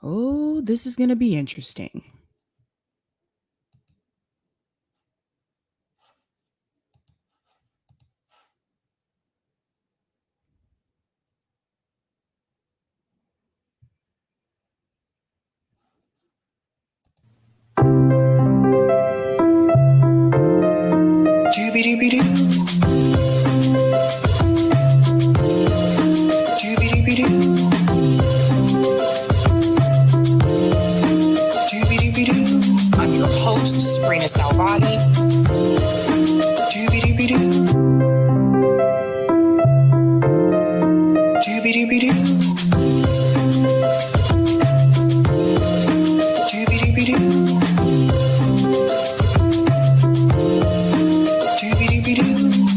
Oh, this is going to be interesting. I'm your host, Sabrina Salvati.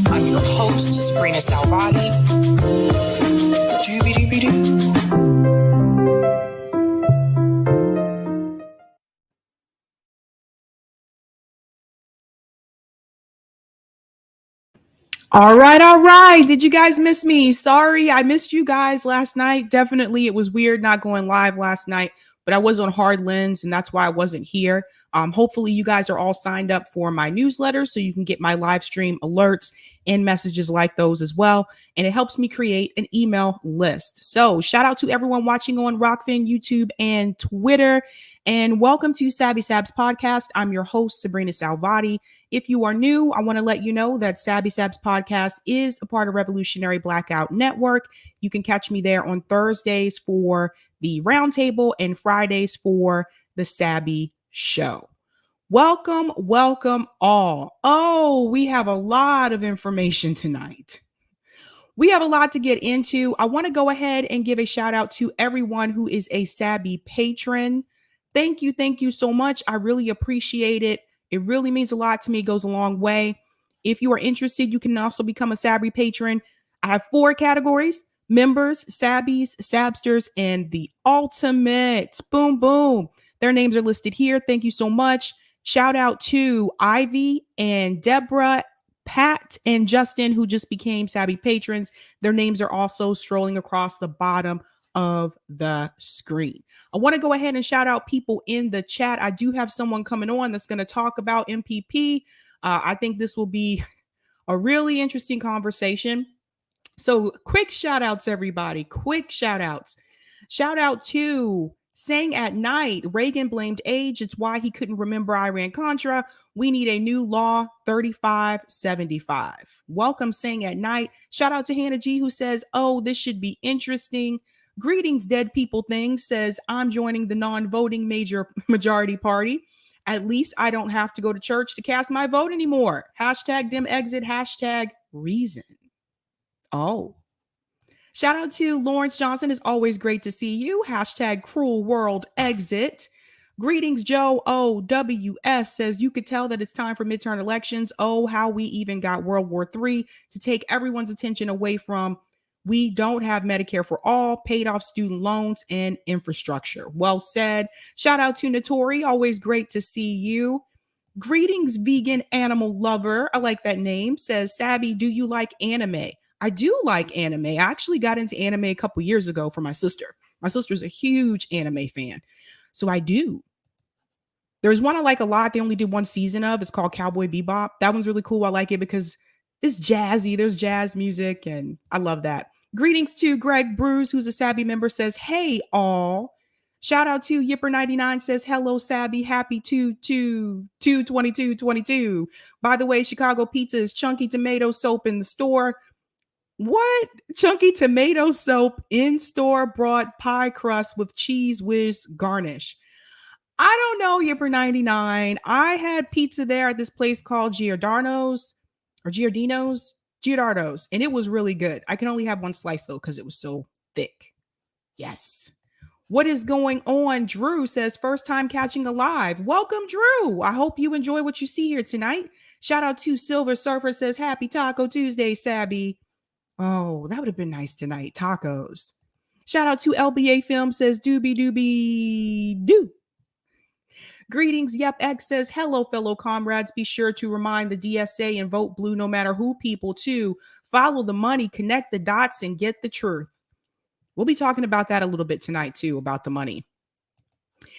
I'm your host, Sabrina Salvati. All right, all right. Did you guys miss me? Sorry, I missed you guys last night. Definitely, it was weird not going live last night, but I was on hard lens, and that's why I wasn't here. Hopefully, you guys are all signed up for my newsletter so you can get my live stream alerts and messages like those as well. And it helps me create an email list. So, shout out to everyone watching on Rockfin, YouTube, and Twitter. And welcome to Sabby Sabs podcast. I'm your host, Sabrina Salvati. If you are new, I want to let you know that Sabby Sabs podcast is a part of Revolutionary Blackout Network. You can catch me there on Thursdays for the roundtable and Fridays for the Sabby show. Welcome, welcome all. Oh, we have a lot of information tonight. We have a lot to get into. I want to go ahead and give a shout out to everyone who is a Sabby patron. Thank you so much. I really appreciate it. It really means a lot to me. It goes a long way. If you are interested, you can also become a Sabby patron. I have 4 categories: members, Sabbies, Sabsters, and the ultimates. Boom, boom. Their names are listed here. Thank you so much. Shout out to Ivy and Deborah, Pat, and Justin, who just became Sabby patrons. Their names are also strolling across the bottom of the screen. I want to go ahead and shout out people in the chat. I do have someone coming on that's going to talk about MPP. I think this will be a really interesting conversation. So quick shout outs, everybody. Quick shout outs. Shout out to Saying at Night. Reagan blamed age. It's why he couldn't remember Iran Contra. We need a new law 3575. Welcome, Saying at Night. Shout out to Hannah G, who says, oh, this should be interesting. Greetings, dead people thing, says, I'm joining the non-voting majority party. At least I don't have to go to church to cast my vote anymore. Hashtag dim exit, hashtag reason. Oh. Shout out to Lawrence Johnson. It's always great to see you. Hashtag cruel world exit. Greetings, Joe OWS says, you could tell that it's time for midterm elections. Oh, how we even got World War III to take everyone's attention away from we don't have Medicare for all, paid off student loans, and infrastructure. Well said. Shout out to Notori. Always great to see you. Greetings, vegan animal lover. I like that name. Says, Sabby, do you like anime? I do like anime. I actually got into anime a couple years ago for my sister. My sister's a huge anime fan. So I do. There's one I like a lot. They only did 1 season of. It's called Cowboy Bebop. That one's really cool. I like it because it's jazzy. There's jazz music, and I love that. Greetings to Greg Bruce, who's a Sabby member, says, hey, all. Shout out to Yipper99 says, hello, Sabby. Happy 2/22/22. By the way, Chicago pizza is chunky tomato soap in the store. What? Chunky tomato soap in store brought pie crust with cheese whiz garnish. I don't know, Yipper99. I had pizza there at this place called Giordano's, and it was really good. I can only have 1 slice though because it was so thick. Yes. What is going on? Drew says, first time catching a live. Welcome, Drew. I hope you enjoy what you see here tonight. Shout out to Silver Surfer says, happy Taco Tuesday, Sabby. Oh, that would have been nice tonight. Tacos. Shout out to LBA Film says, doobie doobie doo. Greetings, Yep X says, hello, fellow comrades. Be sure to remind the DSA and vote blue no matter who people to follow the money, connect the dots, and get the truth. We'll be talking about that a little bit tonight, too, about the money.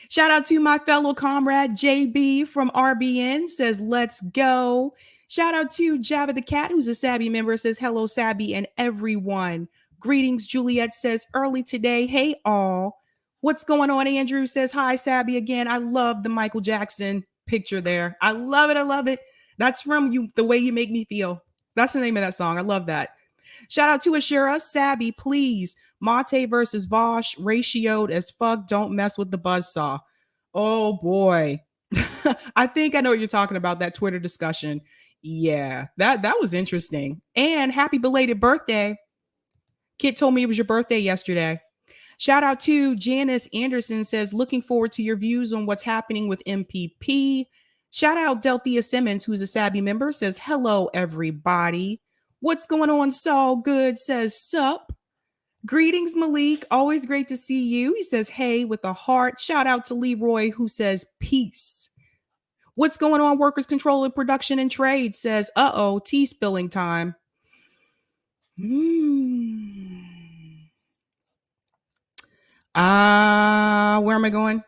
Shout out to my fellow comrade JB from RBN, says, let's go. Shout out to Java the Cat, who's a Sabby member, says, hello, Sabby, and everyone. Greetings, Juliet says, early today. Hey, all. What's going on? Andrew says, hi, Sabby again. I love the Michael Jackson picture there. I love it. I love it. That's from you, The Way You Make Me Feel. That's the name of that song. I love that. Shout out to Ashura. Sabby, please. Mate versus Vosh, ratioed as fuck. Don't mess with the buzzsaw. Oh boy. I think I know what you're talking about, that Twitter discussion. Yeah, that was interesting. And happy belated birthday. Kit told me it was your birthday yesterday. Shout out to Janice Anderson, says, looking forward to your views on what's happening with MPP. Shout out Delthea Simmons, who's a Sabby member, says, hello, everybody. What's going on? So good, says, sup. Greetings, Malik. Always great to see you. He says, hey, with a heart. Shout out to Leroy, who says, peace. What's going on? Workers Control of Production and Trade says, uh-oh, tea spilling time. Where am I going?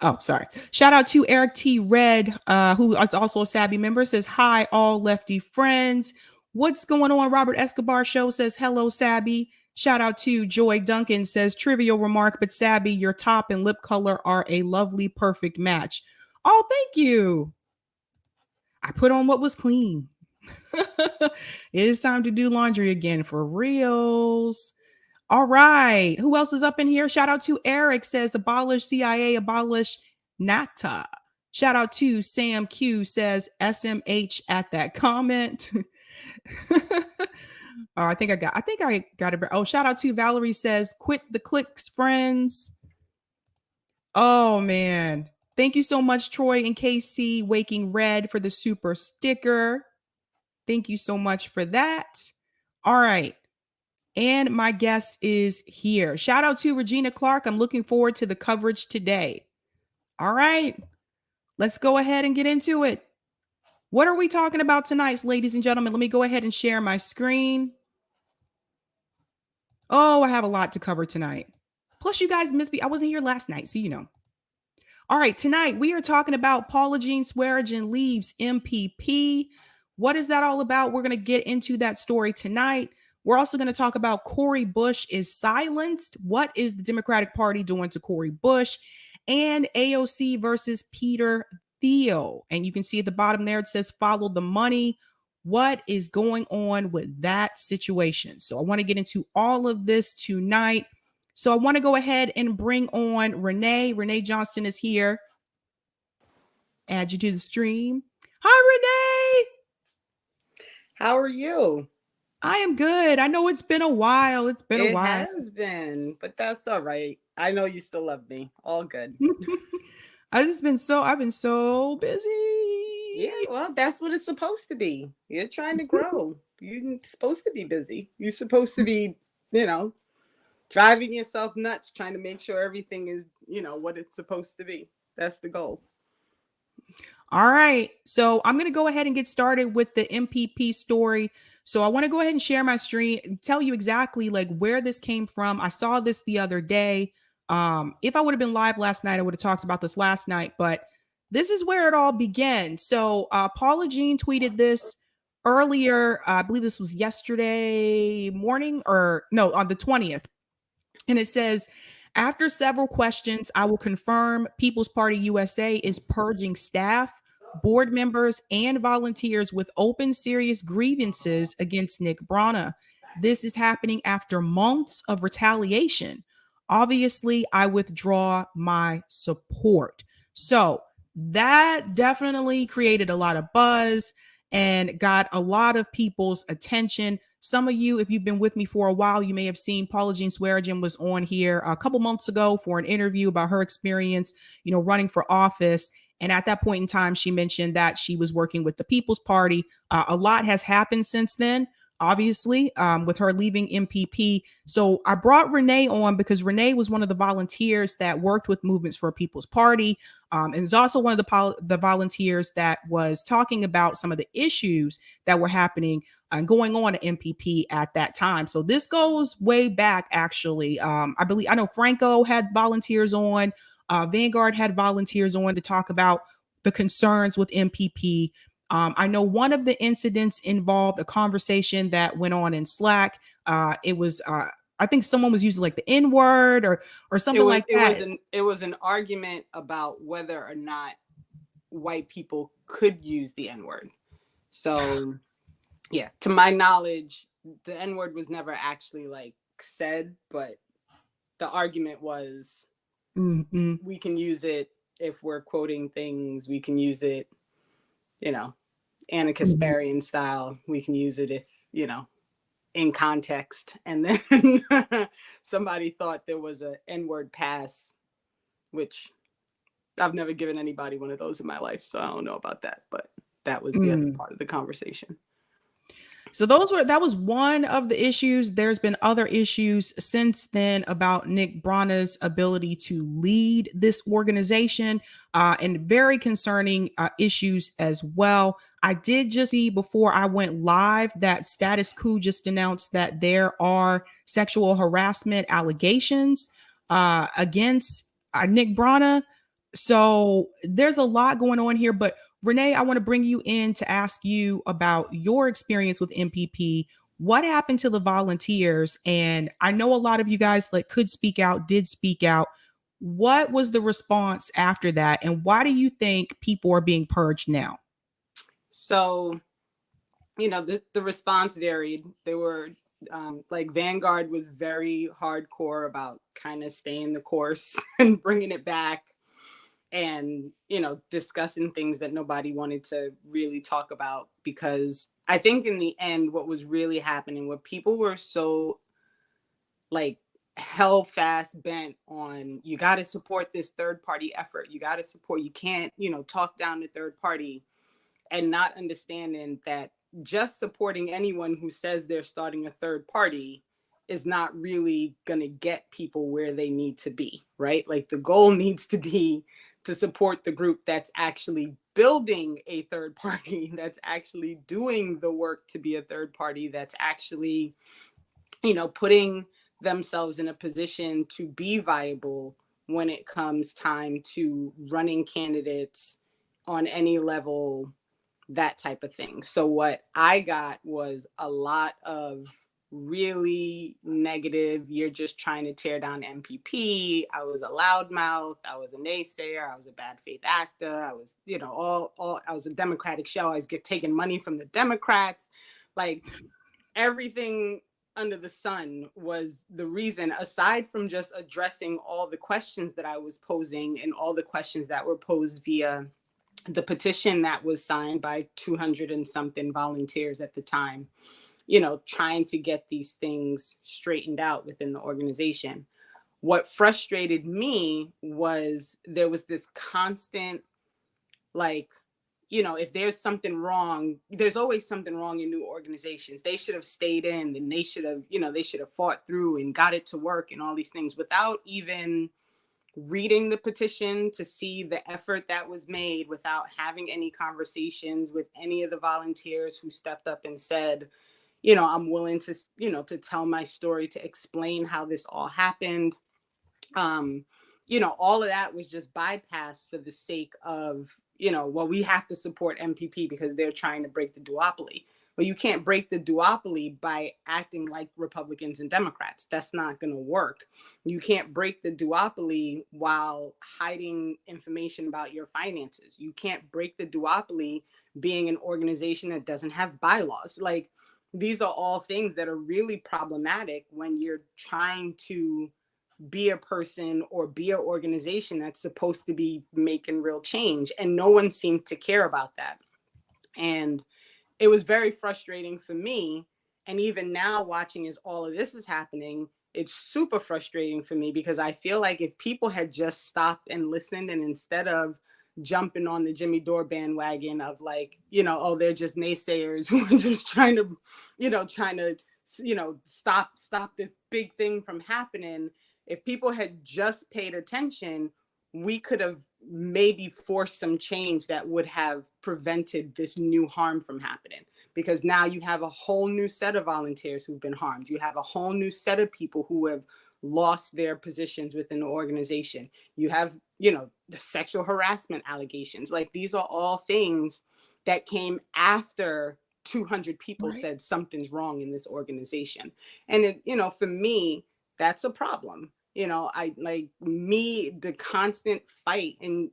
Oh, sorry. Shout out to Eric T. Red, who is also a Sabby member, says, hi, all lefty friends. What's going on? Robert Escobar Show says, hello, Sabby. Shout out to Joy Duncan, says, trivial remark, but Sabby, your top and lip color are a lovely, perfect match. Oh, thank you. I put on what was clean. It is time to do laundry again for reals. All right. Who else is up in here? Shout out to Eric, says, abolish CIA, abolish NATA. Shout out to Sam Q, says, SMH at that comment. Oh, I think I got it. Oh, shout out to Valerie, says, quit the clicks, friends. Oh, man. Thank you so much, Troy and KC, Waking Red, for the super sticker. Thank you so much for that. All right. And my guest is here. Shout out to Regina Clark. I'm looking forward to the coverage today. All right. Let's go ahead and get into it. What are we talking about tonight, ladies and gentlemen? Let me go ahead and share my screen. Oh, I have a lot to cover tonight. Plus, you guys missed me. I wasn't here last night, so you know. All right, tonight we are talking about Paula Jean Swearingen leaves MPP. What is that all about? We're going to get into that story tonight. We're also going to talk about Cori Bush is silenced. What is the Democratic Party doing to Cori Bush? And AOC versus Peter Thiel. And you can see at the bottom there, it says follow the money. What is going on with that situation? So I want to get into all of this tonight. So I want to go ahead and bring on Renee. Renee Johnston is here. Add you to the stream. Hi, Renee. How are you? I am good. I know it's been a while. It has been, but that's all right. I know you still love me. All good. I've been so busy. Yeah, well, that's what it's supposed to be. You're trying to grow. You're supposed to be busy. You're supposed to be, driving yourself nuts, trying to make sure everything is, what it's supposed to be. That's the goal. All right. So I'm going to go ahead and get started with the MPP story. So I want to go ahead and share my screen and tell you exactly like where this came from. I saw this the other day. If I would have been live last night, I would have talked about this last night, but this is where it all began. So Paula Jean tweeted this earlier. I believe this was yesterday morning on the 20th. And it says, after several questions, I will confirm People's Party USA is purging staff, board members, and volunteers with open serious grievances against Nick Brana. This is happening after months of retaliation. Obviously, I withdraw my support. So that definitely created a lot of buzz and got a lot of people's attention. Some of you, if you've been with me for a while, you may have seen Paula Jean Swearingen was on here a couple months ago for an interview about her experience, running for office. And at that point in time, she mentioned that she was working with the People's Party. A lot has happened since then, obviously, with her leaving MPP. So I brought Renee on because Renee was one of the volunteers that worked with Movements for a People's Party. And is also one of the volunteers that was talking about some of the issues that were happening and going on at MPP at that time. So this goes way back, actually. I know Franco had volunteers on. Vanguard had volunteers on to talk about the concerns with MPP. I know one of the incidents involved a conversation that went on in Slack. It was, I think someone was using like the N word or something like that. It was an argument about whether or not white people could use the N word. So, yeah, to my knowledge, the N word was never actually like said, but the argument was we can use it if we're quoting things. We can use it, you know, Anna Kasparian style. We can use it if, you know, in context. And then somebody thought there was a N-word pass, which I've never given anybody one of those in my life, so I don't know about that. But that was the other part of the conversation. So that was one of the issues. There's been other issues since then about Nick Brana's ability to lead this organization, and very concerning issues as well. I did just see before I went live that Status Quo just announced that there are sexual harassment allegations against Nick Brana. So there's a lot going on here, but Renee, I want to bring you in to ask you about your experience with MPP. What happened to the volunteers? And I know a lot of you guys like could speak out, did speak out. What was the response after that? And why do you think people are being purged now? So, you know, the response varied. They were like Vanguard was very hardcore about kind of staying the course and bringing it back. And, you know, discussing things that nobody wanted to really talk about, because I think in the end, what was really happening, what people were so like hell fast bent on, you got to support this third party effort. You got to support, you can't, you know, talk down the third party, and not understanding that just supporting anyone who says they're starting a third party is not really going to get people where they need to be, right? Like the goal needs to be to support the group that's actually building a third party, that's actually doing the work to be a third party, that's actually, you know, putting themselves in a position to be viable when it comes time to running candidates on any level, that type of thing. So what I got was a lot of really negative, you're just trying to tear down MPP. I was a loudmouth. I was a naysayer. I was a bad faith actor. I was, you know, all I was a Democratic shell. I was taking money from the Democrats. Like everything under the sun was the reason, aside from just addressing all the questions that I was posing and all the questions that were posed via the petition that was signed by 200 and something volunteers at the time, you know, trying to get these things straightened out within the organization. What frustrated me was there was this constant, like, you know, if there's something wrong, there's always something wrong in new organizations. They should have stayed in, and they should have, you know, they should have fought through and got it to work and all these things without even reading the petition to see the effort that was made, without having any conversations with any of the volunteers who stepped up and said, you know, I'm willing to, you know, to tell my story, to explain how this all happened. You know, all of that was just bypassed for the sake of, you know, well, we have to support MPP because they're trying to break the duopoly. But you can't break the duopoly by acting like Republicans and Democrats. That's not going to work. You can't break the duopoly while hiding information about your finances. You can't break the duopoly being an organization that doesn't have bylaws. Like, these are all things that are really problematic when you're trying to be a person or be an organization that's supposed to be making real change. And no one seemed to care about that. And it was very frustrating for me. And even now, watching as all of this is happening, it's super frustrating for me, because I feel like if people had just stopped and listened, and instead of jumping on the Jimmy Dore bandwagon of like, you know, oh, they're just naysayers who are just trying to stop this big thing from happening. If people had just paid attention, we could have maybe forced some change that would have prevented this new harm from happening. Because now you have a whole new set of volunteers who've been harmed. You have a whole new set of people who have lost their positions within the organization. You have the sexual harassment allegations. Like, these are all things that came after 200 people said something's wrong in this organization. And for me, that's a problem. I like the constant fight, and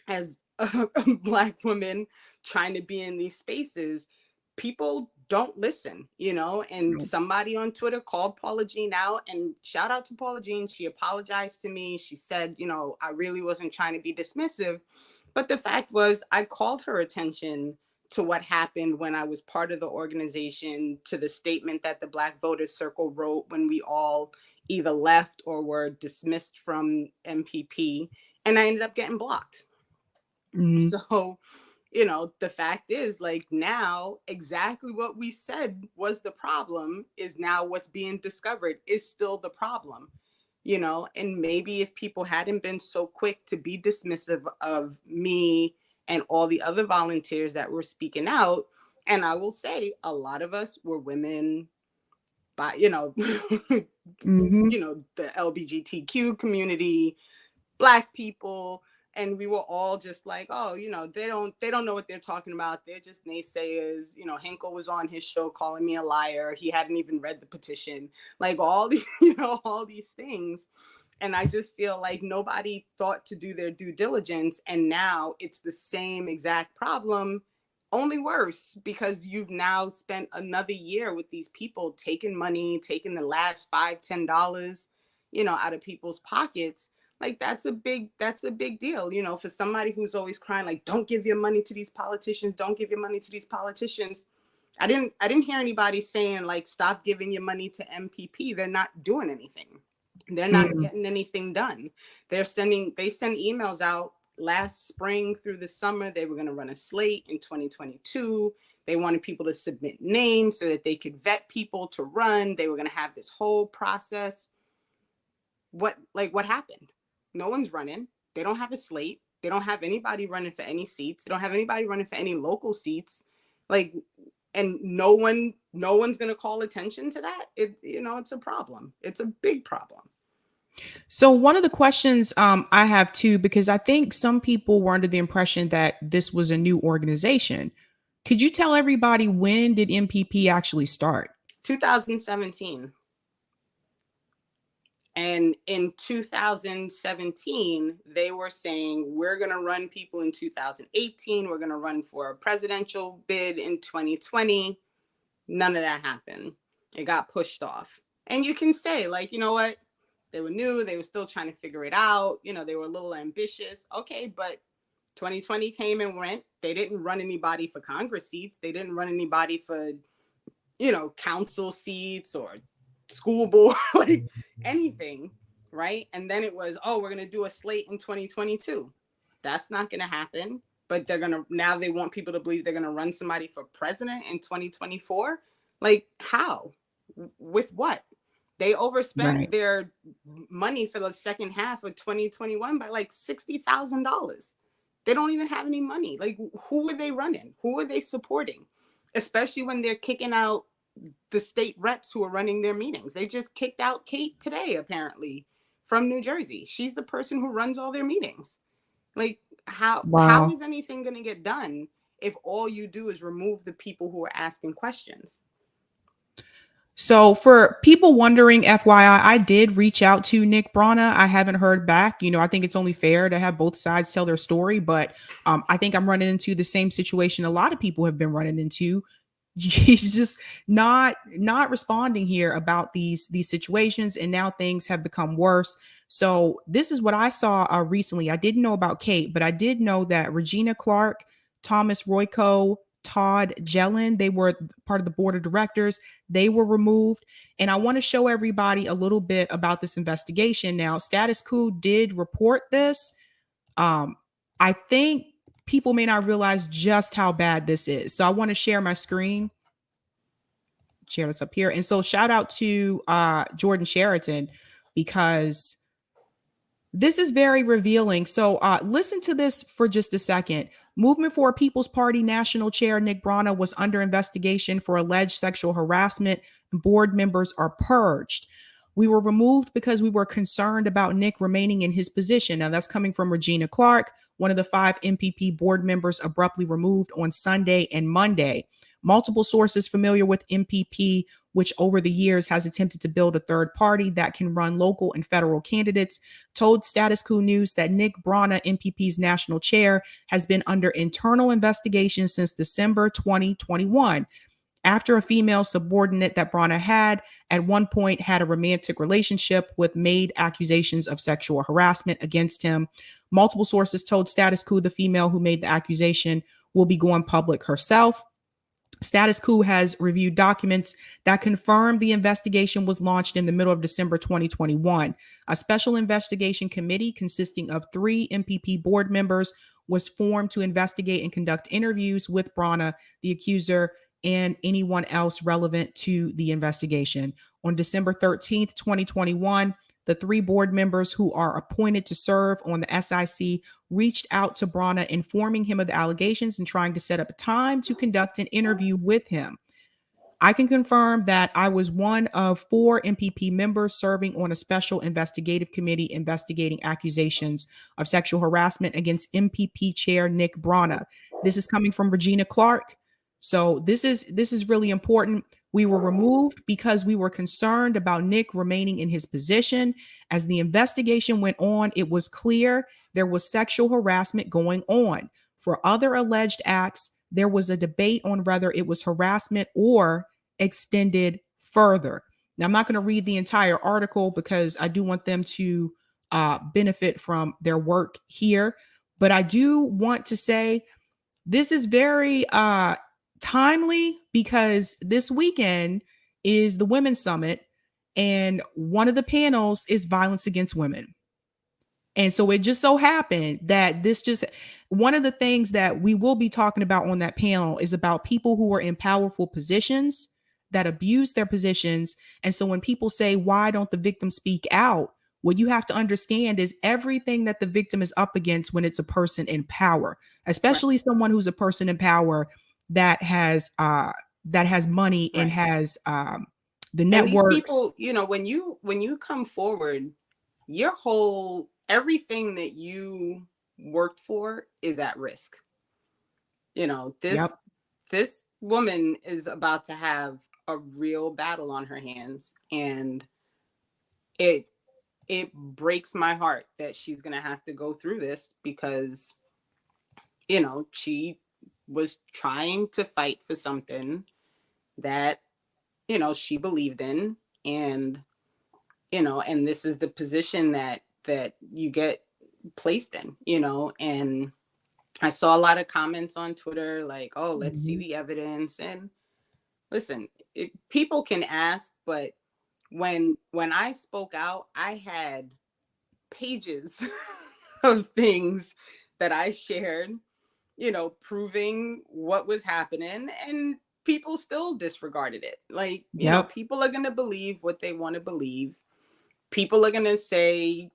as a Black woman trying to be in these spaces, people don't listen, and somebody on Twitter called Paula Jean out, and shout out to Paula Jean. She apologized to me. She said, I really wasn't trying to be dismissive. But the fact was, I called her attention to what happened when I was part of the organization, to the statement that the Black Voters Circle wrote when we all either left or were dismissed from MPP, and I ended up getting blocked. Mm-hmm. So, the fact is, like, now exactly what we said was the problem is now what's being discovered is still the problem, and maybe if people hadn't been so quick to be dismissive of me and all the other volunteers that were speaking out, and I will say a lot of us were women, by, mm-hmm. The LGBTQ community, Black people. And we were all just like, oh, they don't know what they're talking about. They're just naysayers. Hinkle was on his show calling me a liar. He hadn't even read the petition. Like, all these, all these things. And I just feel like nobody thought to do their due diligence. And now it's the same exact problem, only worse, because you've now spent another year with these people taking money, taking the last $5-10, out of people's pockets. Like, that's a big deal, for somebody who's always crying, like, don't give your money to these politicians. Don't give your money to these politicians. I didn't hear anybody saying, like, stop giving your money to MPP. They're not doing anything. They're not getting anything done. They send emails out last spring through the summer. They were going to run a slate in 2022. They wanted people to submit names so that they could vet people to run. They were going to have this whole process. What happened? No one's running. They don't have a slate. They don't have anybody running for any seats. They don't have anybody running for any local seats. Like, and no one's going to call attention to that. It's a problem. It's a big problem. So one of the questions I have too, because I think some people were under the impression that this was a new organization. Could you tell everybody, when did MPP actually start? 2017. And in 2017, they were saying, we're going to run people in 2018. We're going to run for a presidential bid in 2020. None of that happened. It got pushed off. And you can say, like, you know what? They were new. They were still trying to figure it out. They were a little ambitious. Okay, but 2020 came and went. They didn't run anybody for Congress seats. They didn't run anybody for, council seats or school board, like anything, right? And then it was, oh, we're going to do a slate in 2022. That's not going to happen. But now they want people to believe they're going to run somebody for president in 2024. Like, how? With what? They overspent their money for the second half of 2021 by like $60,000. They don't even have any money. Like, who are they running? Who are they supporting? Especially when they're kicking out the state reps who are running their meetings. They just kicked out Kate today, apparently, from New Jersey. She's the person who runs all their meetings. Like, how is anything going to get done if all you do is remove the people who are asking questions? So for people wondering, FYI, I did reach out to Nick Brana. I haven't heard back. I think it's only fair to have both sides tell their story, but I think I'm running into the same situation a lot of people have been running into. He's just not responding here about these situations, and now things have become worse. So this is what I saw recently. I didn't know about Kate, but I did know that Regina Clark, Thomas Royko, Todd Jellin, they were part of the board of directors. They were removed. And I want to show everybody a little bit about this investigation. Now, Status Quo did report this. I think people may not realize just how bad this is. So I want to share my screen. Share this up here. And so shout out to Jordan Sheraton, because this is very revealing. So listen to this for just a second. Movement for a People's Party National Chair Nick Brana was under investigation for alleged sexual harassment, and board members are purged. We were removed because we were concerned about Nick remaining in his position. Now, that's coming from Regina Clark, one of the 5 MPP board members abruptly removed on Sunday and Monday. Multiple sources familiar with MPP, which over the years has attempted to build a third party that can run local and federal candidates, told Status Quo News that Nick Brana, MPP's national chair, has been under internal investigation since December 2021 after a female subordinate that Brana had at one point had a romantic relationship with, made accusations of sexual harassment against him. Multiple sources told Status Quo the female who made the accusation will be going public herself. Status Quo has reviewed documents that confirm the investigation was launched in the middle of December 2021. A special investigation committee consisting of 3 MPP board members was formed to investigate and conduct interviews with Brana, the accuser, and anyone else relevant to the investigation. On December 13th, 2021, the 3 board members who are appointed to serve on the SIC reached out to Brana, informing him of the allegations and trying to set up a time to conduct an interview with him. I can confirm that I was one of 4 MPP members serving on a special investigative committee investigating accusations of sexual harassment against MPP chair Nick Brana. This is coming from Regina Clark. So this is really important. We were removed because we were concerned about Nick remaining in his position. As the investigation went on, it was clear there was sexual harassment going on. For other alleged acts, there was a debate on whether it was harassment or extended further. Now, I'm not going to read the entire article because I do want them to benefit from their work here. But I do want to say this is very timely because this weekend is the Women's Summit, and one of the panels is violence against women. And so it just so happened that one of the things that we will be talking about on that panel is about people who are in powerful positions that abuse their positions. And so when people say, why don't the victim speak out? What you have to understand is everything that the victim is up against when it's a person in power, especially someone who's a person in power that has money and has the networks. And these people, you know, when you come forward, your whole everything that you worked for is at risk. You know, this woman is about to have a real battle on her hands, and it breaks my heart that she's going to have to go through this because, you know, she was trying to fight for something that, you know, she believed in, and, you know, and this is the position that you get placed in, you know. And I saw a lot of comments on Twitter like, oh, let's see the evidence. And listen, people can ask, but when I spoke out, I had pages of things that I shared, you know, proving what was happening, and people still disregarded it. Like, you know, people are going to believe what they want to believe. People are going to say,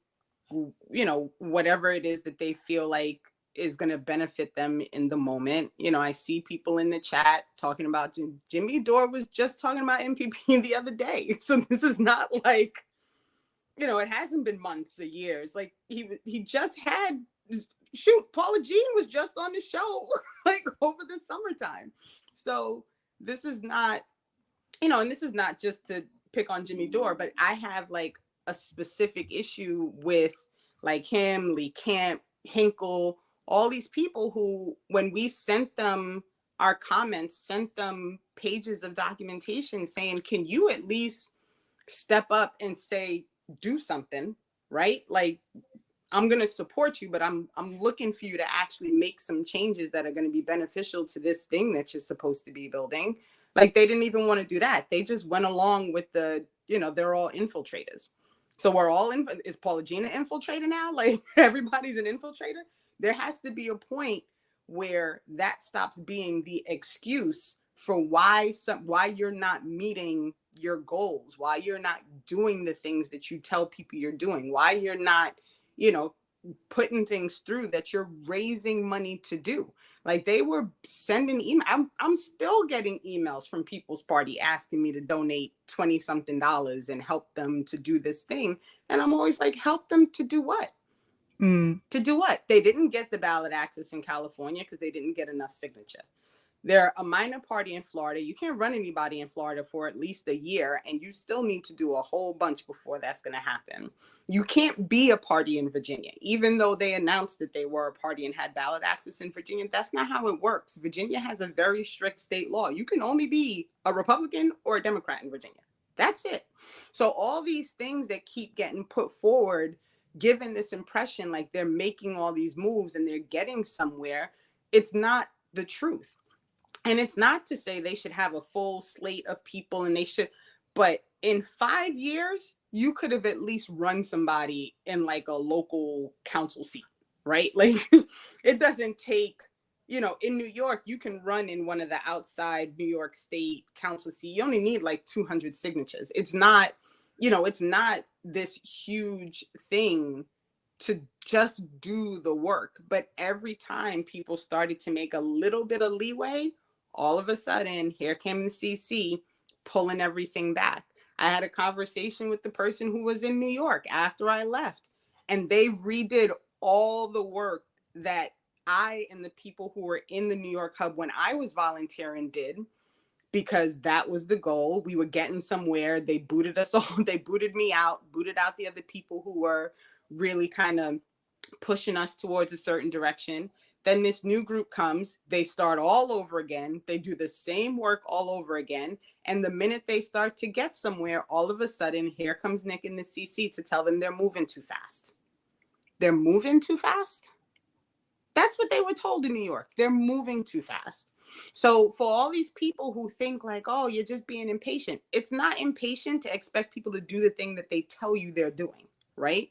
you know, whatever it is that they feel like is going to benefit them in the moment. You know, I see people in the chat talking about Jimmy Dore was just talking about MPP the other day. So this is not like, you know, it hasn't been months or years. Like he just had, Paula Jean was just on the show like over the summertime. So this is not, you know, and this is not just to pick on Jimmy Dore, but I have like a specific issue with like him, Lee Camp, Hinkle, all these people who, when we sent them our comments, sent them pages of documentation saying, can you at least step up and say, do something, right? Like, I'm going to support you, but I'm looking for you to actually make some changes that are going to be beneficial to this thing that you're supposed to be building. Like, they didn't even want to do that. They just went along with the, you know, they're all infiltrators. So we're all is Paula Jean an infiltrator now? Like, everybody's an infiltrator? There has to be a point where that stops being the excuse for why you're not meeting your goals, why you're not doing the things that you tell people you're doing, why you're not, you know, putting things through that you're raising money to do. Like they were sending email. I'm still getting emails from People's Party asking me to donate $20-something and help them to do this thing. And I'm always like, help them to do what? To do what? They didn't get the ballot access in California because they didn't get enough signature. They're a minor party in Florida. You can't run anybody in Florida for at least a year, and you still need to do a whole bunch before that's going to happen. You can't be a party in Virginia, even though they announced that they were a party and had ballot access in Virginia. That's not how it works. Virginia has a very strict state law. You can only be a Republican or a Democrat in Virginia. That's it. So all these things that keep getting put forward, given this impression like they're making all these moves and they're getting somewhere, it's not the truth. And it's not to say they should have a full slate of people and they should, but in 5 years, you could have at least run somebody in like a local council seat, right? Like it doesn't take, you know, in New York, you can run in one of the outside New York State council seat. You only need like 200 signatures. It's not, you know, it's not this huge thing to just do the work. But every time people started to make a little bit of leeway, all of a sudden, here came the CC pulling everything back. I had a conversation with the person who was in New York after I left, and they redid all the work that I and the people who were in the New York hub when I was volunteering did, because that was the goal. We were getting somewhere. They booted us all. They booted me out, booted out the other people who were really kind of pushing us towards a certain direction. Then this new group comes, they start all over again. They do the same work all over again. And the minute they start to get somewhere, all of a sudden, here comes Nick and the CC to tell them they're moving too fast. They're moving too fast? That's what they were told in New York. They're moving too fast. So for all these people who think like, oh, you're just being impatient. It's not impatient to expect people to do the thing that they tell you they're doing, right?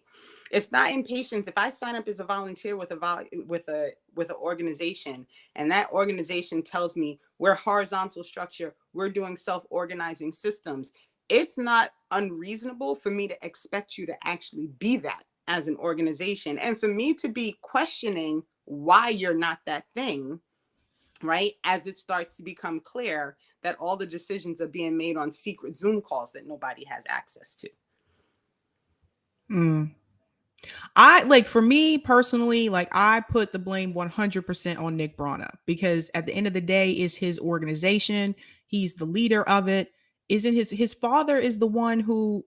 It's not impatience. If I sign up as a volunteer with an organization, and that organization tells me we're horizontal structure, we're doing self-organizing systems, it's not unreasonable for me to expect you to actually be that as an organization, and for me to be questioning why you're not that thing, right? As it starts to become clear that all the decisions are being made on secret Zoom calls that nobody has access to. I like, for me personally, like I put the blame 100% on Nick Brana, because at the end of the day, is his organization. He's the leader of it. Isn't his father is the one who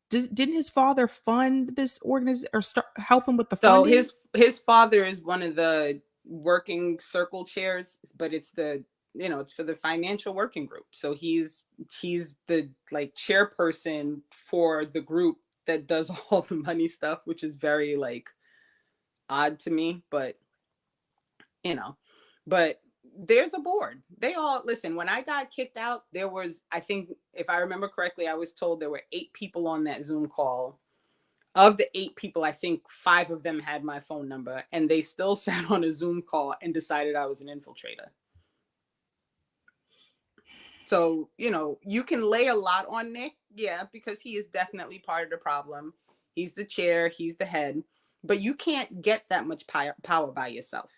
didn't his father fund this organization or help him with the So funding? his father is one of the working circle chairs, but it's the, you know, it's for the financial working group. So he's the like chairperson for the group that does all the money stuff, which is very like odd to me, but you know, but there's a board. They all listen. When I got kicked out, there was, I think if I remember correctly, I was told there were 8 people on that Zoom call. Of the 8 people, I think 5 of them had my phone number, and they still sat on a Zoom call and decided I was an infiltrator. So, you know, you can lay a lot on Nick, yeah, because he is definitely part of the problem. He's the chair, he's the head, but you can't get that much power by yourself,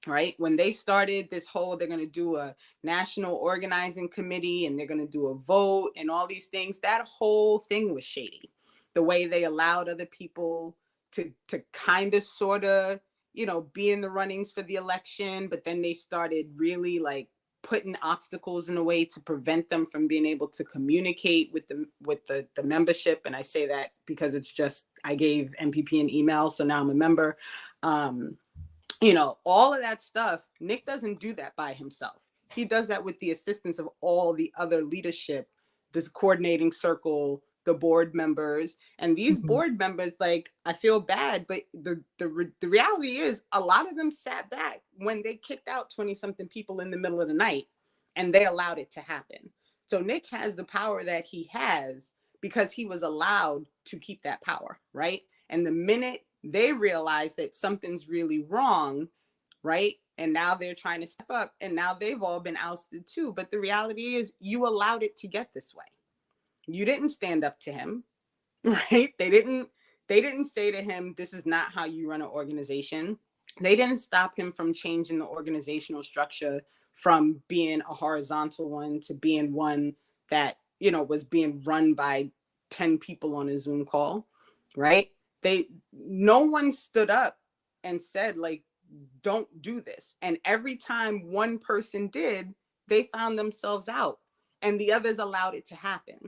right? When they started this whole, they're going to do a national organizing committee and they're going to do a vote and all these things, that whole thing was shady. The way they allowed other people to kind of sort of, you know, be in the runnings for the election, but then they started really like putting obstacles in a way to prevent them from being able to communicate with the membership. And I say that because it's just, I gave MPP an email, so now I'm a member. You know, all of that stuff, Nick doesn't do that by himself. He does that with the assistance of all the other leadership, this coordinating circle, the board members, and these board members, like, I feel bad, but the reality is a lot of them sat back when they kicked out 20-something people in the middle of the night, and they allowed it to happen. So Nick has the power that he has because he was allowed to keep that power, right? And the minute they realize that something's really wrong, right? And now they're trying to step up, and now they've all been ousted too. But the reality is you allowed it to get this way. You didn't stand up to him, right? They didn't say to him, this is not how you run an organization. They didn't stop him from changing the organizational structure from being a horizontal one to being one that, was being run by 10 people on a Zoom call, right? No one stood up and said, like, don't do this. And every time one person did, they found themselves out and the others allowed it to happen.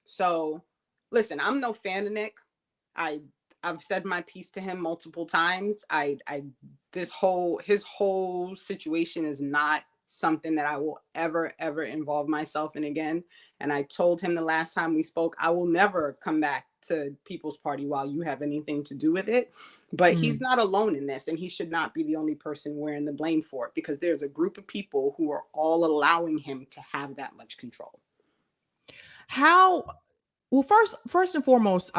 So listen, I'm no fan of Nick. I've said my piece to him multiple times. His whole situation is not something that I will ever involve myself in again. And I told him the last time we spoke, I will never come back to People's Party while you have anything to do with it. But he's not alone in this, and he should not be the only person wearing the blame for it, because there's a group of people who are all allowing him to have that much control. Well, first and foremost,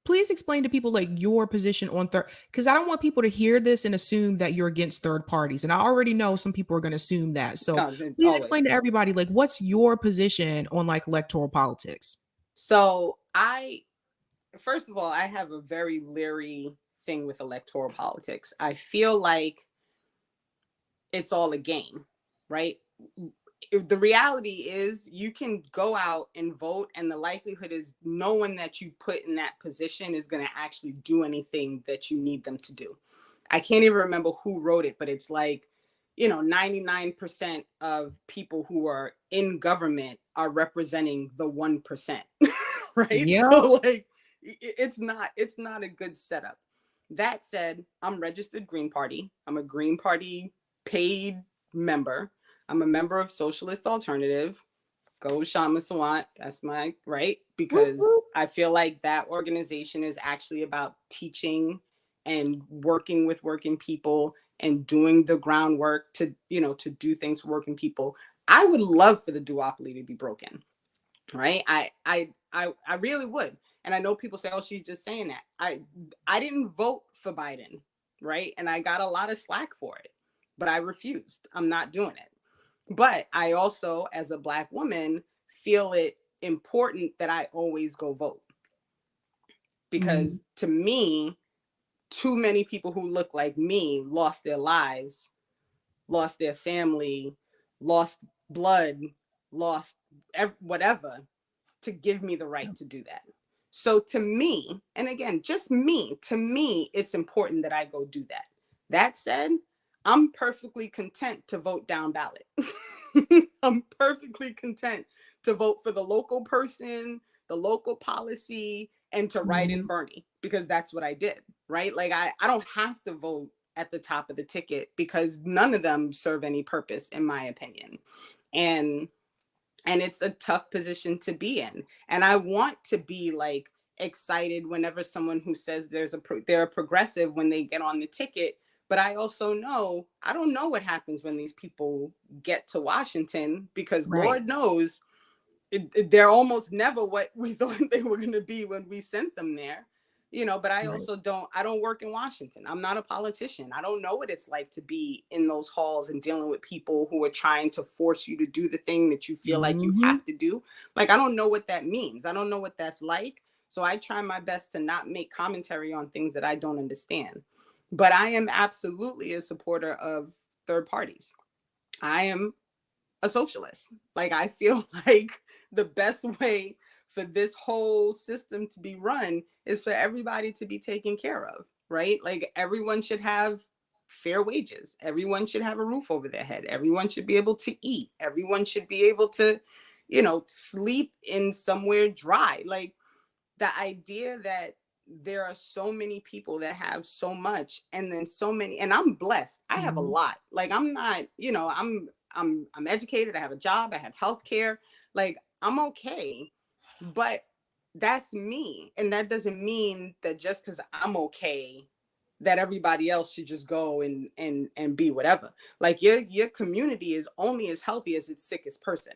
please explain to people like your position on third, because I don't want people to hear this and assume that you're against third parties. And I already know some people are going to assume that. So please explain to everybody, like, what's your position on like electoral politics? So first of all, I have a very leery thing with electoral politics. I feel like it's all a game, right? The reality is you can go out and vote, and the likelihood is no one that you put in that position is going to actually do anything that you need them to do. I can't even remember who wrote it, but it's like, 99% of people who are in government are representing the 1%, right? Yeah. So like, it's not a good setup. That said, I'm registered Green Party. I'm a Green Party paid member. I'm a member of Socialist Alternative. Go Shama Sawant. That's my right, because I feel like that organization is actually about teaching and working with working people and doing the groundwork to do things for working people. I would love for the duopoly to be broken, right? I really would. And I know people say, oh, she's just saying that. I didn't vote for Biden, right? And I got a lot of slack for it, but I refused. I'm not doing it. But I also, as a Black woman, feel it important that I always go vote. Because to me, too many people who look like me lost their lives, lost their family, lost blood, lost whatever, to give me the right to do that. So to me, and again, just me, to me, it's important that I go do that. That said, I'm perfectly content to vote down ballot. I'm perfectly content to vote for the local person, the local policy, and to write in Bernie, because that's what I did, right? Like I don't have to vote at the top of the ticket, because none of them serve any purpose, in my opinion. And it's a tough position to be in. And I want to be like excited whenever someone who says they're a progressive when they get on the ticket. But I also know, I don't know what happens when these people get to Washington, because Lord knows they're almost never what we thought they were going to be when we sent them there. But I also I don't work in Washington. I'm not a politician. I don't know what it's like to be in those halls and dealing with people who are trying to force you to do the thing that you feel like you have to do. Like, I don't know what that means. I don't know what that's like. So I try my best to not make commentary on things that I don't understand. But I am absolutely a supporter of third parties. I am a socialist. Like, I feel like the best way for this whole system to be run is for everybody to be taken care of, right? Like, everyone should have fair wages. Everyone should have a roof over their head. Everyone should be able to eat. Everyone should be able to, sleep in somewhere dry. Like, the idea that there are so many people that have so much, and then so many, and I'm blessed. I have a lot. Like, I'm not, I'm educated. I have a job. I have healthcare. Like, I'm okay. But that's me. And that doesn't mean that just because I'm okay, that everybody else should just go and be whatever. Like, your community is only as healthy as its sickest person.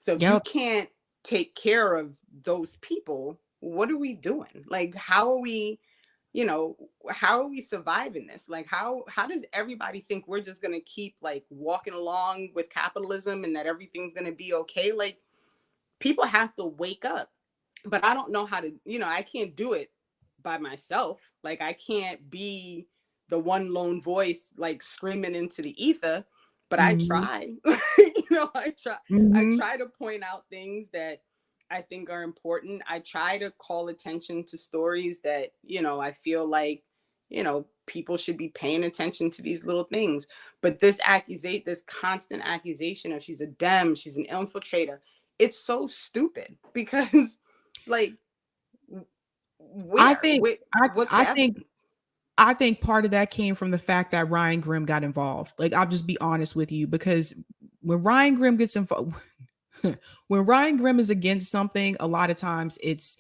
So if you can't take care of those people, what are we doing? Like, how are we surviving this? Like, how does everybody think we're just going to keep like walking along with capitalism and that everything's going to be okay? Like, people have to wake up. But I don't know how to, I can't do it by myself. Like, I can't be the one lone voice like screaming into the ether, but I Mhm. try. I try to point out things that I think are important. I try to call attention to stories that, I feel like, people should be paying attention to these little things. But this constant accusation of she's a Dem, she's an infiltrator, it's so stupid because like I think what's I the think evidence? I think part of that came from the fact that Ryan Grimm got involved. Like, I'll just be honest with you, because when Ryan Grimm gets involved, when Ryan Grimm is against something, a lot of times it's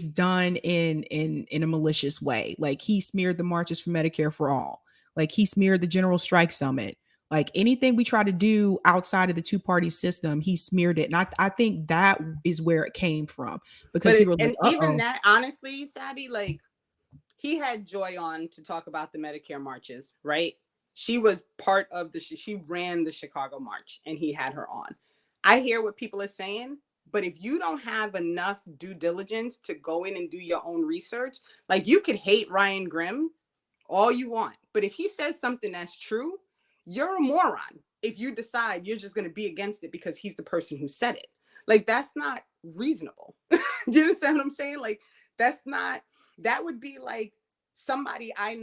done in a malicious way. Like, he smeared the marches for Medicare for all. Like, he smeared the General Strike Summit. Like, anything we try to do outside of the two-party system, he smeared it. And I think that is where it came from, because But people are like, even uh-oh. that, honestly, Sabby, like he had Joy on to talk about the Medicare marches, right? She was part of she ran the Chicago March and he had her on. I hear what people are saying, but if you don't have enough due diligence to go in and do your own research, like you could hate Ryan Grimm all you want, but if he says something that's true, you're a moron if you decide you're just going to be against it because he's the person who said it. Like, that's not reasonable. Do you understand what I'm saying? Like, that would be like somebody I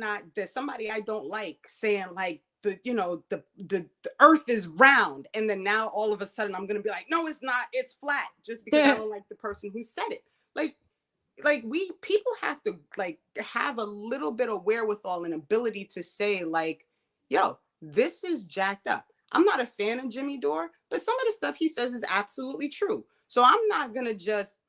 don't like saying like the earth is round, and then now all of a sudden I'm gonna be like, no, it's not, it's flat, just because I don't like the person who said it. Like we people have to like have a little bit of wherewithal and ability to say like, yo, this is jacked up. I'm not a fan of Jimmy Dore, but some of the stuff he says is absolutely true. So I'm not gonna just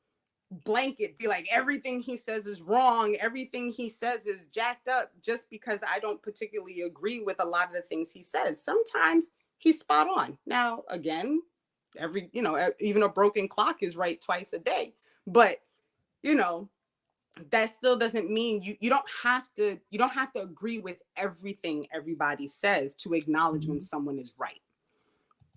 blanket be like everything he says is wrong, everything he says is jacked up, just because I don't particularly agree with a lot of the things he says. Sometimes he's spot on. Now again, even a broken clock is right twice a day, but that still doesn't mean you don't have to agree with everything everybody says to acknowledge when someone is right.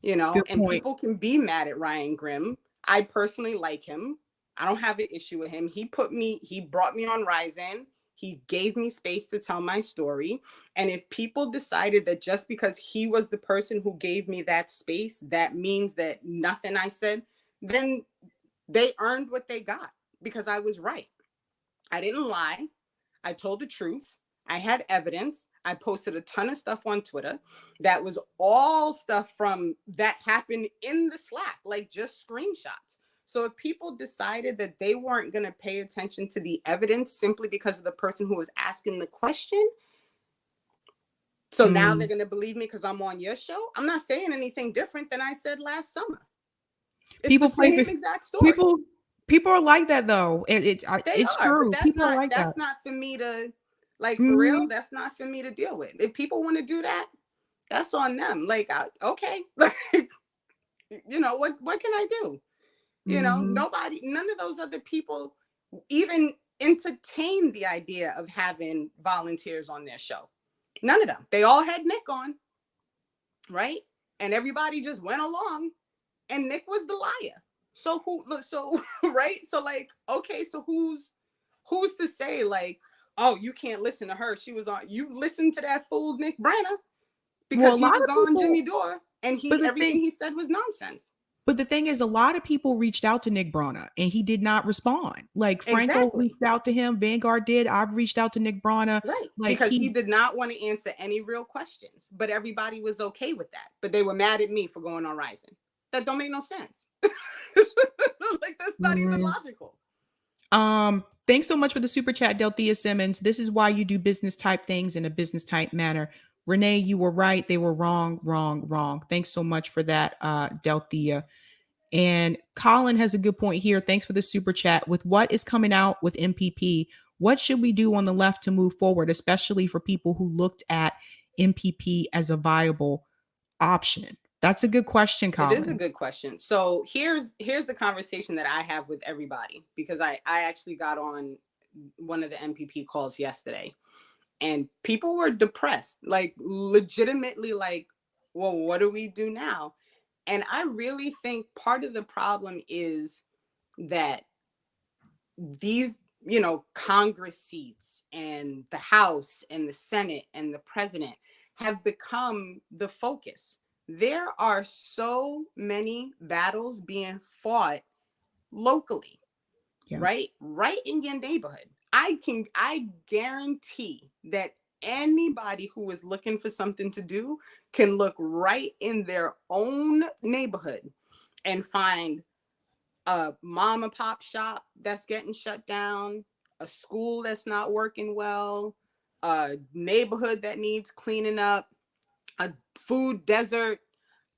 Good And point. people can be mad at Ryan Grimm. I personally like him. I don't have an issue with him. He brought me on Ryzen. He gave me space to tell my story. And if people decided that just because he was the person who gave me that space, that means that nothing I said, then they earned what they got because I was right. I didn't lie. I told the truth. I had evidence. I posted a ton of stuff on Twitter that was all stuff from that happened in the Slack, like just screenshots. So if people decided that they weren't going to pay attention to the evidence simply because of the person who was asking the question, so now they're going to believe me because I'm on your show. I'm not saying anything different than I said last summer. It's People the same exact story. People are like that though. It's But true. People are like that. that's not for me to like, for real. Mhm. That's not for me to deal with. If people want to do that, that's on them. Like, okay, what can I do? Mhm. None of those other people even entertained the idea of having volunteers on their show. None of them. They all had Nick on, right? And everybody just went along, and Nick was the liar. So right? So like, okay, so who's to say like, oh, you can't listen to her. She was on, you listen to that fool Nick Brenner Well, a because he lot was of on Jimmy people, Dore and but everything he said was nonsense. the thing is, a lot of people reached out to Nick Brana and he did not respond. Like, Franco Exactly. reached out to him, Vanguard did. I've reached out to Nick Brana. Right. Like, Because he did not want to answer any real questions, but everybody was okay with that. But they were mad at me for going on Ryzen. That don't make no sense. Like, that's not even logical. Thanks so much for the super chat, Delthea Simmons. This is why you do business type things in a business type manner. Renee, you were right. They were wrong, wrong, wrong. Thanks so much for that, Delthea. And Colin has a good point here. Thanks for the super chat. With what is coming out with MPP, what should we do on the left to move forward, especially for people who looked at MPP as a viable option? That's a good question, Colin. It is a good question. So here's the conversation that I have with everybody, because I actually got on one of the MPP calls yesterday, and people were depressed, like legitimately, like, well, what do we do now? And I really think part of the problem is that these Congress seats and the House and the Senate and the president have become the focus. There are so many battles being fought locally, right in your neighborhood. I guarantee that anybody who is looking for something to do can look right in their own neighborhood and find a mom and pop shop that's getting shut down, a school that's not working well, a neighborhood that needs cleaning up, a food desert,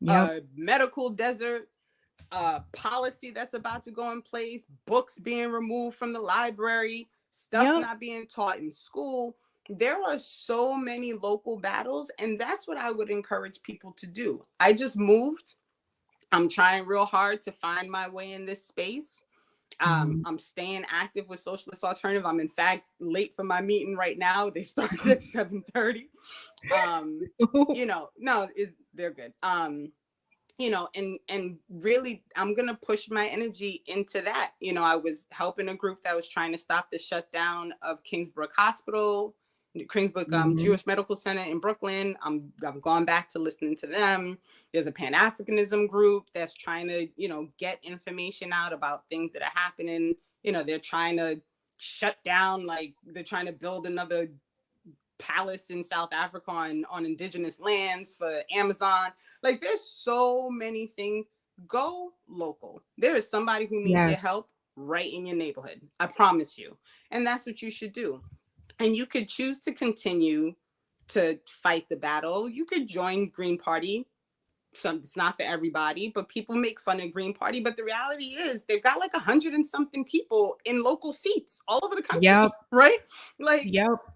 a medical desert, a policy that's about to go in place, books being removed from the library, stuff not being taught in school. There are so many local battles, and that's what I would encourage people to do. I just moved. I'm trying real hard to find my way in this space. I'm staying active with Socialist Alternative. I'm in fact late for my meeting right now. They started at 7:30. They're good. And really I'm gonna push my energy into that. I was helping a group that was trying to stop the shutdown of Kingsbrook Hospital, Jewish Medical Center in Brooklyn. I've gone back to listening to them. There's a Pan-Africanism group that's trying to, get information out about things that are happening. They're trying to shut down, like they're trying to build another palace in South Africa on indigenous lands for Amazon. Like there's so many things. Go local. There is somebody who needs your help right in your neighborhood. I promise you. And that's what you should do. And you could choose to continue to fight the battle. You could join Green Party. It's not for everybody, but people make fun of Green Party. But the reality is they've got like 100 and something people in local seats all over the country, right? Like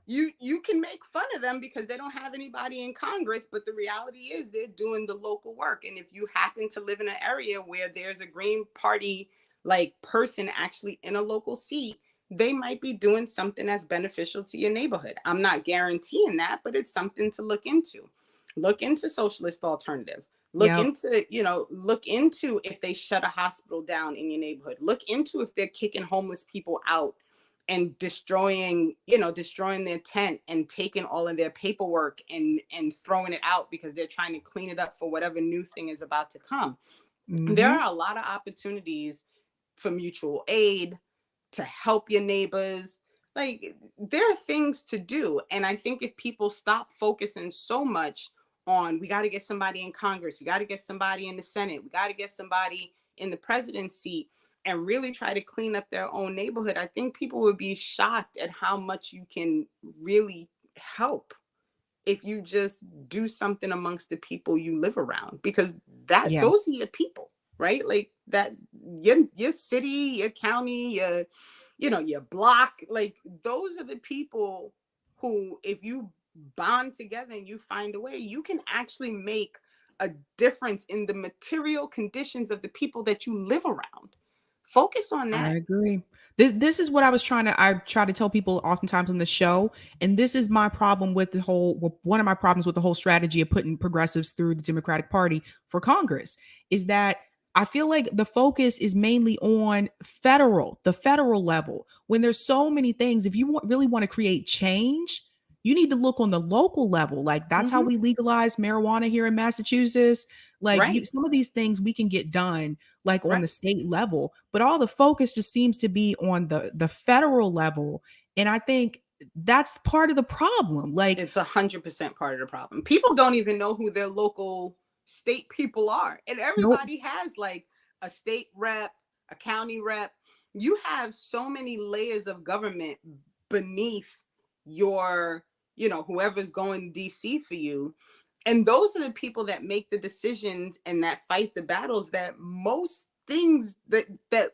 you can make fun of them because they don't have anybody in Congress, but the reality is they're doing the local work. And if you happen to live in an area where there's a Green Party like person actually in a local seat, they might be doing something that's beneficial to your neighborhood. I'm not guaranteeing that, but it's something to look into. Look into Socialist Alternative. Look into if they shut a hospital down in your neighborhood. Look into if they're kicking homeless people out and destroying their tent and taking all of their paperwork and throwing it out because they're trying to clean it up for whatever new thing is about to come. There are a lot of opportunities for mutual aid, to help your neighbors. Like there are things to do. And I think if people stop focusing so much on, we got to get somebody in Congress, we got to get somebody in the Senate, we got to get somebody in the president's seat, and really try to clean up their own neighborhood, I think people would be shocked at how much you can really help if you just do something amongst the people you live around, because those are your people, right? Like that, your city, your county, your block, like those are the people who, if you bond together and you find a way, you can actually make a difference in the material conditions of the people that you live around. Focus on that. I agree. This is what I try to tell people oftentimes on the show. And this is my problem with one of my problems with the whole strategy of putting progressives through the Democratic Party for Congress is that I feel like the focus is mainly on the federal level, when there's so many things. If you really want to create change, you need to look on the local level. Like that's how we legalize marijuana here in Massachusetts. Like some of these things we can get done like on the state level, but all the focus just seems to be on the federal level. And I think that's part of the problem. Like it's 100% part of the problem. People don't even know who their local state people are. And everybody has like a state rep, a county rep. You have so many layers of government beneath your, whoever's going to DC for you. And those are the people that make the decisions and that fight the battles that most things that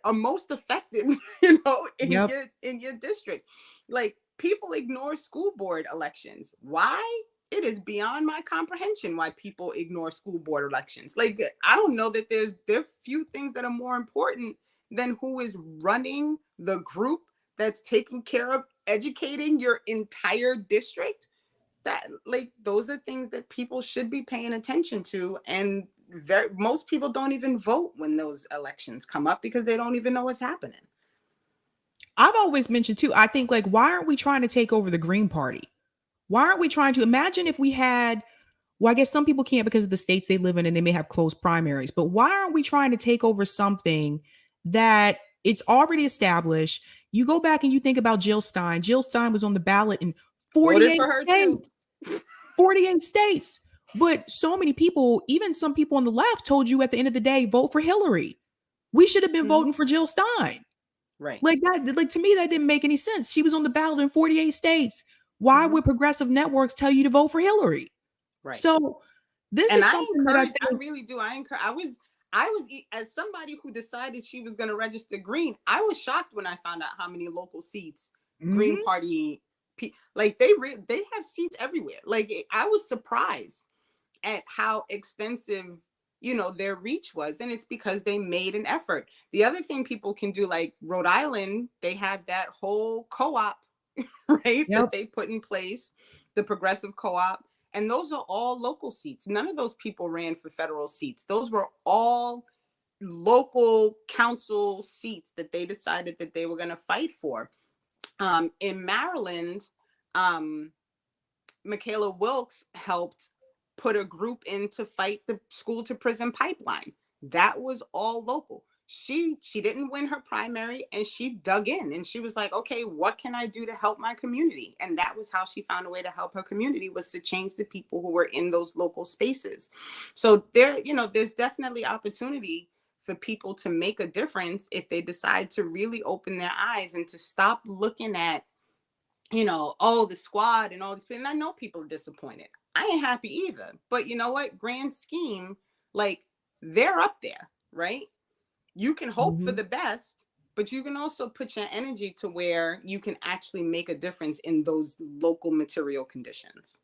are most affected, in your district. Like people ignore school board elections. Why? It is beyond my comprehension why people ignore school board elections. Like, I don't know that there are few things that are more important than who is running the group that's taking care of educating your entire district. That, like, those are things that people should be paying attention to. And most people don't even vote when those elections come up because they don't even know what's happening. I've always mentioned too, I think like, why aren't we trying to take over the Green Party? Why aren't we trying to imagine if we had, well, I guess some people can't because of the states they live in and they may have closed primaries, but why aren't we trying to take over something that it's already established? You go back and you think about Jill Stein. Jill Stein was on the ballot in Voted 48 for her states. too. 48 states. But so many people, even some people on the left, told you at the end of the day, vote for Hillary. We should have been voting for Jill Stein. Right. Like that, like to me, that didn't make any sense. She was on the ballot in 48 states. Why would progressive networks tell you to vote for Hillary? Right. So this is something that I really do. I was as somebody who decided she was going to register Green. I was shocked when I found out how many local seats Green Party, like they have seats everywhere. Like I was surprised at how extensive, you know, their reach was, and it's because they made an effort. The other thing people can do, like Rhode Island, they have that whole co-op, right? That they put in place, the progressive co-op. And those are all local seats. None of those people ran for federal seats. Those were all local council seats that they decided that they were going to fight for. In Maryland, Michaela Wilkes helped put a group in to fight the school to prison pipeline. That was all local. She didn't win her primary, and she dug in and she was like, okay, what can I do to help my community? And that was how she found a way to help her community, was to change the people who were in those local spaces. So there, you know, there's definitely opportunity for people to make a difference if they decide to really open their eyes and to stop looking at, you know, oh, the squad and all these people. And I know people are disappointed. I ain't happy either. But you know what? Grand scheme, like they're up there, right? You can hope for the best, but you can also put your energy to where you can actually make a difference in those local material conditions.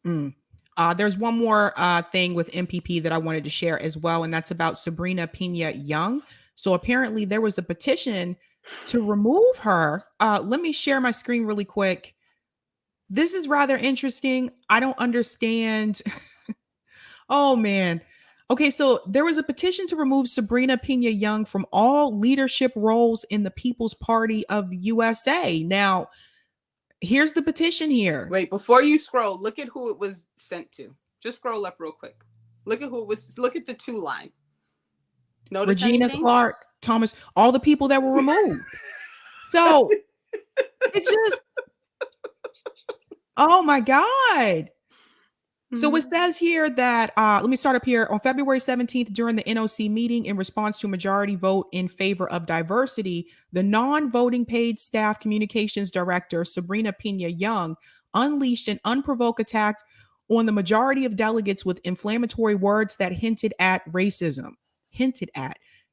There's one more thing with MPP that I wanted to share as well, and that's about Sabrina Pina Young. So apparently there was a petition to remove her. Let me share my screen really quick. This is rather interesting. I don't understand. Oh, man. Okay, so there was a petition to remove Sabrina Pina Young from all leadership roles in the People's Party of the USA. Now, here's the petition here. Wait, before you scroll, look at who it was sent to. Just scroll up real quick. Look at who it was. Look at the two line. Notice Regina anything? Clark, Thomas, all the people that were removed. So it just, oh my God. So it says here that, let me start up here. On February 17th, during the NOC meeting, in response to a majority vote in favor of diversity, the non-voting paid staff communications director, Sabrina Pina Young, unleashed an unprovoked attack on the majority of delegates with inflammatory words that hinted at racism.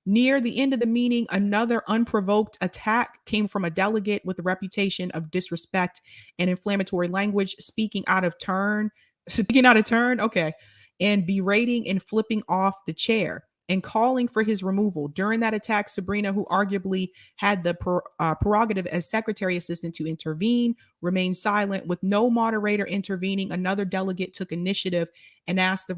Near the end of the meeting, another unprovoked attack came from a delegate with a reputation of disrespect and inflammatory language, speaking out of turn, okay, and berating and flipping off the chair and calling for his removal. During that attack, Sabrina, who arguably had the prerogative as secretary assistant to intervene, remained silent. With no moderator intervening, another delegate took initiative and asked the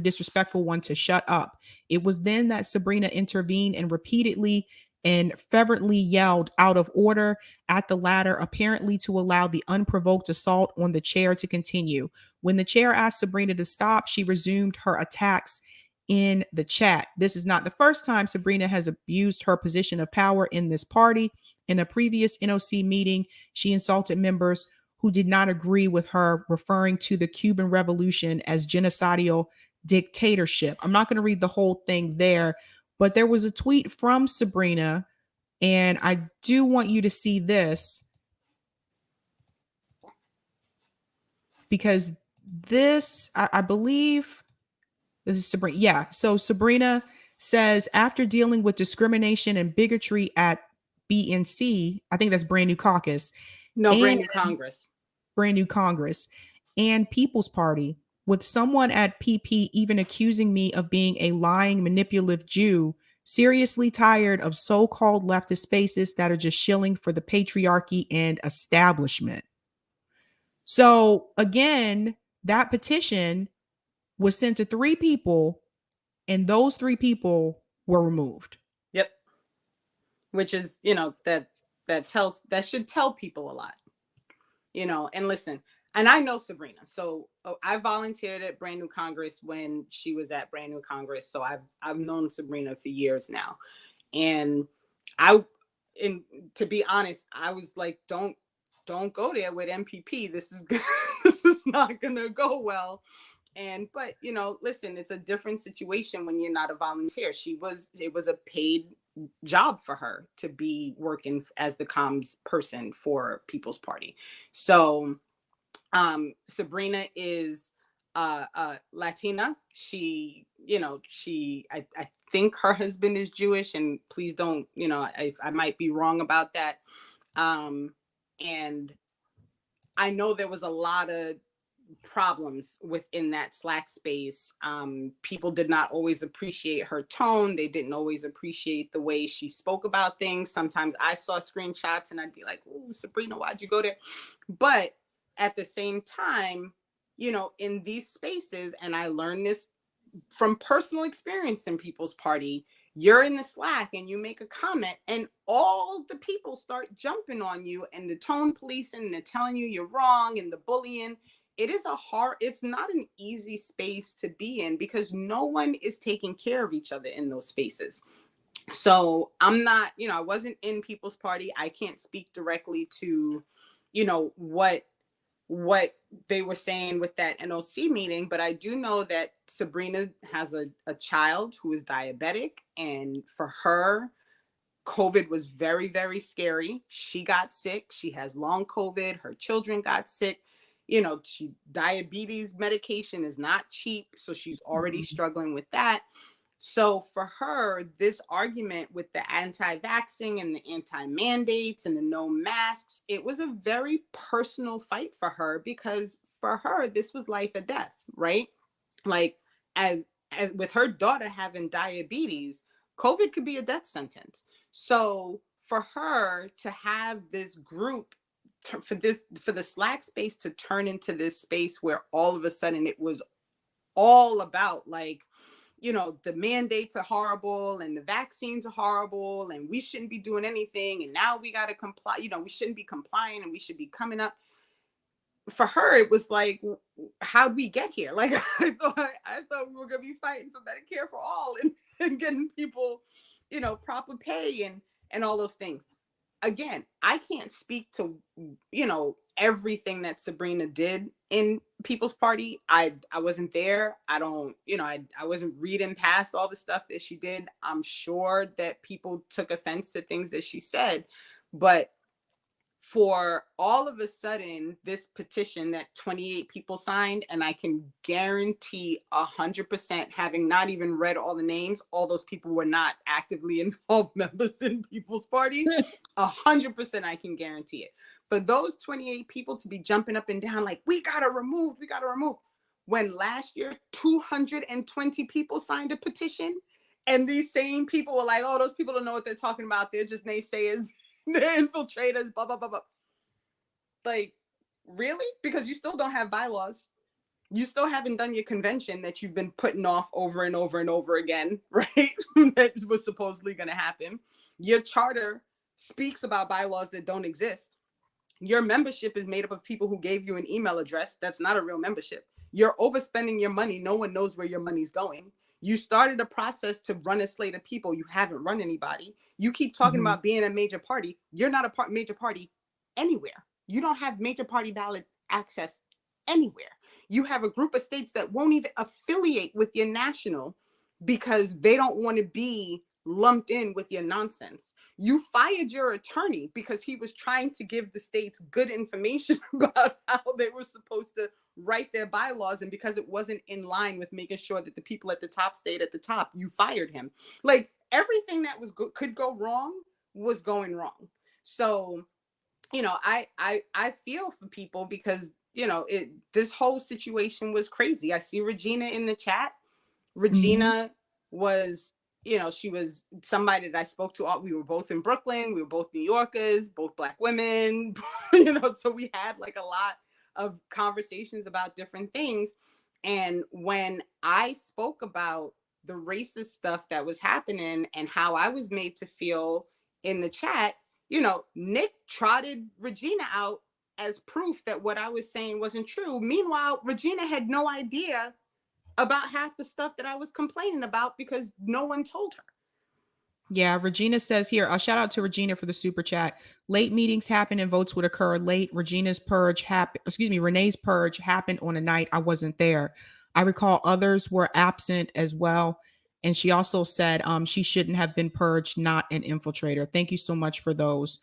disrespectful one to shut up. It was then that Sabrina intervened and repeatedly and fervently yelled out of order at the latter, apparently to allow the unprovoked assault on the chair to continue. When the chair asked Sabrina to stop, she resumed her attacks in the chat. This is not the first time Sabrina has abused her position of power in this party. In a previous NOC meeting, she insulted members who did not agree with her, referring to the Cuban Revolution as genocidal dictatorship. I'm not going to read the whole thing there, but there was a tweet from Sabrina, and I do want you to see this because this, I believe, this is Sabrina. Yeah. So Sabrina says, after dealing with discrimination and bigotry at BNC, I think that's Brand New Caucus. No, Brand New Congress. Brand New Congress and People's Party, with someone at PP even accusing me of being a lying, manipulative Jew, seriously tired of so-called leftist spaces that are just shilling for the patriarchy and establishment. So again, that petition was sent to 3 people, and those 3 people were removed. Yep. which is, that should tell people a lot, and listen. And I know Sabrina. So I volunteered at Brand New Congress when she was at Brand New Congress. So I've known Sabrina for years now. And to be honest, I was like, don't go there with MPP. This is this is not gonna go well. But listen, it's a different situation when you're not a volunteer. It was a paid job for her to be working as the comms person for People's Party. So Sabrina is Latina. I think her husband is Jewish, and please don't, I might be wrong about that. And I know there was a lot of problems within that Slack space. People did not always appreciate her tone. They didn't always appreciate the way she spoke about things. Sometimes I saw screenshots and I'd be like, "Ooh, Sabrina, why'd you go there?" But at the same time, in these spaces, and I learned this from personal experience in People's Party, you're in the Slack and you make a comment and all the people start jumping on you and the tone policing and they're telling you you're wrong and the bullying. It's not an easy space to be in because no one is taking care of each other in those spaces. So I'm not, I wasn't in People's Party. I can't speak directly to, what they were saying with that NOC meeting, but I do know that Sabrina has a child who is diabetic, and for her, COVID was very, very scary. She got sick. She has long COVID. Her children got sick. Diabetes medication is not cheap, so she's already struggling with that. So for her, this argument with the anti-vaxxing and the anti-mandates and the no masks, it was a very personal fight for her because for her, this was life or death, right? Like as with her daughter having diabetes, COVID could be a death sentence. So for her to have this group for the Slack space to turn into this space where all of a sudden it was all about like, the mandates are horrible and the vaccines are horrible and we shouldn't be doing anything. And now we got to comply, we shouldn't be complying and we should be coming up. For her, it was like, how'd we get here? Like, I thought we were going to be fighting for Medicare for all and getting people, proper pay and all those things. Again, I can't speak to, everything that Sabrina did in People's Party. I wasn't there. I don't, I wasn't reading past all the stuff that she did. I'm sure that people took offense to things that she said, but for all of a sudden, this petition that 28 people signed, and I can guarantee 100%, having not even read all the names, all those people were not actively involved members in People's Party. 100%, I can guarantee it. For those 28 people to be jumping up and down like, we gotta remove, when last year 220 people signed a petition, and these same people were like, oh, those people don't know what they're talking about. They're just naysayers. They're infiltrators, blah, blah, blah, blah. Like, really? Because you still don't have bylaws. You still haven't done your convention that you've been putting off over and over and over again, right? That was supposedly going to happen. Your charter speaks about bylaws that don't exist. Your membership is made up of people who gave you an email address. That's not a real membership. You're overspending your money. No one knows where your money's going. You started a process to run a slate of people. You haven't run anybody. You keep talking about being a major party. You're not a major party anywhere. You don't have major party ballot access anywhere. You have a group of states that won't even affiliate with your national because they don't want to be lumped in with your nonsense. You fired your attorney because he was trying to give the states good information about how they were supposed to write their bylaws, and because it wasn't in line with making sure that the people at the top stayed at the top, you fired him. Like, everything that was could go wrong was going wrong. So, I feel for people because this whole situation was crazy. I see Regina in the chat. Regina was, she was somebody that I spoke to. We were both in Brooklyn. We were both New Yorkers, both Black women, so we had like a lot of conversations about different things. And when I spoke about the racist stuff that was happening and how I was made to feel in the chat, Nick trotted Regina out as proof that what I was saying wasn't true. Meanwhile, Regina had no idea about half the stuff that I was complaining about because no one told her. Yeah, Regina says here, a shout out to Regina for the super chat. Late meetings happen and votes would occur late. Renee's purge happened on a night I wasn't there. I recall others were absent as well. And she also said she shouldn't have been purged, not an infiltrator. Thank you so much for those,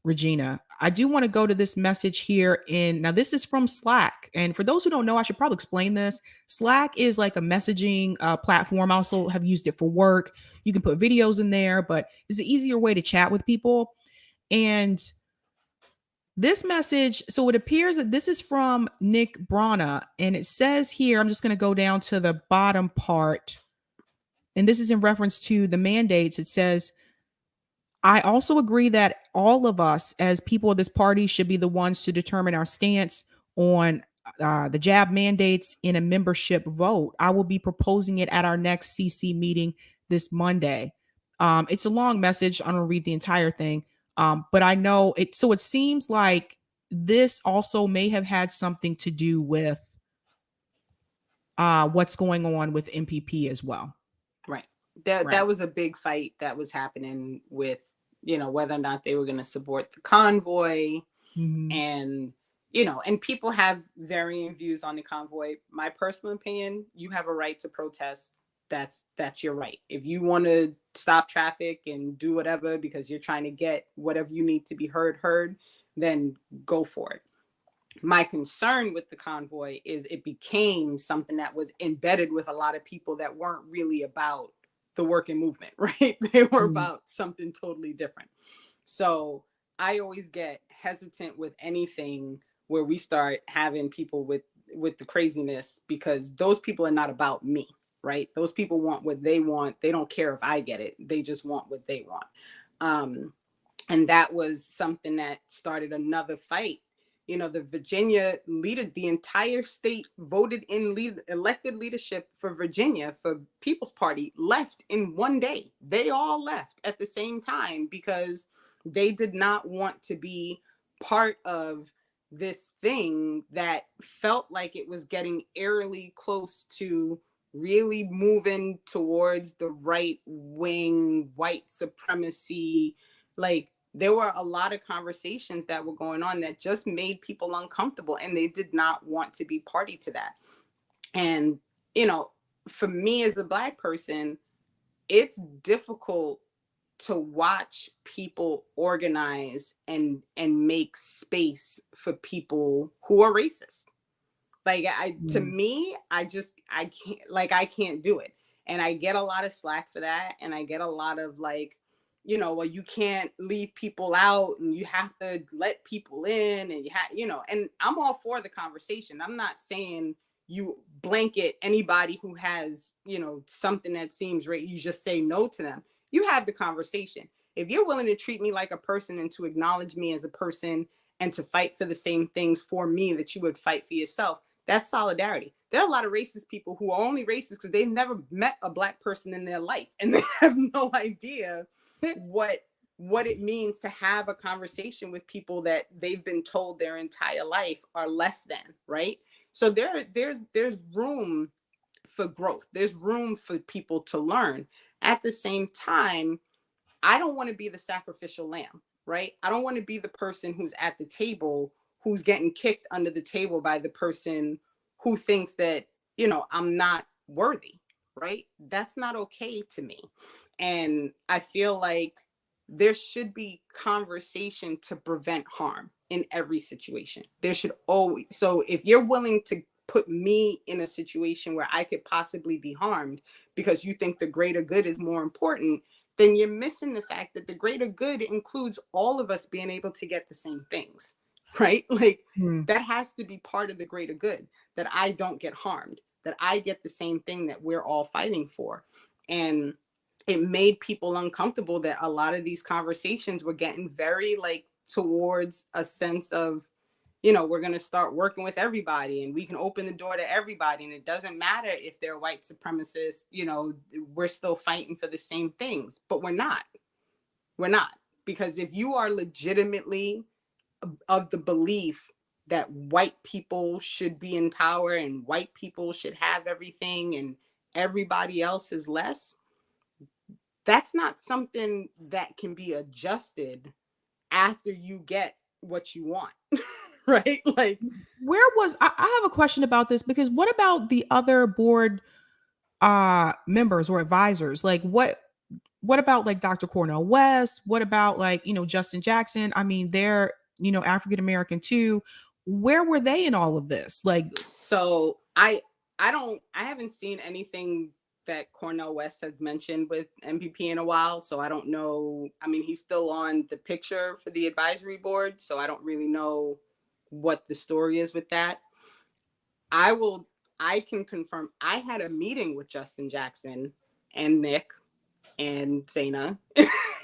Regina. I do want to go to this message here now this is from Slack. And for those who don't know, I should probably explain this. Slack is like a messaging platform. I also have used it for work. You can put videos in there, but it's an easier way to chat with people. And this message, so it appears that this is from Nick Brana, and it says here, I'm just going to go down to the bottom part. And this is in reference to the mandates. It says, I also agree that all of us as people of this party should be the ones to determine our stance on the jab mandates in a membership vote. I will be proposing it at our next CC meeting this Monday. It's a long message. I don't read the entire thing, but I know it. So it seems like this also may have had something to do with what's going on with MPP as well. Right. That was a big fight that was happening with whether or not they were going to support the convoy. Mm-hmm. And, and people have varying views on the convoy. My personal opinion, you have a right to protest. That's your right. If you want to stop traffic and do whatever because you're trying to get whatever you need to be heard, then go for it. My concern with the convoy is it became something that was embedded with a lot of people that weren't really about the working movement, right? They were about something totally different. So I always get hesitant with anything where we start having people with the craziness, because those people are not about me, right? Those people want what they want. They don't care if I get it. They just want what they want. And that was something that started another fight. The Virginia leader, the entire state voted in elected leadership for Virginia, for People's Party, left in one day. They all left at the same time because they did not want to be part of this thing that felt like it was getting eerily close to really moving towards the right wing, white supremacy. Like, there were a lot of conversations that were going on that just made people uncomfortable, and they did not want to be party to that. And, for me as a Black person, it's difficult to watch people organize and make space for people who are racist. Like, to me, I can't do it. And I get a lot of slack for that. And I get a lot of well, you can't leave people out and you have to let people in, and and I'm all for the conversation. I'm not saying you blanket anybody who has, something that seems right. You just say no to them. You have the conversation. If you're willing to treat me like a person and to acknowledge me as a person and to fight for the same things for me that you would fight for yourself, that's solidarity. There are a lot of racist people who are only racist because they've never met a Black person in their life, and they have no idea what it means to have a conversation with people that they've been told their entire life are less than, right? So there's room for growth. There's room for people to learn. At the same time, I don't want to be the sacrificial lamb, right? I don't want to be the person who's at the table who's getting kicked under the table by the person who thinks that, I'm not worthy, right? That's not okay to me. And I feel like there should be conversation to prevent harm in every situation. There should always. So if you're willing to put me in a situation where I could possibly be harmed because you think the greater good is more important, then you're missing the fact that the greater good includes all of us being able to get the same things, right? Like, that has to be part of the greater good, that I don't get harmed, that I get the same thing that we're all fighting for. And it made people uncomfortable that a lot of these conversations were getting very towards a sense of, we're going to start working with everybody and we can open the door to everybody. And it doesn't matter if they're white supremacists, we're still fighting for the same things, but we're not. We're not. Because if you are legitimately of the belief that white people should be in power and white people should have everything and everybody else is less, that's not something that can be adjusted after you get what you want. Right? Like, where was I have a question about this, because what about the other board members or advisors? Like what about like Dr. Cornel West? What about like, Justin Jackson? I mean, they're, African American too. Where were they in all of this? Like, so I haven't seen anything that Cornel West has mentioned with MPP in a while, so I don't know. I mean, he's still on the picture for the advisory board, so I don't really know what the story is with that. I can confirm I had a meeting with Justin Jackson and Nick and Zaina,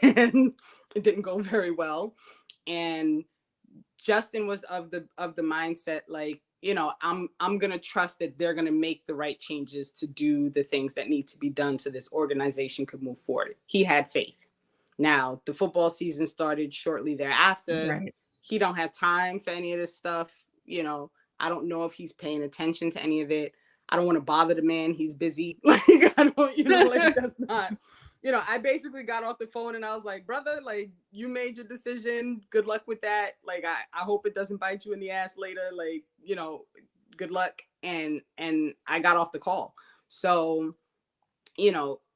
and it didn't go very well. And Justin was of the mindset, like, I'm gonna trust that they're gonna make the right changes to do the things that need to be done so this organization could move forward. He had faith. Now the football season started shortly thereafter. right. He don't have time for any of this stuff. I don't know if he's paying attention to any of it. I don't want to bother the man. He's busy. Like, I don't, like, that's not, I basically got off the phone and I was like, brother, like, you made your decision. Good luck with that. Like, I hope it doesn't bite you in the ass later. Like, good luck. And I got off the call. So,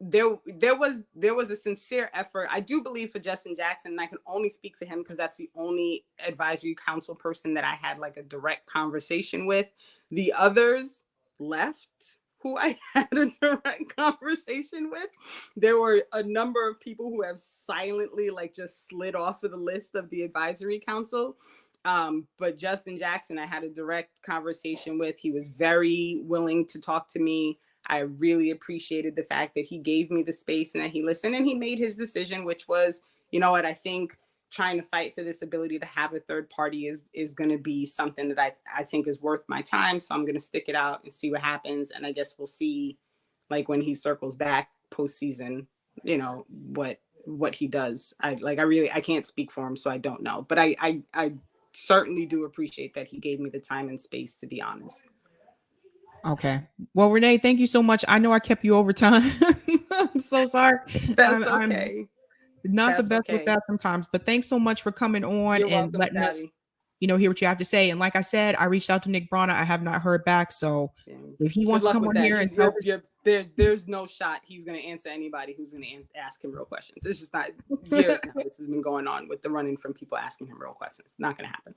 there was a sincere effort. I do believe for Justin Jackson, and I can only speak for him because that's the only advisory council person that I had like a direct conversation with. The others left who I had a direct conversation with. There were a number of people who have silently like just slid off of the list of the advisory council. But Justin Jackson, I had a direct conversation with. He was very willing to talk to me. I really appreciated the fact that he gave me the space and that he listened and he made his decision, which was, I think trying to fight for this ability to have a third party is going to be something that I think is worth my time. So I'm going to stick it out and see what happens. And I guess we'll see, like, when he circles back postseason, what he does. I can't speak for him, so I don't know. But I certainly do appreciate that he gave me the time and space, to be honest. Okay. Well, Renee, thank you so much. I know I kept you over time. I'm so sorry. That's okay. I'm not That's the best okay. with that sometimes, but thanks so much for coming on. You're and welcome, letting us, Sabby. hear what you have to say. And like I said, I reached out to Nick Brana. I have not heard back. So if he wants to come on here and tell there's no shot he's going to answer anybody who's going to ask him real questions. It's just not years now. This has been going on with the running from people asking him real questions. Not going to happen.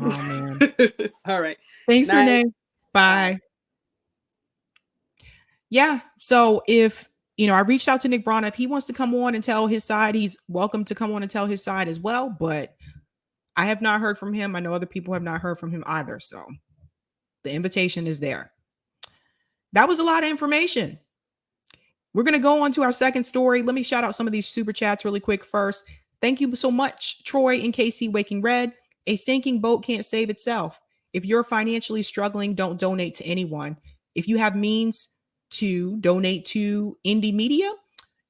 Oh man. All right. Thanks, Renee. Bye. Yeah. So if, I reached out to Nick Brana. If he wants to come on and tell his side, he's welcome to come on and tell his side as well. But I have not heard from him. I know other people have not heard from him either. So the invitation is there. That was a lot of information. We're going to go on to our second story. Let me shout out some of these super chats really quick first. Thank you so much, Troy and KC Waking Red. A sinking boat can't save itself. If you're financially struggling, don't donate to anyone. If you have means to donate to indie media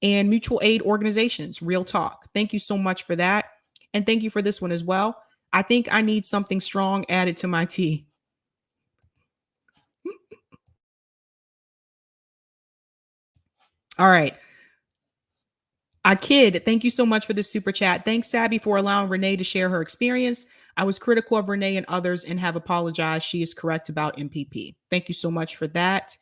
and mutual aid organizations, real talk. Thank you so much for that. And thank you for this one as well. I think I need something strong added to my tea. All right. I kid. Thank you so much for this super chat. Thanks, Sabby, for allowing Renee to share her experience. I was critical of Renee and others and have apologized. She is correct about MPP. Thank you so much for that.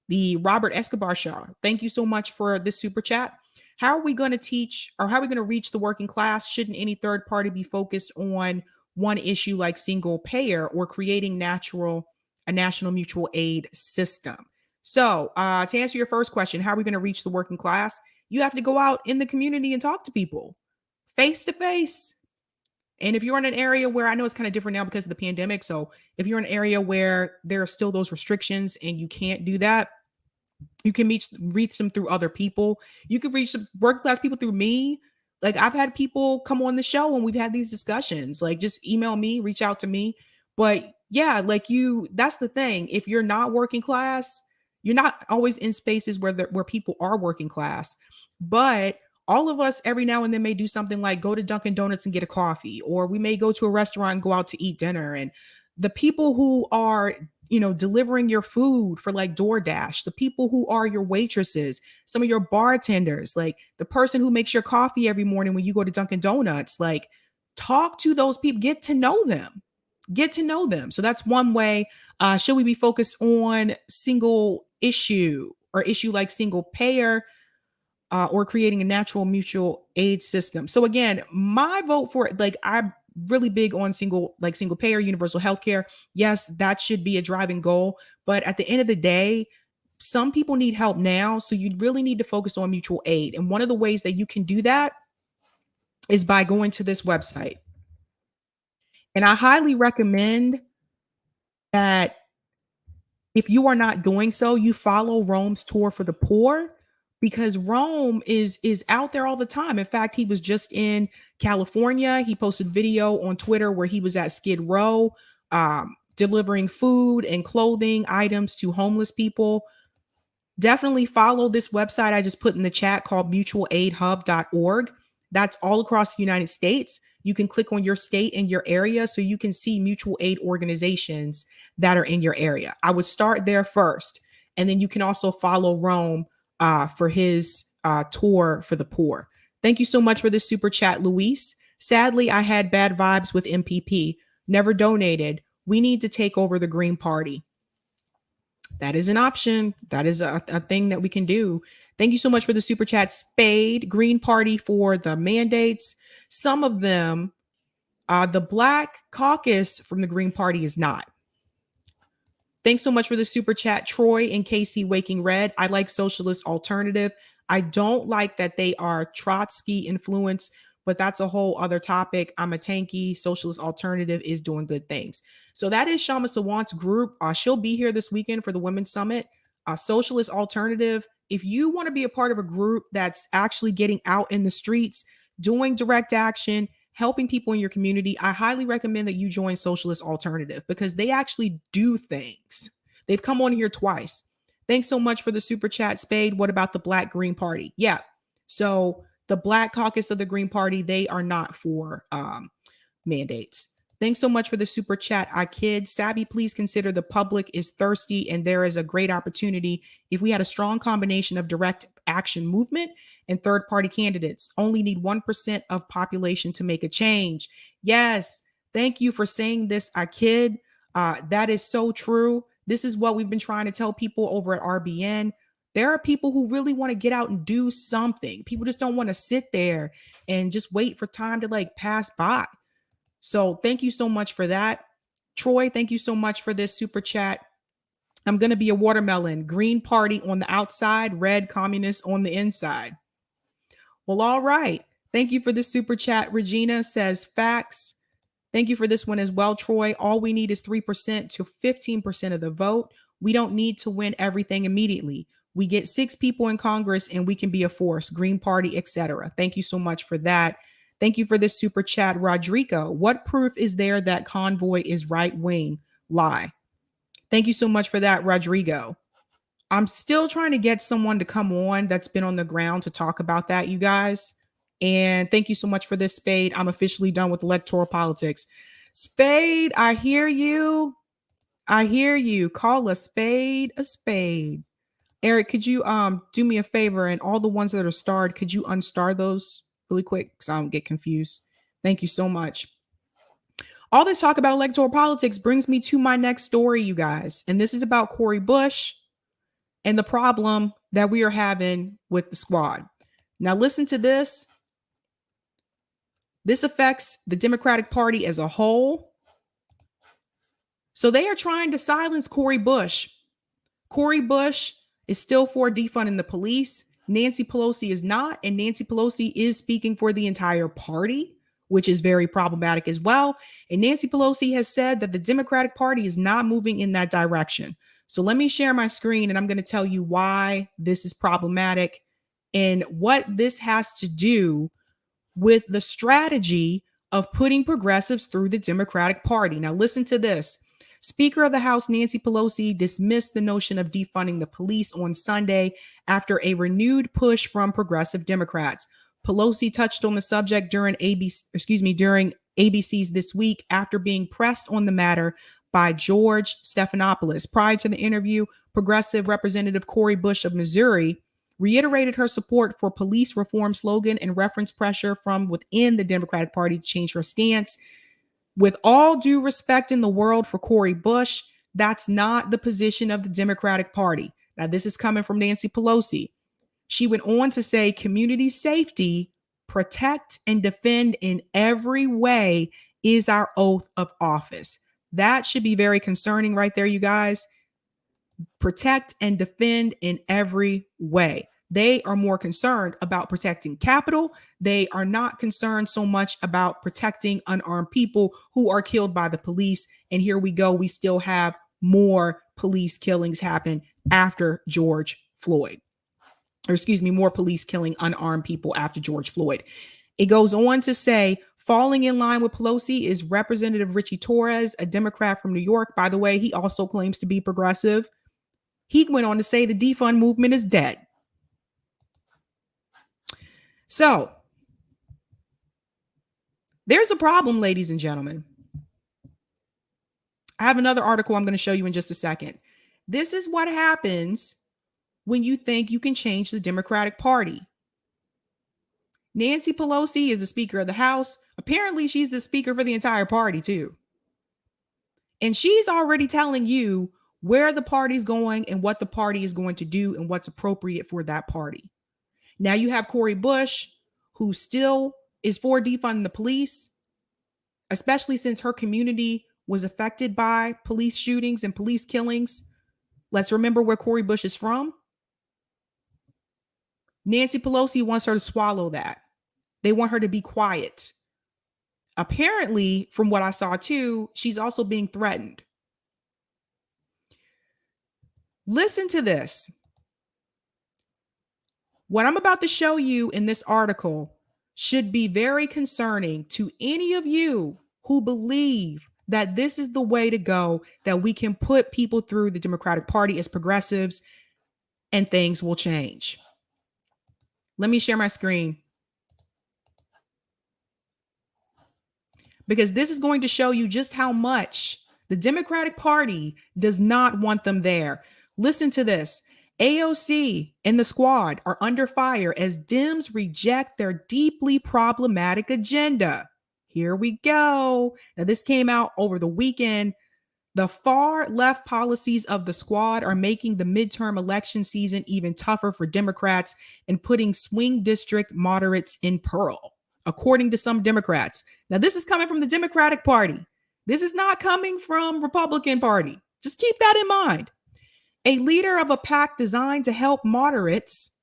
The Robert Escobar Show. Thank you so much for this super chat. How are we going to teach, or how are we going to reach the working class? Shouldn't any third party be focused on one issue like single payer or creating a national mutual aid system? So to answer your first question, how are we going to reach the working class? You have to go out in the community and talk to people face to face. And if you're in an area where, I know it's kind of different now because of the pandemic. So if you're in an area where there are still those restrictions and you can't do that, you can reach them through other people. You can reach working class people through me. Like, I've had people come on the show and we've had these discussions. Like, just email me, reach out to me. But yeah, like that's the thing. If you're not working class, you're not always in spaces where people are working class. But All of us every now and then may do something like go to Dunkin' Donuts and get a coffee, or we may go to a restaurant and go out to eat dinner. And the people who are, delivering your food for like DoorDash, the people who are your waitresses, some of your bartenders, like the person who makes your coffee every morning when you go to Dunkin' Donuts, like talk to those people, get to know them. Get to know them. So that's one way. Should we be focused on single issue or issue like single payer, or creating a natural mutual aid system? So again, my vote for it, like I'm really big on single payer, universal healthcare. Yes, that should be a driving goal. But at the end of the day, some people need help now. So you really need to focus on mutual aid. And one of the ways that you can do that is by going to this website. And I highly recommend that if you are not doing so, you follow Rome's Tour for the Poor, because Rome is out there all the time. In fact, he was just in California. He posted video on Twitter where he was at Skid Row, delivering food and clothing items to homeless people. Definitely follow this website I just put in the chat called mutualaidhub.org. That's all across the United States. You can click on your state and your area so you can see mutual aid organizations that are in your area. I would start there first. And then you can also follow Rome for his tour for the poor. Thank you so much for this super chat, Luis. Sadly, I had bad vibes with MPP. Never donated. We need to take over the Green Party. That is an option. That is a thing that we can do. Thank you so much for the super chat, Spade. Green Party for the mandates. Some of them, the Black Caucus from the Green Party is not. Thanks so much for the super chat, Troy and Casey Waking Red. I like Socialist Alternative. I don't like that they are Trotsky influenced, but that's a whole other topic. I'm a tanky. Socialist Alternative is doing good things. So that is Shama Sawant's group. She'll be here this weekend for the Women's Summit. Socialist Alternative. If you want to be a part of a group that's actually getting out in the streets, doing direct action, helping people in your community, I highly recommend that you join Socialist Alternative because they actually do things. They've come on here twice. Thanks so much for the super chat, Spade. What about the Black Green Party? Yeah. So the Black Caucus of the Green Party, they are not for mandates. Thanks so much for the super chat, I kid. Sabby, please consider the public is thirsty and there is a great opportunity if we had a strong combination of direct action movement and third-party candidates. Only need 1% of population to make a change. Yes, thank you for saying this, I kid. That is so true. This is what we've been trying to tell people over at RBN. There are people who really want to get out and do something. People just don't want to sit there and just wait for time to like pass by. So thank you so much for that. Troy, thank you so much for this super chat. I'm going to be a watermelon. Green Party on the outside, red communist on the inside. Well, all right. Thank you for the super chat. Regina says facts. Thank you for this one as well, Troy. All we need is 3% to 15% of the vote. We don't need to win everything immediately. We get 6 people in Congress and we can be a force, Green Party, etc. Thank you so much for that. Thank you for this super chat, Rodrigo. What proof is there that Convoy is right wing? Lie. Thank you so much for that, Rodrigo. I'm still trying to get someone to come on that's been on the ground to talk about that, you guys. And thank you so much for this, Spade. I'm officially done with electoral politics. Spade, I hear you. I hear you. Call a spade a spade. Eric, could you do me a favor, and all the ones that are starred, could you unstar those really quick so I don't get confused? Thank you so much. All this talk about electoral politics brings me to my next story, you guys. And this is about Cori Bush and the problem that we are having with the squad. Now, listen to this. This affects the Democratic Party as a whole. So they are trying to silence Cori Bush. Cori Bush is still for defunding the police. Nancy Pelosi is not, and Nancy Pelosi is speaking for the entire party, which is very problematic as well. And Nancy Pelosi has said that the Democratic Party is not moving in that direction. So let me share my screen and I'm going to tell you why this is problematic and what this has to do with the strategy of putting progressives through the Democratic Party. Now listen to this. Speaker of the House Nancy Pelosi dismissed the notion of defunding the police on Sunday after a renewed push from progressive Democrats. Pelosi touched on the subject during ABC's This Week after being pressed on the matter by George Stephanopoulos. Prior to the interview, Progressive Representative Cori Bush of Missouri reiterated her support for police reform slogan and referenced pressure from within the Democratic Party to change her stance. With all due respect in the world for Cori Bush, that's not the position of the Democratic Party. Now, this is coming from Nancy Pelosi. She went on to say community safety, protect and defend in every way is our oath of office. That should be very concerning right there, you guys. Protect and defend in every way. They are more concerned about protecting capital. They are not concerned so much about protecting unarmed people who are killed by the police. And here we go. We still have more police killings happen after George Floyd. Or excuse me, more police killing unarmed people after George Floyd. It goes on to say, falling in line with Pelosi is Representative Richie Torres, a Democrat from New York. By the way, he also claims to be progressive. He went on to say the defund movement is dead. So there's a problem, ladies and gentlemen. I have another article I'm going to show you in just a second. This is what happens when you think you can change the Democratic Party. Nancy Pelosi is the Speaker of the House. Apparently, she's the Speaker for the entire party, too. And she's already telling you where the party's going and what the party is going to do and what's appropriate for that party. Now you have Cori Bush, who still is for defunding the police, especially since her community was affected by police shootings and police killings. Let's remember where Cori Bush is from. Nancy Pelosi wants her to swallow that. They want her to be quiet. Apparently, from what I saw too, she's also being threatened. Listen to this. What I'm about to show you in this article should be very concerning to any of you who believe that this is the way to go, that we can put people through the Democratic Party as progressives and things will change. Let me share my screen, because this is going to show you just how much the Democratic Party does not want them there. Listen to this. AOC and the squad are under fire as Dems reject their deeply problematic agenda. Here we go. Now, this came out over the weekend. The far left policies of the squad are making the midterm election season even tougher for Democrats and putting swing district moderates in peril, according to some Democrats. Now, this is coming from the Democratic Party. This is not coming from Republican Party. Just keep that in mind. A leader of a PAC designed to help moderates.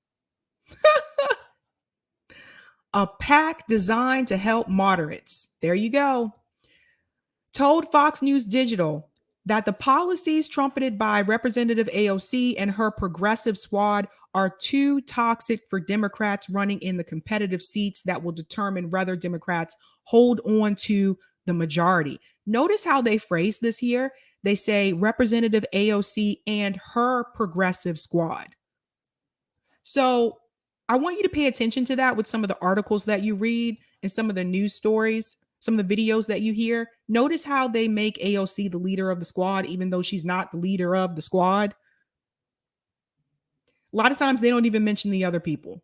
A PAC designed to help moderates. There you go. Told Fox News Digital that the policies trumpeted by Representative AOC and her progressive squad are too toxic for Democrats running in the competitive seats that will determine whether Democrats hold on to the majority. Notice how they phrase this here. They say Representative AOC and her progressive squad. So I want you to pay attention to that with some of the articles that you read and some of the news stories, some of the videos that you hear. Notice how they make AOC the leader of the squad, even though she's not the leader of the squad. A lot of times they don't even mention the other people.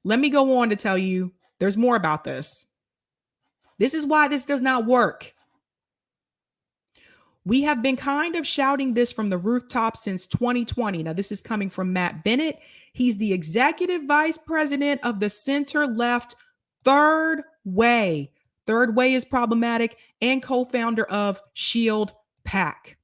Let me go on to tell you there's more about this. This is why this does not work. We have been kind of shouting this from the rooftop since 2020. Now, this is coming from Matt Bennett. He's the executive vice president of the center-left Third Way. Third Way is problematic, and co-founder of Shield PAC,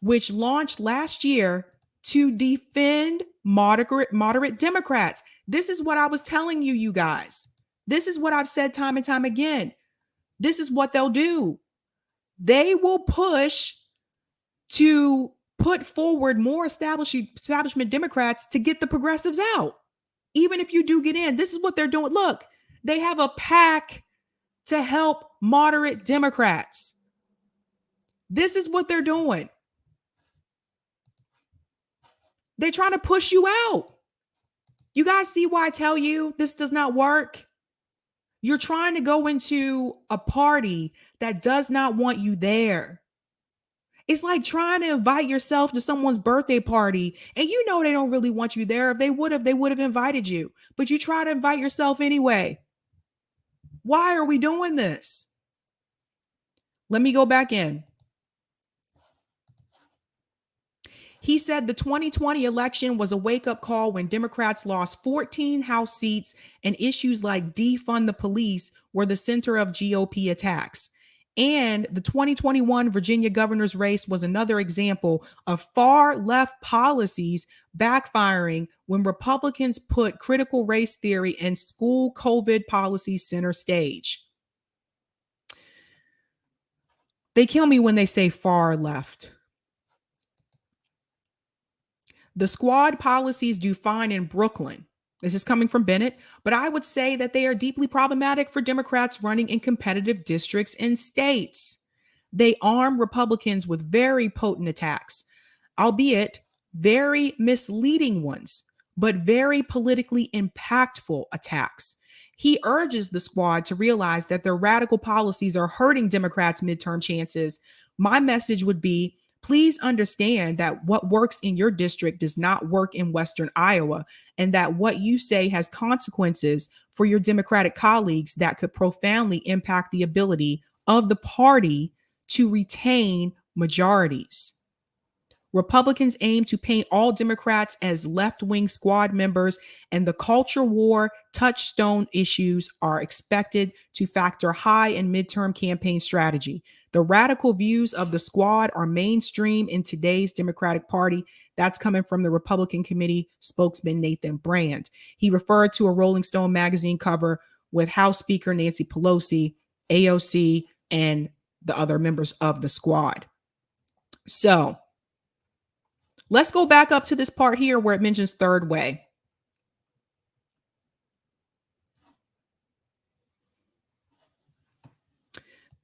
which launched last year to defend moderate Democrats. This is what I was telling you, you guys. This is what I've said time and time again. This is what they'll do. They will push to put forward more establishment Democrats to get the progressives out. Even if you do get in, this is what they're doing. Look, they have a PAC to help moderate Democrats. This is what they're doing. They're trying to push you out. You guys see why I tell you this does not work? You're trying to go into a party that does not want you there. It's like trying to invite yourself to someone's birthday party and you know they don't really want you there. If they would have invited you, but you try to invite yourself anyway. Why are we doing this? Let me go back in. He said the 2020 election was a wake-up call when Democrats lost 14 House seats and issues like defund the police were the center of GOP attacks. And the 2021 Virginia governor's race was another example of far left policies backfiring when Republicans put critical race theory and school COVID policies center stage. They kill me when they say far left. The squad policies do fine in Brooklyn. This is coming from Bennett, but I would say that they are deeply problematic for Democrats running in competitive districts in states. They arm Republicans with very potent attacks, albeit very misleading ones, but very politically impactful attacks. He urges the squad to realize that their radical policies are hurting Democrats' midterm chances. My message would be, please understand that what works in your district does not work in Western Iowa, and that what you say has consequences for your Democratic colleagues that could profoundly impact the ability of the party to retain majorities. Republicans aim to paint all Democrats as left-wing squad members, and the culture war touchstone issues are expected to factor high in midterm campaign strategy. The radical views of the squad are mainstream in today's Democratic Party. That's coming from the Republican Committee spokesman Nathan Brand. He referred to a Rolling Stone magazine cover with House Speaker Nancy Pelosi, AOC, and the other members of the squad. So let's go back up to this part here where it mentions third way.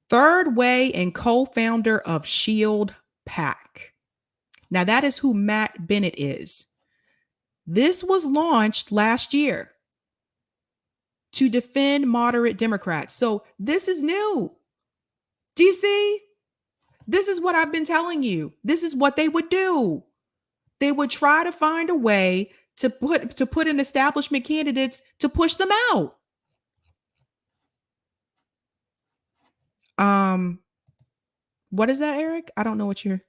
Third Way and co-founder of Shield PAC. Now that is who Matt Bennett is. This was launched last year to defend moderate Democrats. So this is new. Do you see? This is what I've been telling you. This is what they would do. They would try to find a way to put in establishment candidates to push them out. What is that, Eric? I don't know what you're.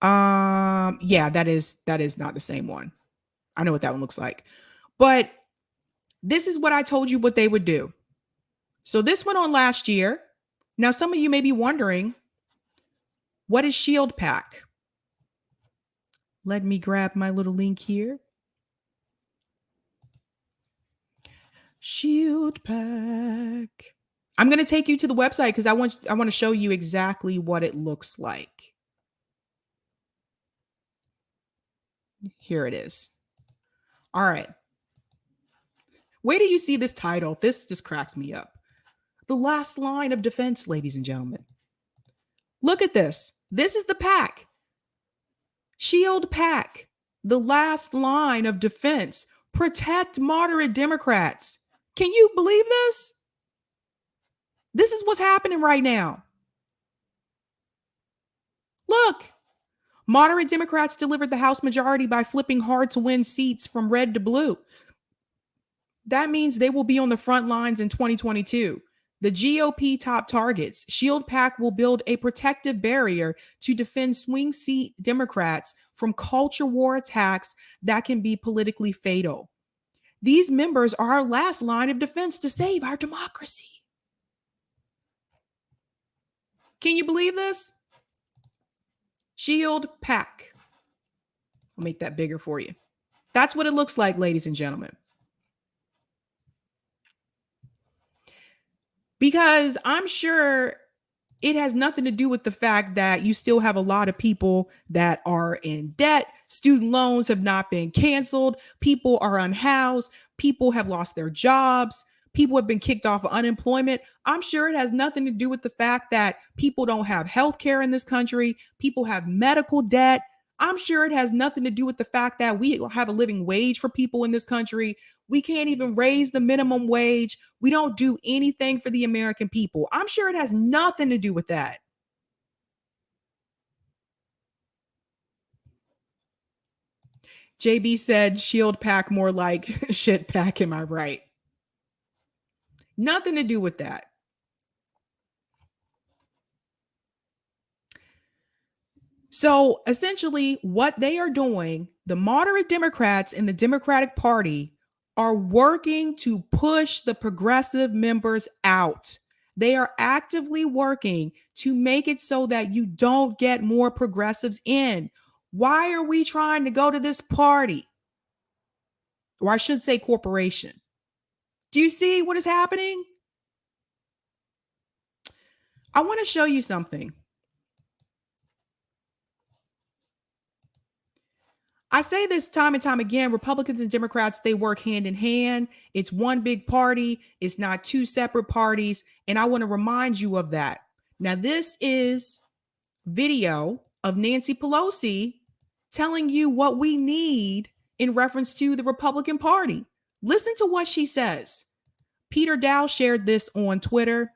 Yeah, that is not the same one. I know what that one looks like. But this is what I told you what they would do. So this went on last year. Now, some of you may be wondering, what is Shield PAC? Let me grab my little link here. Shield PAC. I'm going to take you to the website because I want to show you exactly what it looks like. Here it is. All right. Where do you see this title? This just cracks me up. The last line of defense, ladies and gentlemen. Look at this. This is the PAC. Shield PAC. The last line of defense. Protect moderate Democrats. Can you believe this? This is what's happening right now. Look, moderate Democrats delivered the House majority by flipping hard to win seats from red to blue. That means they will be on the front lines in 2022. The GOP top targets. Shield PAC will build a protective barrier to defend swing seat Democrats from culture war attacks that can be politically fatal. These members are our last line of defense to save our democracy. Can you believe this? Shield PAC. I'll make that bigger for you. That's what it looks like, ladies and gentlemen. Because I'm sure it has nothing to do with the fact that you still have a lot of people that are in debt. Student loans have not been canceled. People are unhoused. People have lost their jobs. People have been kicked off of unemployment. I'm sure it has nothing to do with the fact that people don't have health care in this country. People have medical debt. I'm sure it has nothing to do with the fact that we have a living wage for people in this country. We can't even raise the minimum wage. We don't do anything for the American people. I'm sure it has nothing to do with that. JB said shield pack, more like shit pack. Am I right? Nothing to do with that. So essentially, what they are doing, the moderate Democrats in the Democratic Party are working to push the progressive members out. They are actively working to make it so that you don't get more progressives in. Why are we trying to go to this party? Or I should say corporation. Do you see what is happening? I want to show you something. I say this time and time again, Republicans and Democrats, they work hand in hand. It's one big party. It's not two separate parties. And I want to remind you of that. Now, this is video of Nancy Pelosi telling you what we need in reference to the Republican Party. Listen to what she says. Peter Dow shared this on Twitter.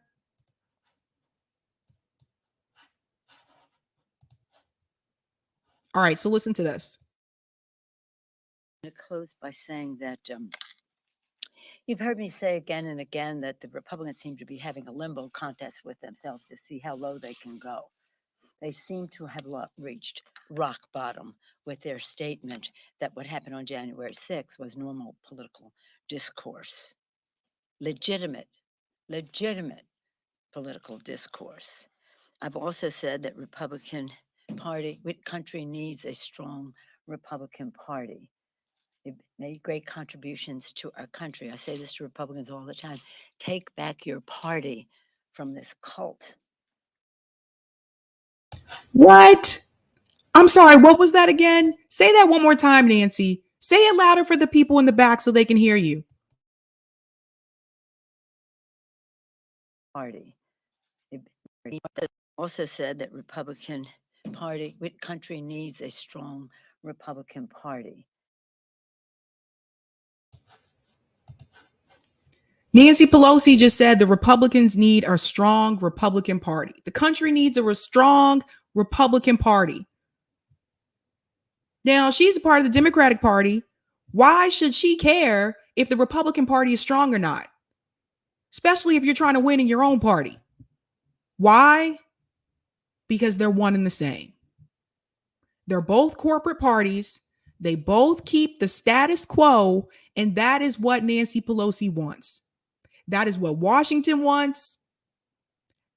All right, so listen to this. To close by saying that you've heard me say again and again that the Republicans seem to be having a limbo contest with themselves to see how low they can go. They seem to have reached rock bottom with their statement that what happened on January 6th was normal political discourse, legitimate political discourse. I've also said that country needs a strong Republican Party. They've made great contributions to our country. I say this to Republicans all the time. Take back your party from this cult. What? I'm sorry, what was that again? Say that one more time, Nancy. Say it louder for the people in the back so they can hear you. Party. They've also said that country needs a strong Republican Party. Nancy Pelosi just said the Republicans need a strong Republican Party. The country needs a strong Republican Party. Now, she's a part of the Democratic Party. Why should she care if the Republican Party is strong or not? Especially if you're trying to win in your own party. Why? Because they're one and the same. They're both corporate parties. They both keep the status quo, and that is what Nancy Pelosi wants. That is what Washington wants.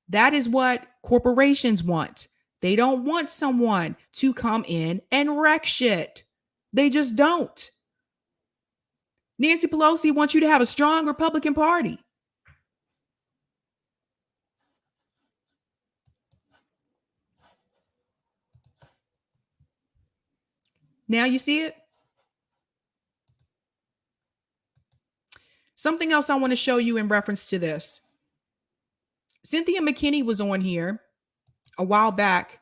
That is what corporations want. They don't want someone to come in and wreck shit. They just don't. Nancy Pelosi wants you to have a strong Republican Party. Now you see it? Something else I want to show you in reference to this. Cynthia McKinney was on here a while back.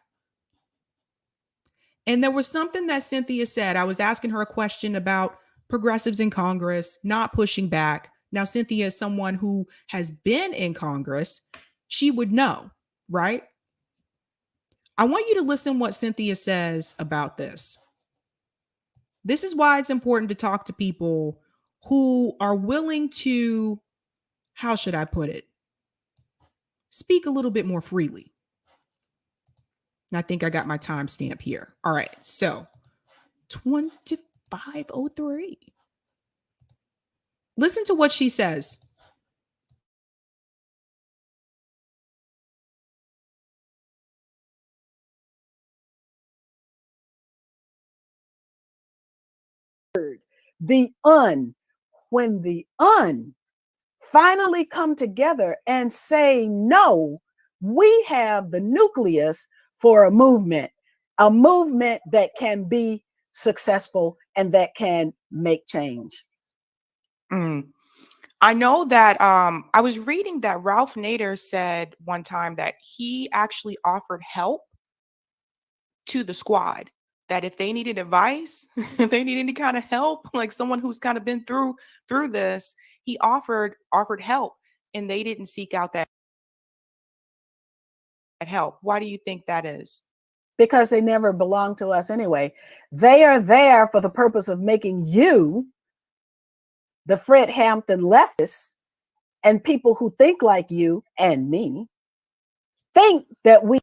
And there was something that Cynthia said. I was asking her a question about progressives in Congress not pushing back. Now, Cynthia is someone who has been in Congress. She would know, right? I want you to listen what Cynthia says about this. This is why it's important to talk to people who are willing to, how should I put it, speak a little bit more freely. And I think I got my timestamp here. All right, so 25:03. Listen to what she says. When the finally come together and say, no, we have the nucleus for a movement that can be successful and that can make change. I know that I was reading that Ralph Nader said one time that he actually offered help to the squad. that if they needed advice, if they need any kind of help, like someone who's kind of been through this, he offered help, and they didn't seek out that help. Why do you think that is? Because they never belonged to us anyway. They are there for the purpose of making you, the Fred Hampton leftists, and people who think like you and me, think that we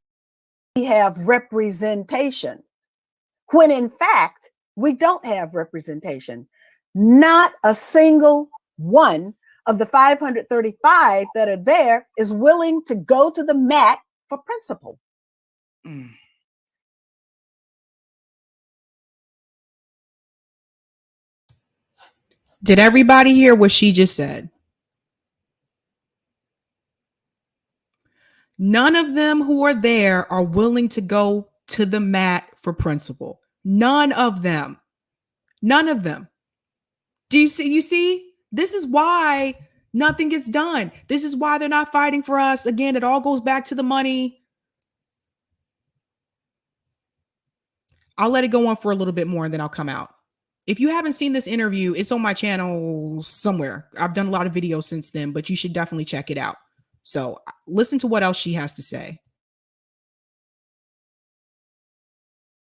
have representation, when in fact, we don't have representation. Not a single one of the 535 that are there is willing to go to the mat for principle. Mm. Did everybody hear what she just said? None of them who are there are willing to go to the mat for principle. None of them. None of them. Do you see? You see? This is why nothing gets done. This is why they're not fighting for us. Again, it all goes back to the money. I'll let it go on for a little bit more and then I'll come out. If you haven't seen this interview, it's on my channel somewhere. I've done a lot of videos since then, but you should definitely check it out. So listen to what else she has to say.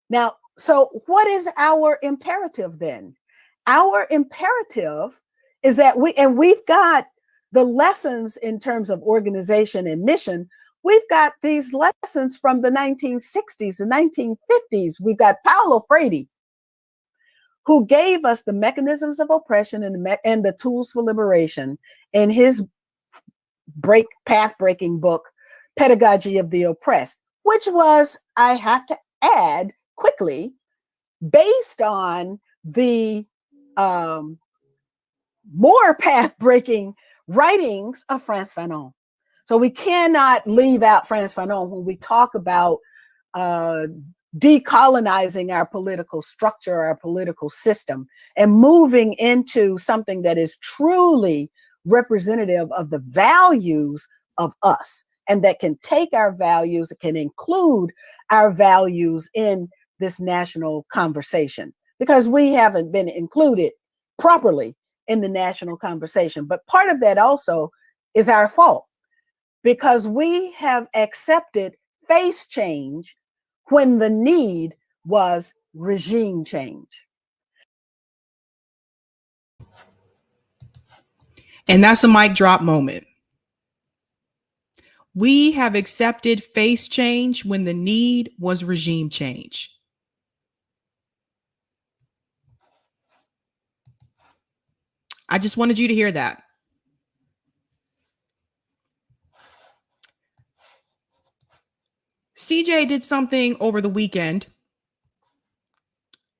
Now, so what is our imperative then? Our imperative is that we've got the lessons in terms of organization and mission. We've got these lessons from the 1960s, the 1950s. We've got Paulo Freire, who gave us the mechanisms of oppression and the tools for liberation in his path-breaking book, Pedagogy of the Oppressed, which was, I have to add quickly, based on the more path-breaking writings of Frantz Fanon. So we cannot leave out Frantz Fanon when we talk about decolonizing our political structure, our political system, and moving into something that is truly representative of the values of us, and that can take our values, it can include our values in this national conversation, because we haven't been included properly in the national conversation. But part of that also is our fault, because we have accepted face change when the need was regime change. And that's a mic drop moment. We have accepted face change when the need was regime change. I just wanted you to hear that. CJ did something over the weekend.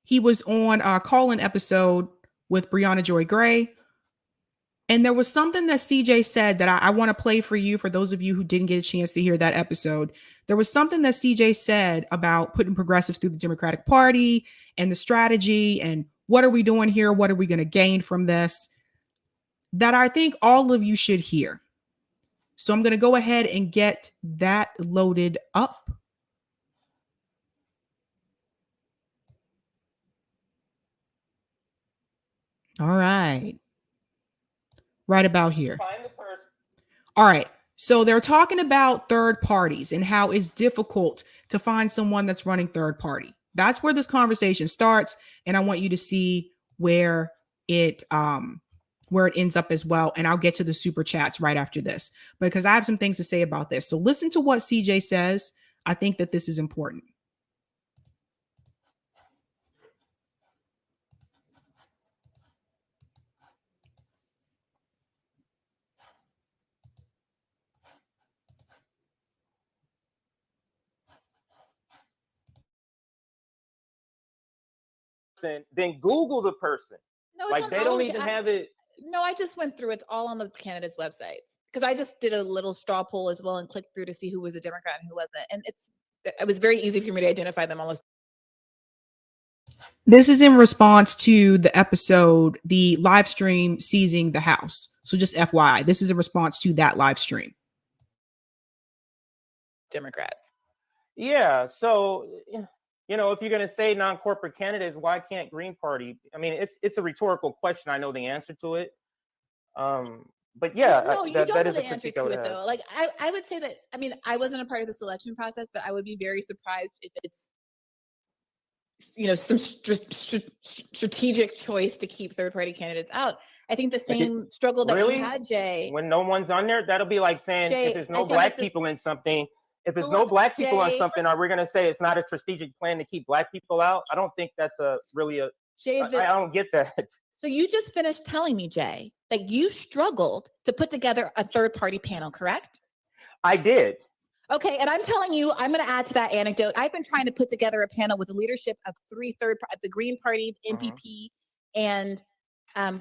He was on a call-in episode with Brianna Joy Gray. And there was something that CJ said that I want to play for you, for those of you who didn't get a chance to hear that episode. There was something that CJ said about putting progressives through the Democratic Party and the strategy and what are we doing here? What are we going to gain from this? That I think all of you should hear. So I'm going to go ahead and get that loaded up. All right. Right about here. Find the person. All right. So they're talking about third parties and how it's difficult to find someone that's running third party. That's where this conversation starts. And I want you to see where it ends up as well. And I'll get to the super chats right after this, because I have some things to say about this. So listen to what CJ says. I think that this is important. Then Google the person. No, it's Like on they all don't of even the- have it. No, I just went through. It's all on the candidates' websites, because I just did a little straw poll as well and clicked through to see who was a Democrat and who wasn't. And it was very easy for me to identify them almost. This is in response to the episode, the live stream seizing the house. So just FYI, this is a response to that live stream. Democrats. Yeah. So you know, if you're going to say non-corporate candidates, why can't Green Party? I mean, it's a rhetorical question. I know the answer to it. But yeah, no, you that don't know is a the answer critique I to would it have. though. Like I would say that, I mean, I wasn't a part of the selection process, but I would be very surprised if it's, you know, some strategic choice to keep third-party candidates out. I think the same struggle that Really? you had, Jay. When no one's on there, that'll be like saying Jay, if there's I no think black it's this- people in something, if there's So no what, black people on Jay? something, are we going to say it's not a strategic plan to keep black people out? I don't think that's really a. Jay, I don't get that. So you just finished telling me, Jay, that you struggled to put together a third-party panel, correct? I did. Okay, and I'm telling you, I'm going to add to that anecdote. I've been trying to put together a panel with the leadership of the Green Party, MPP, and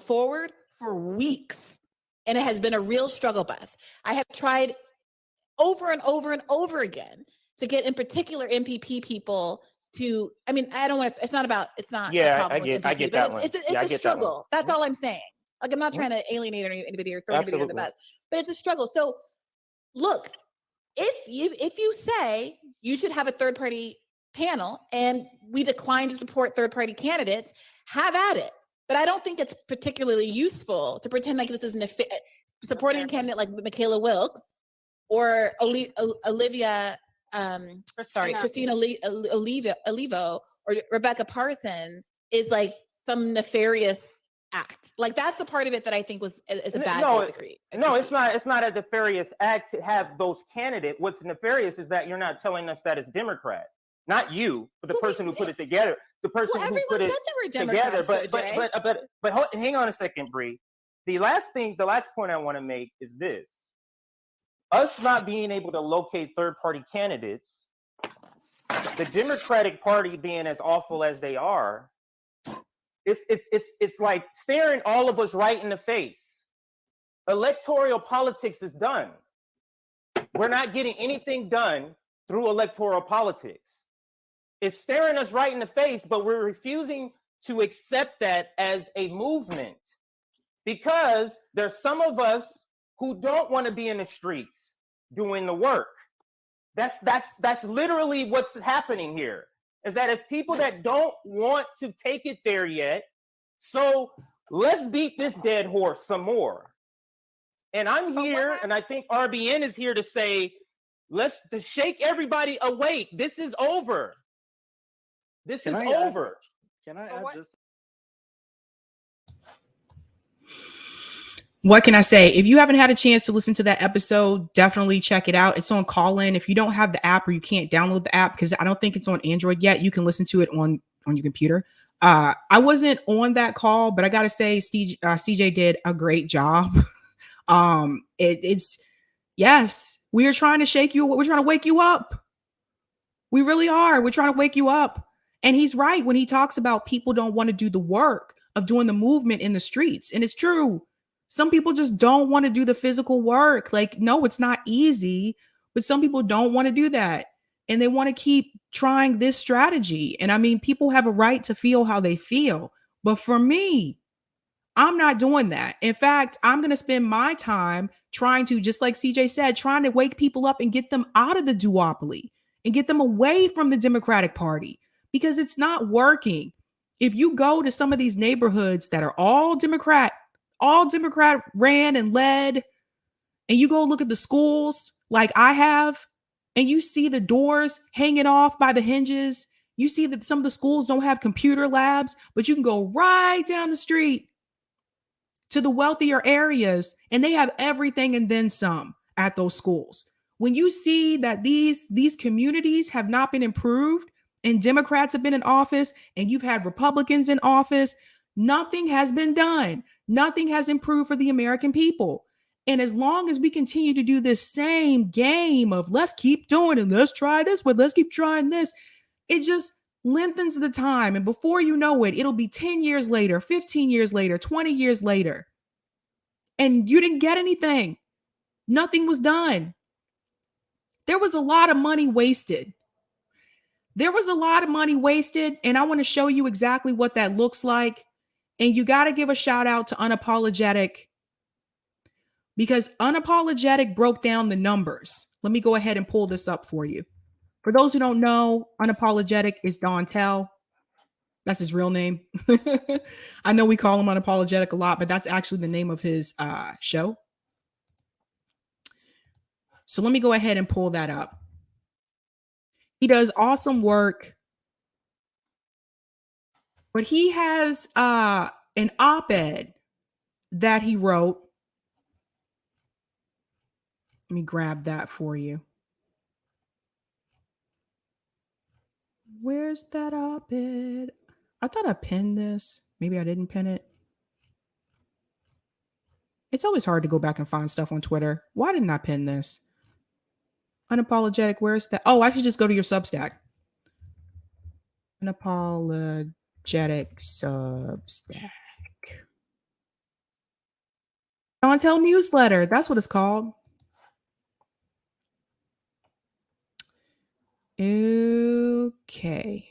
Forward for weeks, and it has been a real struggle bus. I have tried over and over and over again to get, in particular, MPP people to. I mean, I don't want to. It's not about. It's not. Yeah, a problem with MPP, I get but that one. It's Yeah, I a get that one. struggle. That's all I'm saying. Like, I'm not trying to alienate anybody or throw anybody under the Absolutely. bus, but it's a struggle. So, look. If you say you should have a third party panel and we decline to support third party candidates, have at it. But I don't think it's particularly useful to pretend like this is supporting a candidate like Michaela Wilkes or Christina Olivo or Rebecca Parsons is like some nefarious act. Like, that's the part of it that I think is a bad critique. No, it's not. It's not a nefarious act to have those candidates. What's nefarious is that you're not telling us that it's Democrat, not you, but the person who put it together. The person who put it together. But hang on a second, Bree. The last point I want to make is this: us not being able to locate third-party candidates, the Democratic Party being as awful as they are. It's like staring all of us right in the face. Electoral politics is done. We're not getting anything done through electoral politics. It's staring us right in the face, but we're refusing to accept that as a movement because there's some of us who don't want to be in the streets doing the work. That's literally what's happening here. Is that if people that don't want to take it there yet, so let's beat this dead horse some more. And I'm here, and I think RBN is here to say, to shake everybody awake. This is over. This is over. Can I add just? What can I say? If you haven't had a chance to listen to that episode, definitely check it out. It's on Callin. If you don't have the app or you can't download the app, because I don't think it's on Android yet, you can listen to it on your computer. I wasn't on that call, but I got to say, CJ did a great job. Yes, we are trying to shake you. We're trying to wake you up. We really are. We're trying to wake you up. And he's right when he talks about people don't want to do the work of doing the movement in the streets. And it's true. Some people just don't want to do the physical work. Like, no, it's not easy, but some people don't want to do that. And they want to keep trying this strategy. And I mean, people have a right to feel how they feel. But for me, I'm not doing that. In fact, I'm going to spend my time trying to, just like CJ said, trying to wake people up and get them out of the duopoly and get them away from the Democratic Party because it's not working. If you go to some of these neighborhoods that are all Democrat ran and led, and you go look at the schools like I have, and you see the doors hanging off by the hinges, you see that some of the schools don't have computer labs, but you can go right down the street to the wealthier areas, and they have everything and then some at those schools. When you see that these communities have not been improved and Democrats have been in office and you've had Republicans in office, nothing has been done. Nothing has improved for the American people. And as long as we continue to do this same game of let's keep doing it, let's try this one, let's keep trying this, it just lengthens the time. And before you know it, it'll be 10 years later, 15 years later, 20 years later. And you didn't get anything. Nothing was done. There was a lot of money wasted. And I want to show you exactly what that looks like. And you got to give a shout out to Unapologetic, because Unapologetic broke down the numbers. Let me go ahead and pull this up for you. For those who don't know, Unapologetic is Dontel. That's his real name. I know we call him Unapologetic a lot, but that's actually the name of his show. So let me go ahead and pull that up. He does awesome work, but he has an op-ed that he wrote. Let me grab that for you. Where's that op-ed? I thought I pinned this. Maybe I didn't pin it. It's always hard to go back and find stuff on Twitter. Why didn't I pin this? Unapologetic, where's that? Oh, I should just go to your Substack. Unapologetic Substack. Dontel newsletter. That's what it's called. Okay.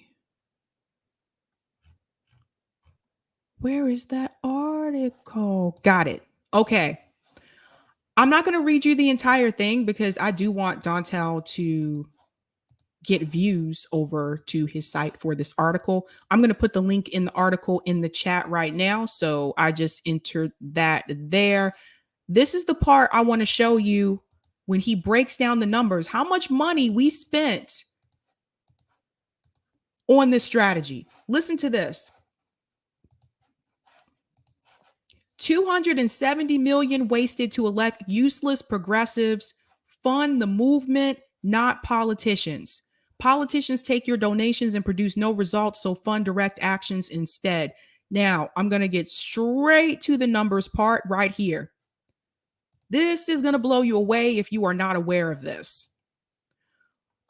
Where is that article? Got it. Okay. I'm not going to read you the entire thing because I do want Dontel to get views over to his site for this article. I'm going to put the link in the article in the chat right now. So I just entered that there. This is the part I want to show you when he breaks down the numbers, how much money we spent on this strategy. Listen to this. 270 million wasted to elect useless progressives, fund the movement, not politicians. Politicians take your donations and produce no results, so fund direct actions instead. Now, I'm going to get straight to the numbers part right here. This is going to blow you away if you are not aware of this.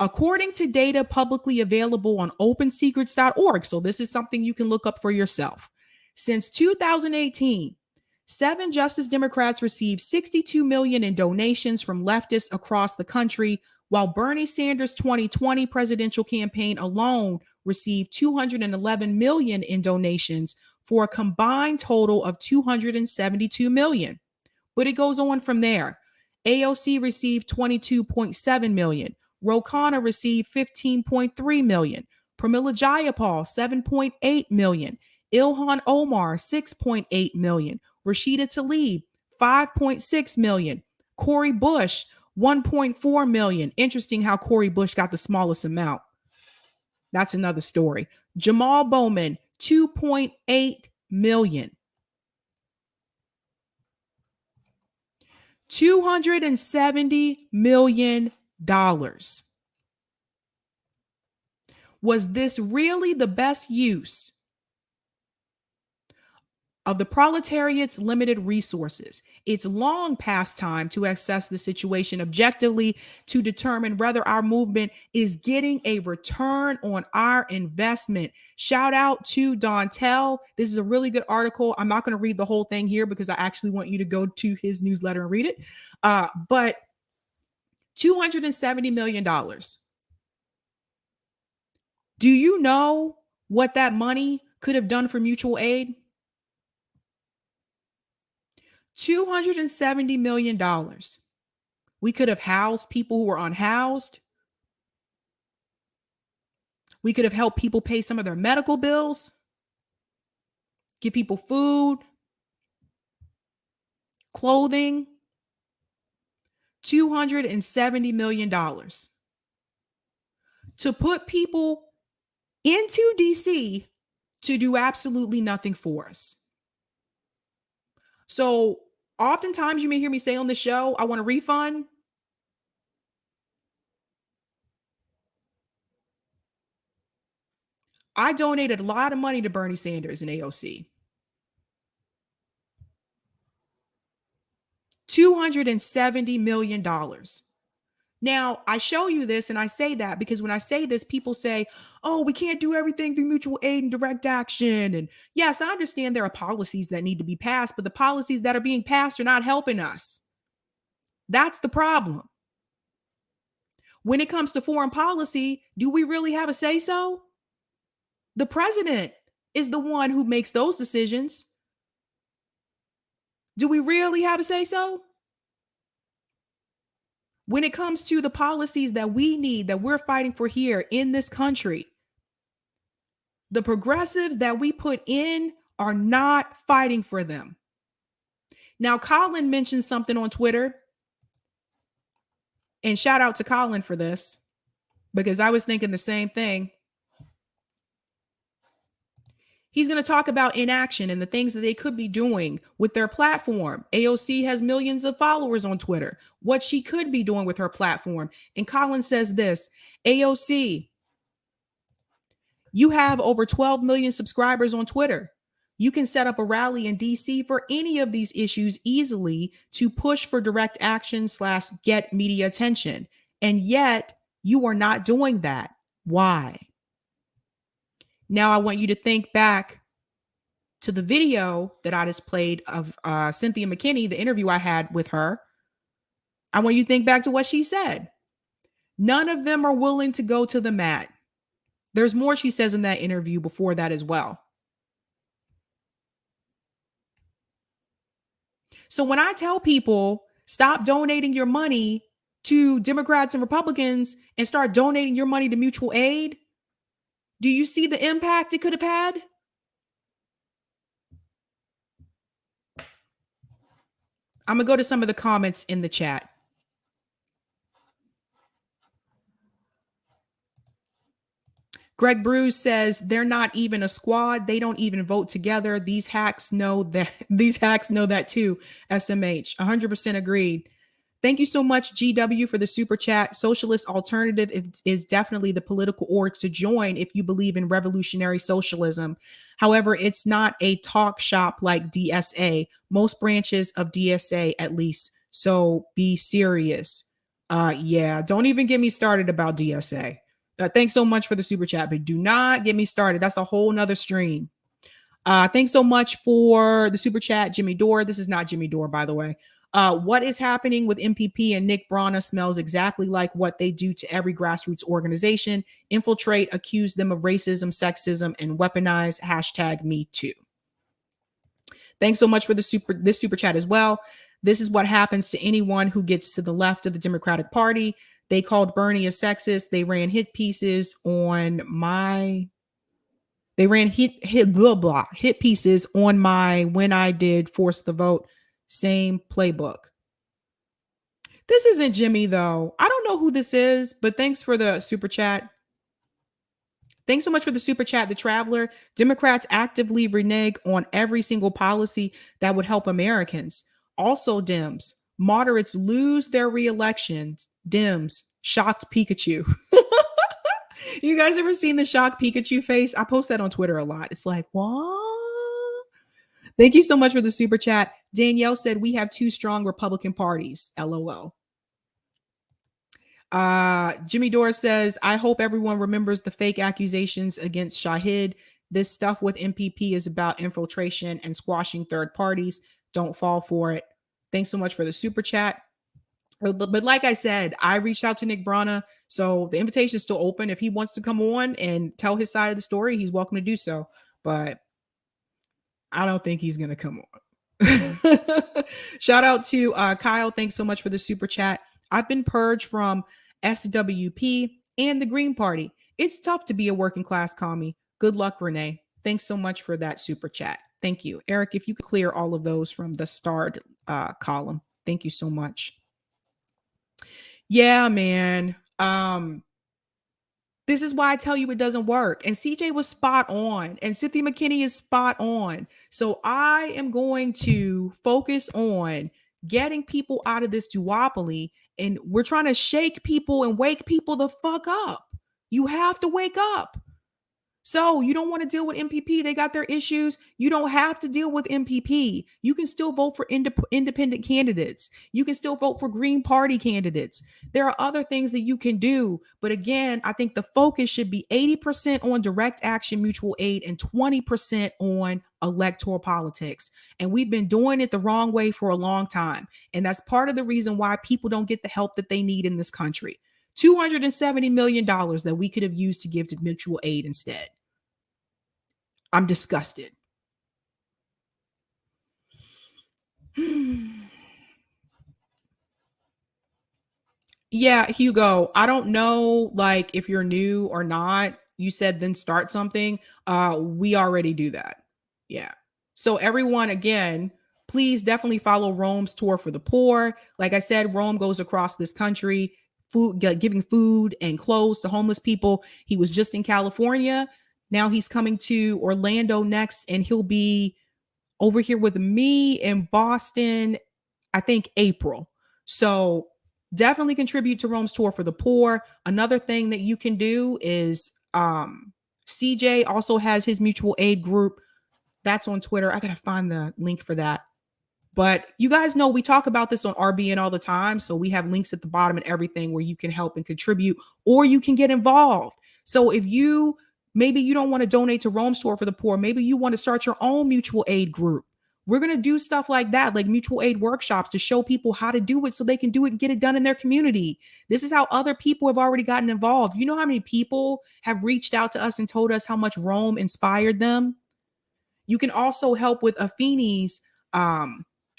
According to data publicly available on opensecrets.org, so this is something you can look up for yourself. Since 2018, 7 Justice Democrats received 62 million in donations from leftists across the country, while Bernie Sanders' 2020 presidential campaign alone received 211 million in donations for a combined total of 272 million. But it goes on from there. AOC received 22.7 million. Ro Khanna received 15.3 million. Pramila Jayapal, 7.8 million. Ilhan Omar, 6.8 million. Rashida Tlaib, 5.6 million. Cori Bush, 1.4 million. Interesting how Cori Bush got the smallest amount. That's another story. Jamal Bowman, 2.8 million. $270 million. Was this really the best use of the proletariat's limited resources? It's long past time to assess the situation objectively to determine whether our movement is getting a return on our investment. Shout out to Dontel. This is a really good article. I'm not going to read the whole thing here because I actually want you to go to his newsletter and read it. But $270 million. Do you know what that money could have done for mutual aid? $270 million. We could have housed people who were unhoused. We could have helped people pay some of their medical bills, give people food, clothing. $270 million to put people into DC to do absolutely nothing for us. So oftentimes you may hear me say on the show, I want a refund. I donated a lot of money to Bernie Sanders and AOC. $270 million. Now, I show you this and I say that because when I say this, people say, oh, we can't do everything through mutual aid and direct action. And yes, I understand there are policies that need to be passed, but the policies that are being passed are not helping us. That's the problem. When it comes to foreign policy, do we really have a say-so? The president is the one who makes those decisions. Do we really have a say-so? when it comes to the policies that we need, that we're fighting for here in this country, the progressives that we put in are not fighting for them. Now, Colin mentioned something on Twitter, and shout out to Colin for this, because I was thinking the same thing. He's going to talk about inaction and the things that they could be doing with their platform. AOC has millions of followers on Twitter. What she could be doing with her platform. And Colin says this, AOC, you have over 12 million subscribers on Twitter. You can set up a rally in DC for any of these issues easily to push for direct action / get media attention. And yet you are not doing that. Why? Now I want you to think back to the video that I just played of Cynthia McKinney, the interview I had with her. I want you to think back to what she said. None of them are willing to go to the mat. There's more she says in that interview before that as well. So when I tell people, stop donating your money to Democrats and Republicans and start donating your money to mutual aid, do you see the impact it could have had? I'm going to go to some of the comments in the chat. Greg Bruce says they're not even a squad. They don't even vote together. These hacks know that. These hacks know that too. SMH, 100% agreed. Thank you so much, GW, for the super chat. Socialist Alternative is definitely the political org to join if you believe in revolutionary socialism. However, it's not a talk shop like DSA. Most branches of DSA, at least. So be serious. Yeah, don't even get me started about DSA. Thanks so much for the super chat, but do not get me started. That's a whole nother stream. Thanks so much for the super chat, Jimmy Dore. This is not Jimmy Dore, by the way. What is happening with MPP and Nick Brana smells exactly like what they do to every grassroots organization. Infiltrate, accuse them of racism, sexism, and weaponize #MeToo. Thanks so much for this super chat as well. This is what happens to anyone who gets to the left of the Democratic Party. They called Bernie a sexist. They ran hit pieces on my. They ran hit pieces on my when I did force the vote. Same playbook. This isn't Jimmy though. I don't know who this is, but thanks for the super chat. Thanks so much for the super chat, The Traveler. Democrats actively renege on every single policy that would help Americans. Also, Dems. Moderates lose their re-elections. Dems. Shocked Pikachu. You guys ever seen the shocked Pikachu face? I post that on Twitter a lot. It's like, what? Thank you so much for the super chat. Danielle said, we have two strong Republican parties. LOL. Jimmy Dore says, I hope everyone remembers the fake accusations against Shahid. This stuff with MPP is about infiltration and squashing third parties. Don't fall for it. Thanks so much for the super chat. But like I said, I reached out to Nick Brana, so the invitation is still open. If he wants to come on and tell his side of the story, he's welcome to do so. But I don't think he's going to come on. Shout out to Kyle. Thanks so much for the super chat. I've been purged from SWP and the Green Party. It's tough to be a working class commie. Good luck, Renee. Thanks so much for that super chat. Thank you. Eric, if you could clear all of those from the starred column. Thank you so much. Yeah, man. This is why I tell you it doesn't work. And CJ was spot on. And Cynthia McKinney is spot on. So I am going to focus on getting people out of this duopoly. And we're trying to shake people and wake people the fuck up. You have to wake up. So you don't want to deal with MPP. They got their issues. You don't have to deal with MPP. You can still vote for independent candidates. You can still vote for Green Party candidates. There are other things that you can do. But again, I think the focus should be 80% on direct action mutual aid and 20% on electoral politics. And we've been doing it the wrong way for a long time. And that's part of the reason why people don't get the help that they need in this country. $270 million that we could have used to give to mutual aid instead. I'm disgusted. Yeah, Hugo, I don't know like if you're new or not. You said then start something. We already do that. Yeah. So everyone again, please definitely follow Rome's tour for the poor. Like I said, Rome goes across this country, giving food and clothes to homeless people. He was just in California. Now he's coming to Orlando next, and he'll be over here with me in Boston, I think April. So definitely contribute to Rome's tour for the poor. Another thing that you can do is CJ also has his mutual aid group. That's on Twitter. I gotta find the link for that. But you guys know we talk about this on RBN all the time. So we have links at the bottom and everything where you can help and contribute, or you can get involved. So if you maybe you don't want to donate to Rome's tour for the poor, maybe you want to start your own mutual aid group. We're going to do stuff like that, like mutual aid workshops to show people how to do it so they can do it and get it done in their community. This is how other people have already gotten involved. You know how many people have reached out to us and told us how much Rome inspired them? You can also help with Afeni's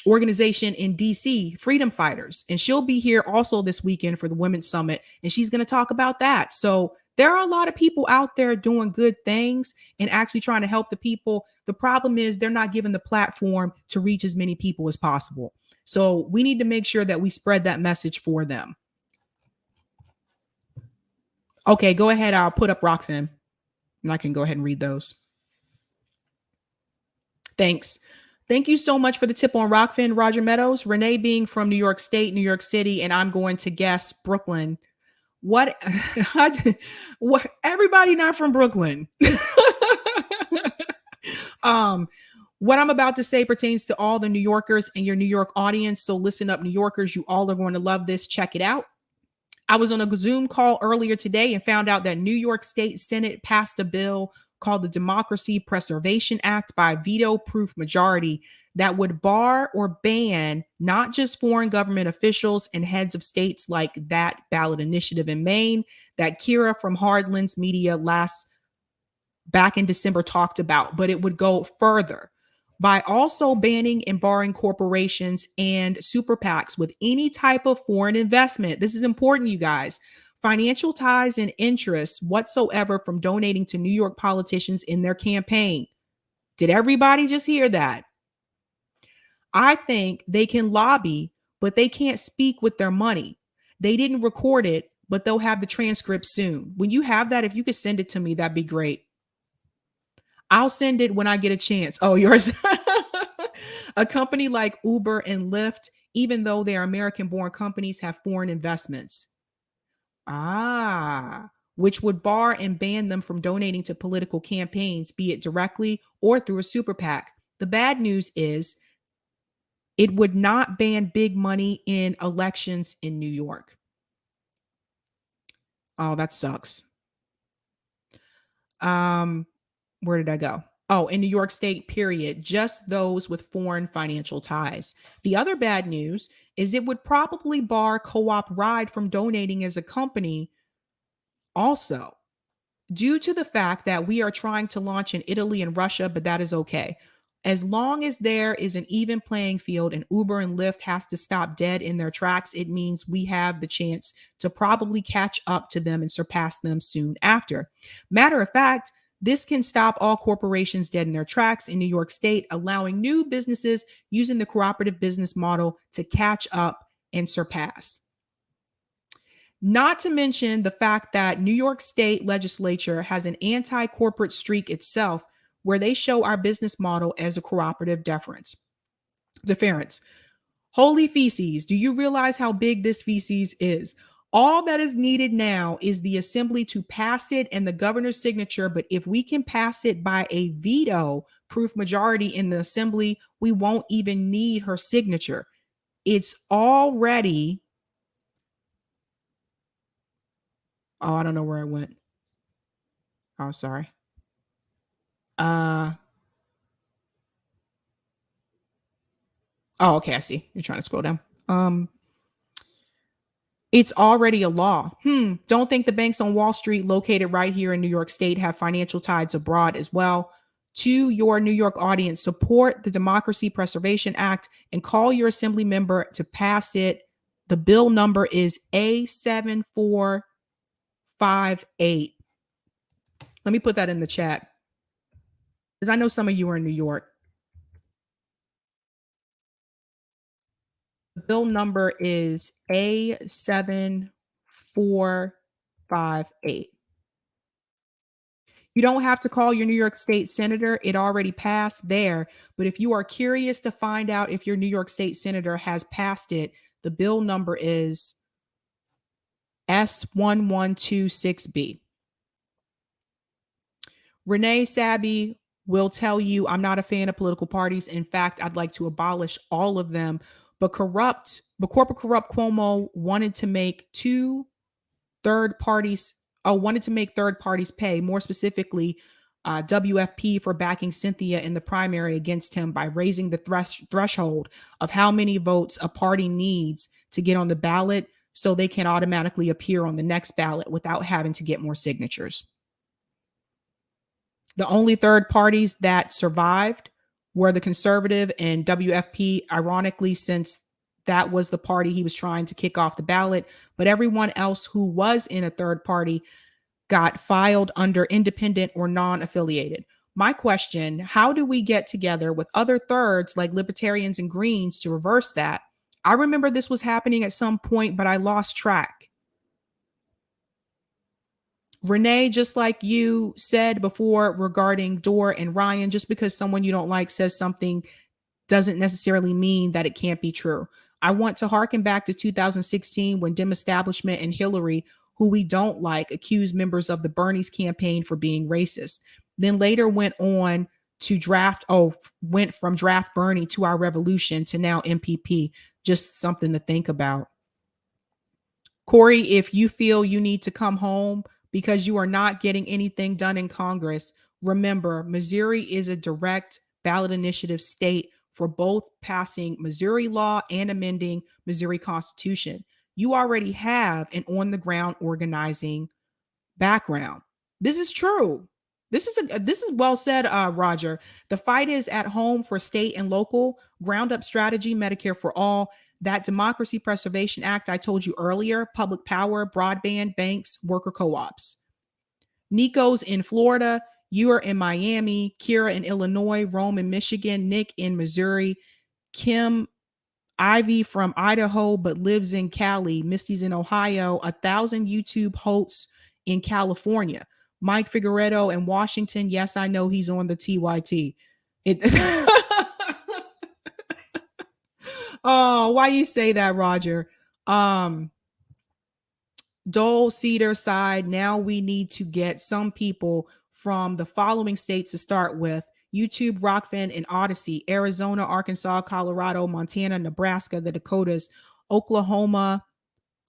organization in DC, Freedom Fighters. And she'll be here also this weekend for the Women's Summit. And she's going to talk about that. So there are a lot of people out there doing good things and actually trying to help the people. The problem is they're not given the platform to reach as many people as possible. So we need to make sure that we spread that message for them. Okay, go ahead. I'll put up Rockfin and I can go ahead and read those. Thanks. Thank you so much for the tip on Rockfin, Roger Meadows. Renee being from New York State, New York City, and I'm going to guess Brooklyn. What everybody not from Brooklyn. What I'm about to say pertains to all the New Yorkers and your New York audience. So listen up, New Yorkers, you all are going to love this. Check it out. I was on a Zoom call earlier today and found out that New York State Senate passed a bill called the Democracy Preservation Act by veto-proof majority that would bar or ban not just foreign government officials and heads of states like that ballot initiative in Maine that Kira from Hardlands Media back in December talked about, but it would go further by also banning and barring corporations and super PACs with any type of foreign investment. This is important, you guys. Financial ties and interests whatsoever from donating to New York politicians in their campaign. Did everybody just hear that? I think they can lobby, but they can't speak with their money. They didn't record it, but they'll have the transcript soon. When you have that, if you could send it to me, that'd be great. I'll send it when I get a chance. Oh, yours. A company like Uber and Lyft, even though they are American-born companies, have foreign investments. Which would bar and ban them from donating to political campaigns, be it directly or through a super PAC. The bad news is it would not ban big money in elections in New York. Oh, that sucks. Where did I go? Oh, in New York State, period. Just those with foreign financial ties. The other bad news is it would probably bar Co-op Ride from donating as a company also, due to the fact that we are trying to launch in Italy and Russia, but that is okay. As long as there is an even playing field and Uber and Lyft has to stop dead in their tracks, it means we have the chance to probably catch up to them and surpass them soon after. Matter of fact, this can stop all corporations dead in their tracks in New York State, allowing new businesses using the cooperative business model to catch up and surpass. Not to mention the fact that New York State legislature has an anti-corporate streak itself, where they show our business model as a cooperative deference. Holy feces, do you realize how big this feces is? All that is needed now is the assembly to pass it and the governor's signature. But if we can pass it by a veto-proof majority in the assembly, we won't even need her signature. It's already... Oh, I don't know where I went. Oh, sorry. Oh, okay, I see. You're trying to scroll down. It's already a law. Don't think the banks on Wall Street located right here in New York State have financial ties abroad as well. To your New York audience, support the Democracy Preservation Act and call your assembly member to pass it, The bill number is A7458. Let me put that in the chat because I know some of you are in New York. The bill number is A7458. You don't have to call your New York State senator. It already passed there. But if you are curious to find out if your New York State senator has passed it, the bill number is S1126B. Renee Sabby will tell you I'm not a fan of political parties. In fact, I'd like to abolish all of them. But corporate corrupt Cuomo wanted to make third parties pay, more specifically WFP, for backing Cynthia in the primary against him by raising the threshold of how many votes a party needs to get on the ballot so they can automatically appear on the next ballot without having to get more signatures. The only third parties that survived were the conservative and WFP, ironically, since that was the party he was trying to kick off the ballot. But everyone else who was in a third party got filed under independent or non-affiliated. My question, how do we get together with other thirds like libertarians and Greens to reverse that? I remember this was happening at some point, but I lost track. Renee, just like you said before regarding Dor and Ryan, just because someone you don't like says something doesn't necessarily mean that it can't be true. I want to harken back to 2016 when Dem establishment and Hillary, who we don't like, accused members of the Bernie's campaign for being racist. Then later went from draft Bernie to our revolution to now MPP. Just something to think about. Cori, if you feel you need to come home because you are not getting anything done in Congress, remember, Missouri is a direct ballot initiative state for both passing Missouri law and amending Missouri Constitution. You already have an on-the-ground organizing background. This is true. This is well said, Roger. The fight is at home for state and local, ground-up strategy, Medicare for all, that Democracy Preservation Act I told you earlier, public power, broadband, banks, worker co-ops. Nico's in Florida, you are in Miami, Kira in Illinois, Rome in Michigan, Nick in Missouri, Kim Ivy from Idaho but lives in Cali, Misty's in Ohio, 1,000 YouTube hosts in California, Mike Figueredo in Washington. Yes, I know he's on the TYT. Oh, why you say that, Roger? Dole, Cedar side. Now we need to get some people from the following states to start with: YouTube, Rockfin, and Odyssey, Arizona, Arkansas, Colorado, Montana, Nebraska, the Dakotas, Oklahoma,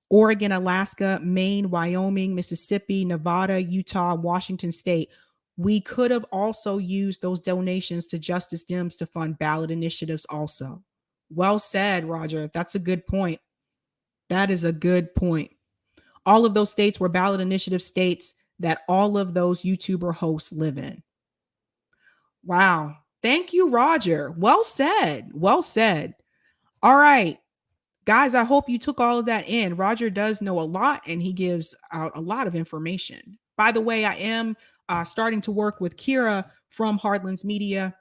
Oregon, Alaska, Maine, Wyoming, Mississippi, Nevada, Utah, Washington State. We could have also used those donations to Justice Dems to fund ballot initiatives also. Well said, Roger. That's a good point. That is a good point. All of those states were ballot initiative states that all of those YouTuber hosts live in. Wow. Thank you, Roger. Well said. Well said. All right. Guys, I hope you took all of that in. Roger does know a lot and he gives out a lot of information. By the way, I am starting to work with Kira from Heartlands Media.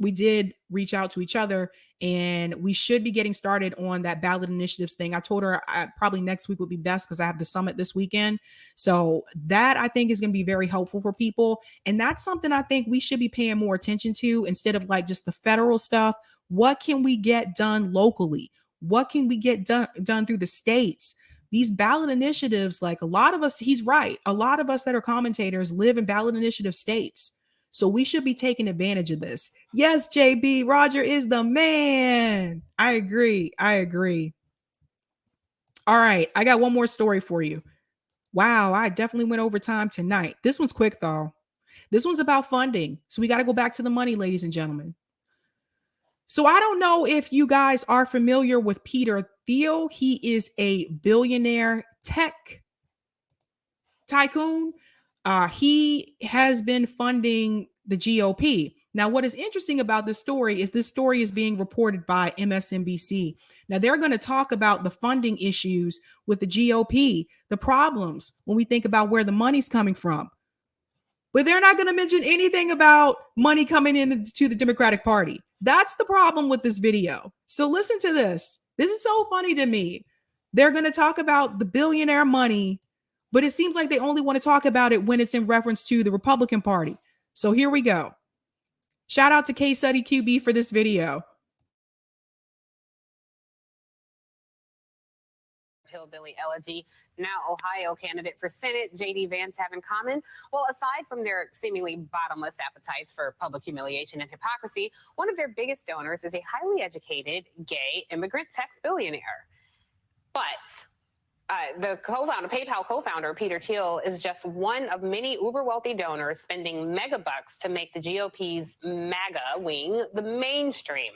We did reach out to each other and we should be getting started on that ballot initiatives thing. I told her probably next week would be best because I have the summit this weekend. So that I think is going to be very helpful for people. And that's something I think we should be paying more attention to instead of like just the federal stuff. What can we get done locally? What can we get done through the states? These ballot initiatives, like a lot of us, he's right. A lot of us that are commentators live in ballot initiative states. So we should be taking advantage of this. Yes, JB, Roger is the man. I agree. All right. I got one more story for you. Wow. I definitely went over time tonight. This one's quick though. This one's about funding. So we got to go back to the money, ladies and gentlemen. So I don't know if you guys are familiar with Peter Thiel. He is a billionaire tech tycoon. He has been funding the GOP. Now, what is interesting about this story is being reported by MSNBC. Now, they're going to talk about the funding issues with the GOP, the problems when we think about where the money's coming from. But they're not going to mention anything about money coming into the Democratic Party. That's the problem with this video. So listen to this. This is so funny to me. They're going to talk about the billionaire money, but it seems like they only want to talk about it when it's in reference to the Republican Party. So here we go. Shout out to K Suddy QB for this video. Hillbilly elegy, now Ohio candidate for Senate, J.D. Vance, have in common? Well, aside from their seemingly bottomless appetites for public humiliation and hypocrisy, one of their biggest donors is a highly educated, gay, immigrant tech billionaire. But the PayPal co-founder, Peter Thiel, is just one of many uber-wealthy donors spending mega bucks to make the GOP's MAGA wing the mainstream.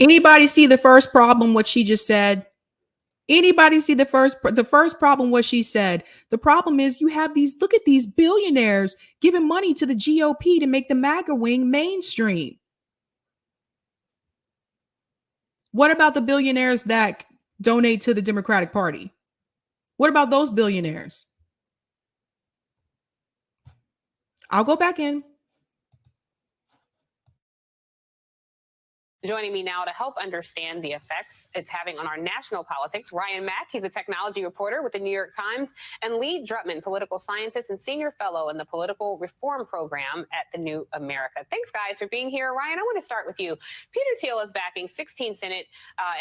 Anybody see the first problem, what she just said? Anybody see the first problem, what she said? The problem is you have look at these billionaires giving money to the GOP to make the MAGA wing mainstream. What about the billionaires that donate to the Democratic Party? What about those billionaires? I'll go back in. Joining me now to help understand the effects it's having on our national politics, Ryan Mack. He's a technology reporter with the New York Times, and Lee Drutman, political scientist and senior fellow in the political reform program at the New America. Thanks, guys, for being here. Ryan, I want to start with you. Peter Thiel is backing 16 Senate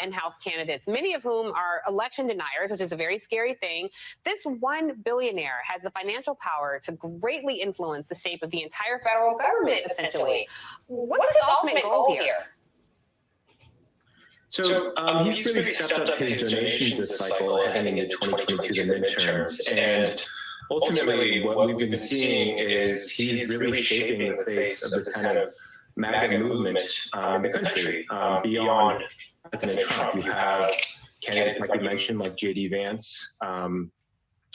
and House candidates, many of whom are election deniers, which is a very scary thing. This one billionaire has the financial power to greatly influence the shape of the entire federal government, essentially. What's his ultimate goal here? So he's really stepped up his donations this cycle heading into 2022, the midterms. And ultimately, what we've been seeing is he's really shaping the face of this kind of MAGA movement in the country. Beyond President Trump, you have candidates like you mentioned, like J.D. Vance.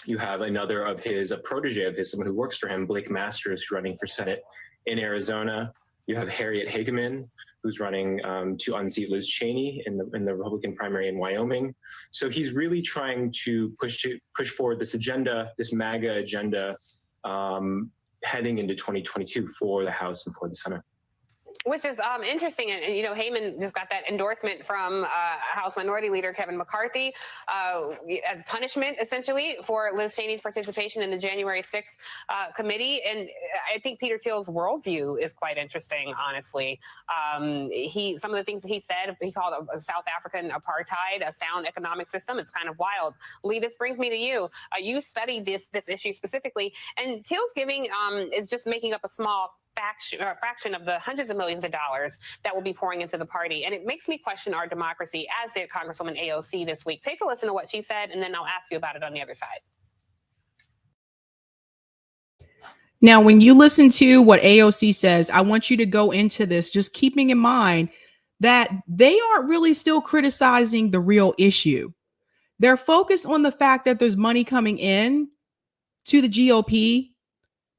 You have another of his, a protege of his, someone who works for him, Blake Masters, who's running for Senate in Arizona. You have Harriet Hageman, who's running to unseat Liz Cheney in the Republican primary in Wyoming. So he's really trying to push forward this agenda, this MAGA agenda, heading into 2022 for the House and for the Senate. Which is interesting. And, you know, Heyman just got that endorsement from House Minority Leader Kevin McCarthy as punishment, essentially, for Liz Cheney's participation in the January 6th committee. And I think Peter Thiel's worldview is quite interesting, honestly. Some of the things that he said, he called a South African apartheid, a sound economic system. It's kind of wild. Lee, this brings me to you. You studied this issue specifically, and Thiel's giving is just making up a small fraction of the hundreds of millions of dollars that will be pouring into the party. And it makes me question our democracy, as did Congresswoman AOC this week. Take a listen to what she said, and then I'll ask you about it on the other side. Now, when you listen to what AOC says, I want you to go into this just keeping in mind that they aren't really still criticizing the real issue. They're focused on the fact that there's money coming in to the GOP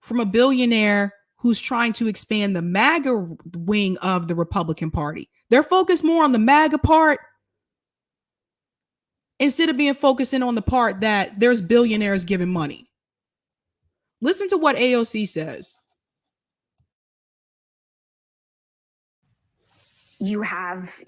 from a billionaire who's trying to expand the MAGA wing of the Republican Party. They're focused more on the MAGA part instead of being focusing on the part that there's billionaires giving money. Listen to what AOC says. You have,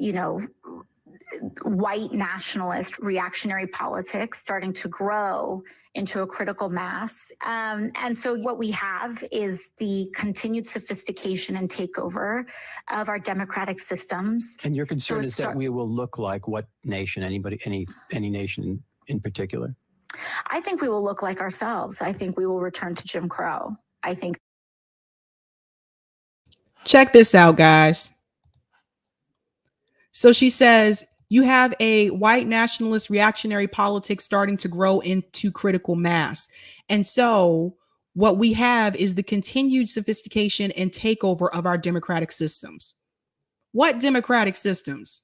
white nationalist reactionary politics starting to grow into a critical mass. And so what we have is the continued sophistication and takeover of our democratic systems. And your concern is that we will look like what nation? Any nation in particular? I think we will look like ourselves. I think we will return to Jim Crow. I think. Check this out, guys. So she says, you have a white nationalist reactionary politics starting to grow into critical mass. And so what we have is the continued sophistication and takeover of our democratic systems. What democratic systems?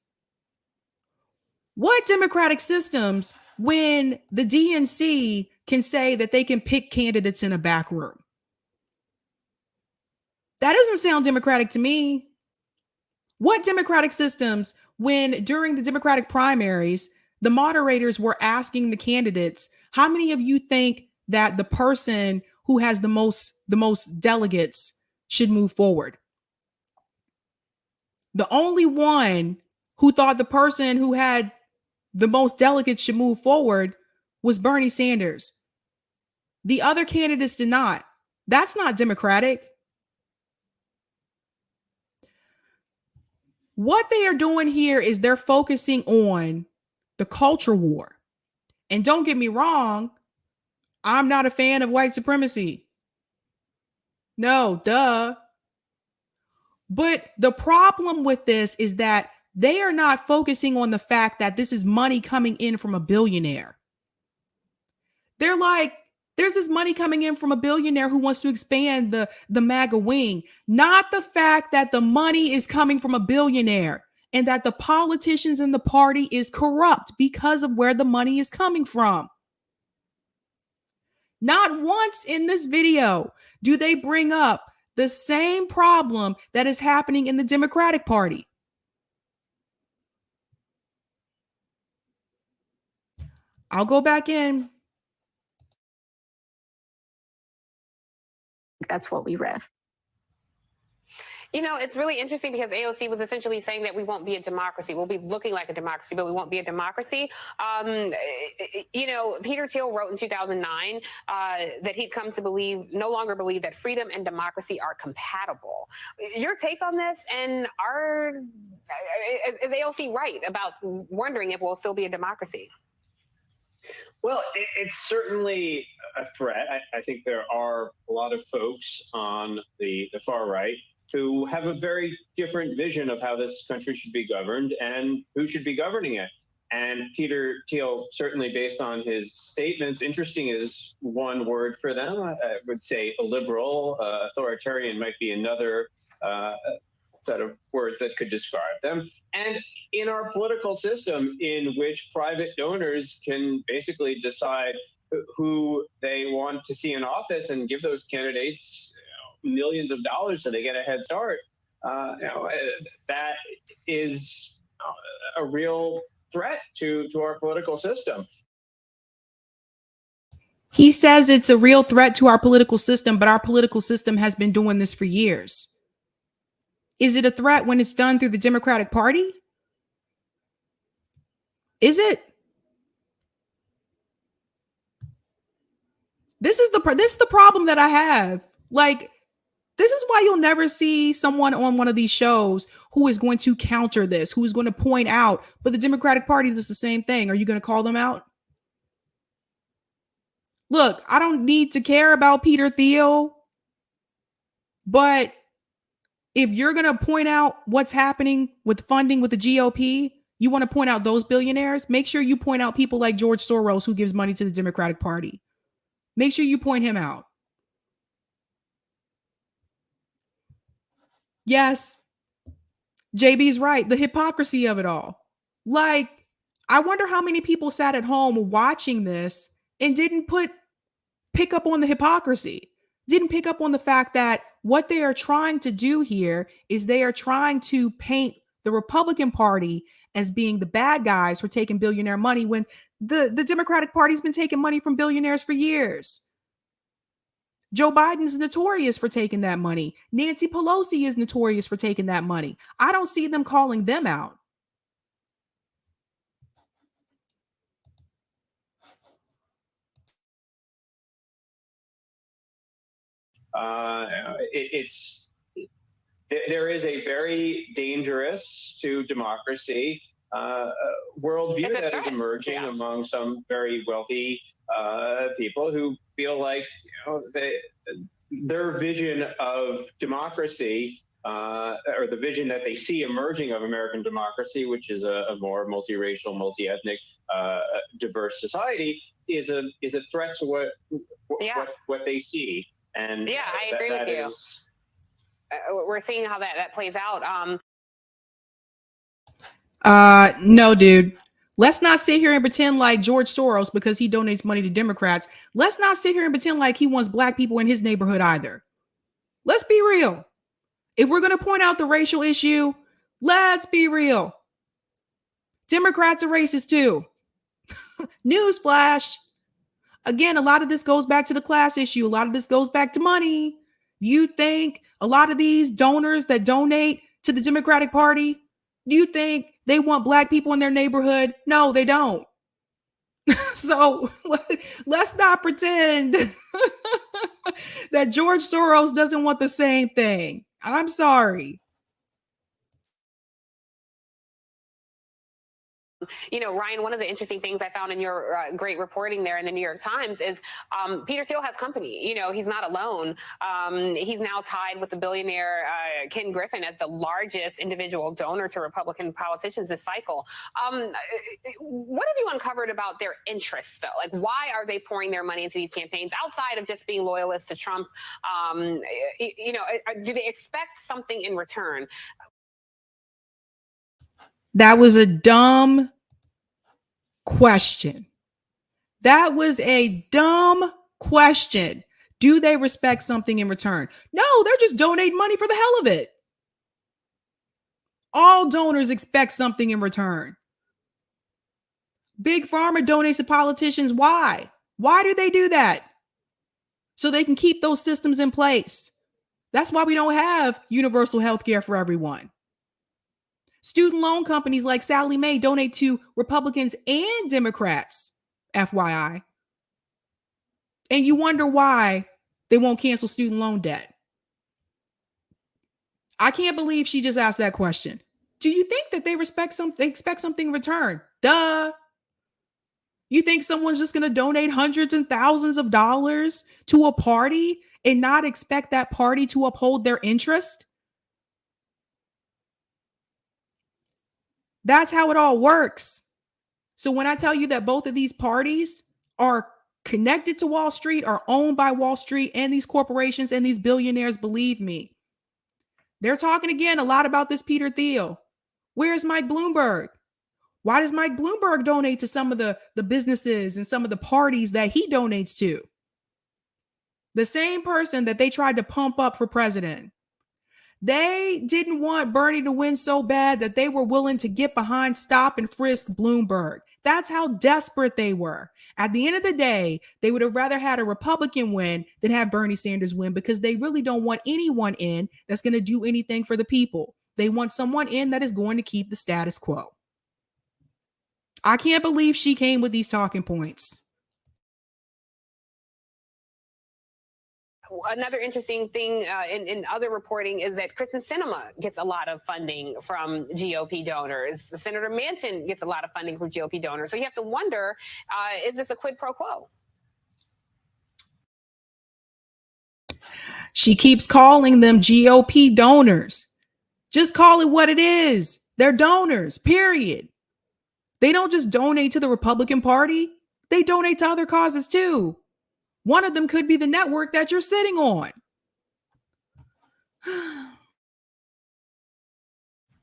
What democratic systems when the DNC can say that they can pick candidates in a back room? That doesn't sound democratic to me. What democratic systems, when during the Democratic primaries, the moderators were asking the candidates, how many of you think that the person who has the most delegates should move forward? The only one who thought the person who had the most delegates should move forward was Bernie Sanders. The other candidates did not. That's not democratic. What they are doing here is they're focusing on the culture war. And don't get me wrong, I'm not a fan of white supremacy. No, duh. But the problem with this is that they are not focusing on the fact that this is money coming in from a billionaire. They're like, there's this money coming in from a billionaire who wants to expand the MAGA wing, not the fact that the money is coming from a billionaire and that the politicians in the party is corrupt because of where the money is coming from. Not once in this video do they bring up the same problem that is happening in the Democratic Party. I'll go back in. That's what we risk. You know, it's really interesting because AOC was essentially saying that we won't be a democracy. We'll be looking like a democracy, but we won't be a democracy. You know, Peter Thiel wrote in 2009 that he'd come to no longer believe that freedom and democracy are compatible. Your take on this, and is AOC right about wondering if we'll still be a democracy? Well, it's certainly a threat. I think there are a lot of folks on the far right who have a very different vision of how this country should be governed and who should be governing it. And Peter Thiel, certainly based on his statements, interesting is one word for them. I would say a liberal, authoritarian might be another set of words that could describe them. And in our political system, in which private donors can basically decide who they want to see in office and give those candidates millions of dollars so they get a head start, that is a real threat to our political system. He says it's a real threat to our political system, but our political system has been doing this for years. Is it a threat when it's done through the Democratic Party? Is it? This is the problem that I have. Like, this is why you'll never see someone on one of these shows who is going to counter this, who is going to point out, but the Democratic Party does the same thing. Are you going to call them out? Look, I don't need to care about Peter Thiel, but if you're going to point out what's happening with funding with the GOP, you want to point out those billionaires, make sure you point out people like George Soros, who gives money to the Democratic Party. Make sure you point him out. Yes, JB's right. The hypocrisy of it all. Like, I wonder how many people sat at home watching this and didn't pick up on the hypocrisy, didn't pick up on the fact that what they are trying to do here is they are trying to paint the Republican Party as being the bad guys for taking billionaire money when the Democratic Party's been taking money from billionaires for years. Joe Biden is notorious for taking that money. Nancy Pelosi is notorious for taking that money. I don't see them calling them out. There is a very dangerous to democracy worldview that is emerging among some very wealthy people who feel like their vision of democracy, or the vision that they see emerging of American democracy, which is a more multiracial, multi-ethnic, diverse society, is a threat to what they see. And yeah, I agree with you. We're seeing how that plays out. No, dude. Let's not sit here and pretend like George Soros, because he donates money to Democrats, let's not sit here and pretend like he wants black people in his neighborhood either. Let's be real. If we're going to point out the racial issue, let's be real. Democrats are racist too. Newsflash. Again, a lot of this goes back to the class issue. A lot of this goes back to money. You think a lot of these donors that donate to the Democratic Party, do you think they want black people in their neighborhood? No, they don't. So let's not pretend that George Soros doesn't want the same thing. I'm sorry. You know, Ryan, one of the interesting things I found in your great reporting there in the New York Times is Peter Thiel has company. You know, he's not alone. He's now tied with the billionaire Ken Griffin as the largest individual donor to Republican politicians this cycle. What have you uncovered about their interests, though? Like, why are they pouring their money into these campaigns outside of just being loyalists to Trump? You know, do they expect something in return? That was a dumb question. That was a dumb question. Do they respect something in return? No, they're just donating money for the hell of it. All donors expect something in return. Big Pharma donates to politicians. Why? Why do they do that? So they can keep those systems in place. That's why we don't have universal health care for everyone. Student loan companies like Sallie Mae donate to Republicans and Democrats, FYI. And you wonder why they won't cancel student loan debt. I can't believe she just asked that question. Do you think that they expect something in return? Duh. You think someone's just going to donate hundreds and thousands of dollars to a party and not expect that party to uphold their interest? That's how it all works. So when I tell you that both of these parties are connected to Wall Street, are owned by Wall Street and these corporations and these billionaires, believe me. They're talking again a lot about this Peter Thiel. Where's Mike Bloomberg? Why does Mike Bloomberg donate to some of the businesses and some of the parties that he donates to? The same person that they tried to pump up for president. They didn't want Bernie to win so bad that they were willing to get behind stop and frisk Bloomberg. That's how desperate they were. At the end of the day, they would have rather had a Republican win than have Bernie Sanders win because they really don't want anyone in that's going to do anything for the people. They want someone in that is going to keep the status quo. I can't believe she came with these talking points. Another interesting thing in other reporting is that Kristen Sinema gets a lot of funding from GOP donors. Senator Manchin gets a lot of funding from GOP donors. So you have to wonder, is this a quid pro quo? She keeps calling them GOP donors. Just call it what it is. They're donors, period. They don't just donate to the Republican Party. They donate to other causes too. One of them could be the network that you're sitting on.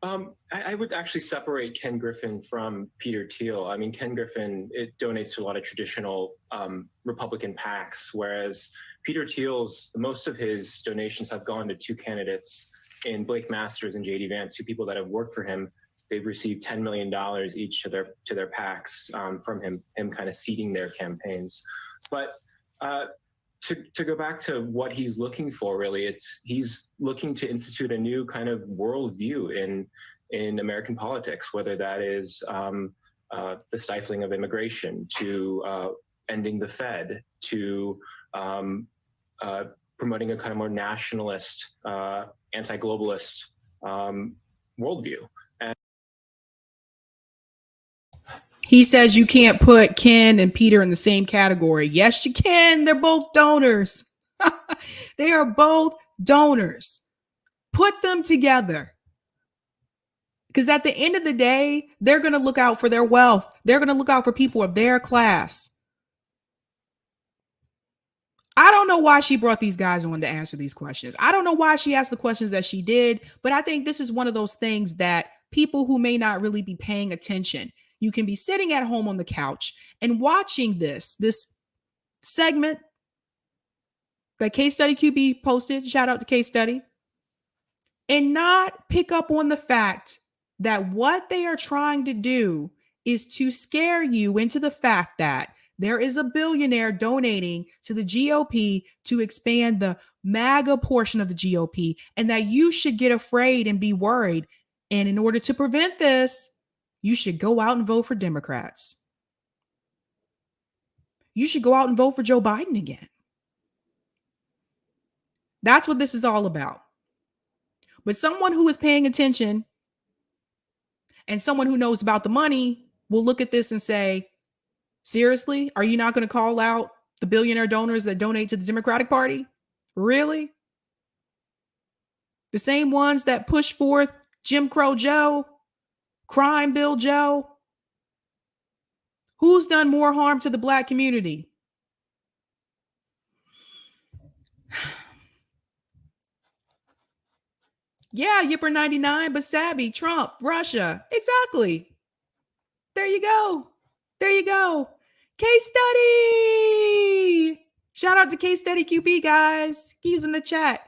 I would actually separate Ken Griffin from Peter Thiel. I mean, Ken Griffin, it donates to a lot of traditional Republican PACs, whereas Peter Thiel's, most of his donations have gone to two candidates in Blake Masters and JD Vance, two people that have worked for him. They've received $10 million each to their PACs from him kind of seeding their campaigns. But to go back to what he's looking for, really, he's looking to institute a new kind of worldview in American politics, whether that is the stifling of immigration, to ending the Fed, to promoting a kind of more nationalist, anti-globalist worldview. He says you can't put Ken and Peter in the same category. Yes, you can. They're both donors. They are both donors. Put them together. Because at the end of the day, they're going to look out for their wealth. They're going to look out for people of their class. I don't know why she brought these guys on to answer these questions. I don't know why she asked the questions that she did, but I think this is one of those things that people who may not really be paying attention, you can be sitting at home on the couch and watching this segment that Case Study QB posted. Shout out to Case Study. and not pick up on the fact that what they are trying to do is to scare you into the fact that there is a billionaire donating to the GOP to expand the MAGA portion of the GOP, and that you should get afraid and be worried. And in order to prevent this, you should go out and vote for Democrats. You should go out and vote for Joe Biden again. That's what this is all about. But someone who is paying attention and someone who knows about the money will look at this and say, seriously, are you not going to call out the billionaire donors that donate to the Democratic Party? Really? The same ones that push forth Jim Crow Joe, Crime Bill Joe? Who's done more harm to the Black community? Yeah, Yipper 99, but Sabby, Trump, Russia. Exactly. There you go. There you go. Case study. Shout out to Case Study QP, guys. He's in the chat.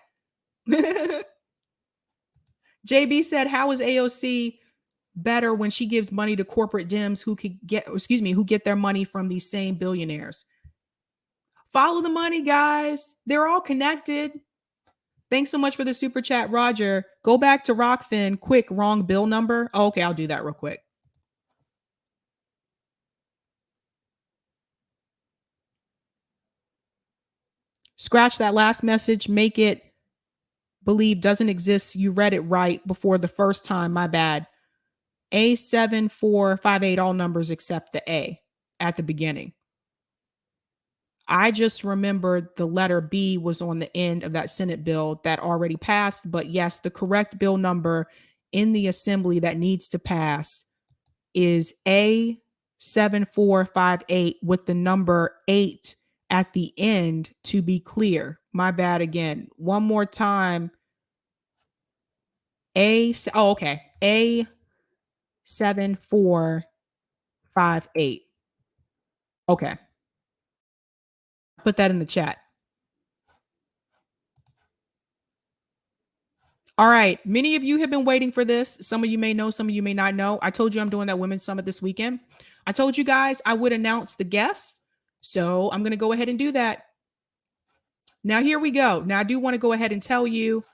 JB said, how is AOC better when she gives money to corporate Dems who get their money from these same billionaires? Follow the money, guys. They're all connected. Thanks so much for the super chat, Roger. Go back to Rockfin. Quick, wrong bill number. Oh, okay, I'll do that real quick. Scratch that last message. Make it believe doesn't exist. You read it right before the first time. My bad. A7458, all numbers except the A at the beginning. I just remembered the letter B was on the end of that Senate bill that already passed. But yes, the correct bill number in the assembly that needs to pass is A7458 with the number 8 at the end, to be clear. My bad again. One more time. Okay. A7458. Okay. Put that in the chat. All right. Many of you have been waiting for this. Some of you may know, some of you may not know. I told you I'm doing that Women's Summit this weekend. I told you guys I would announce the guests. So I'm going to go ahead and do that. Now, here we go. Now, I do want to go ahead and tell you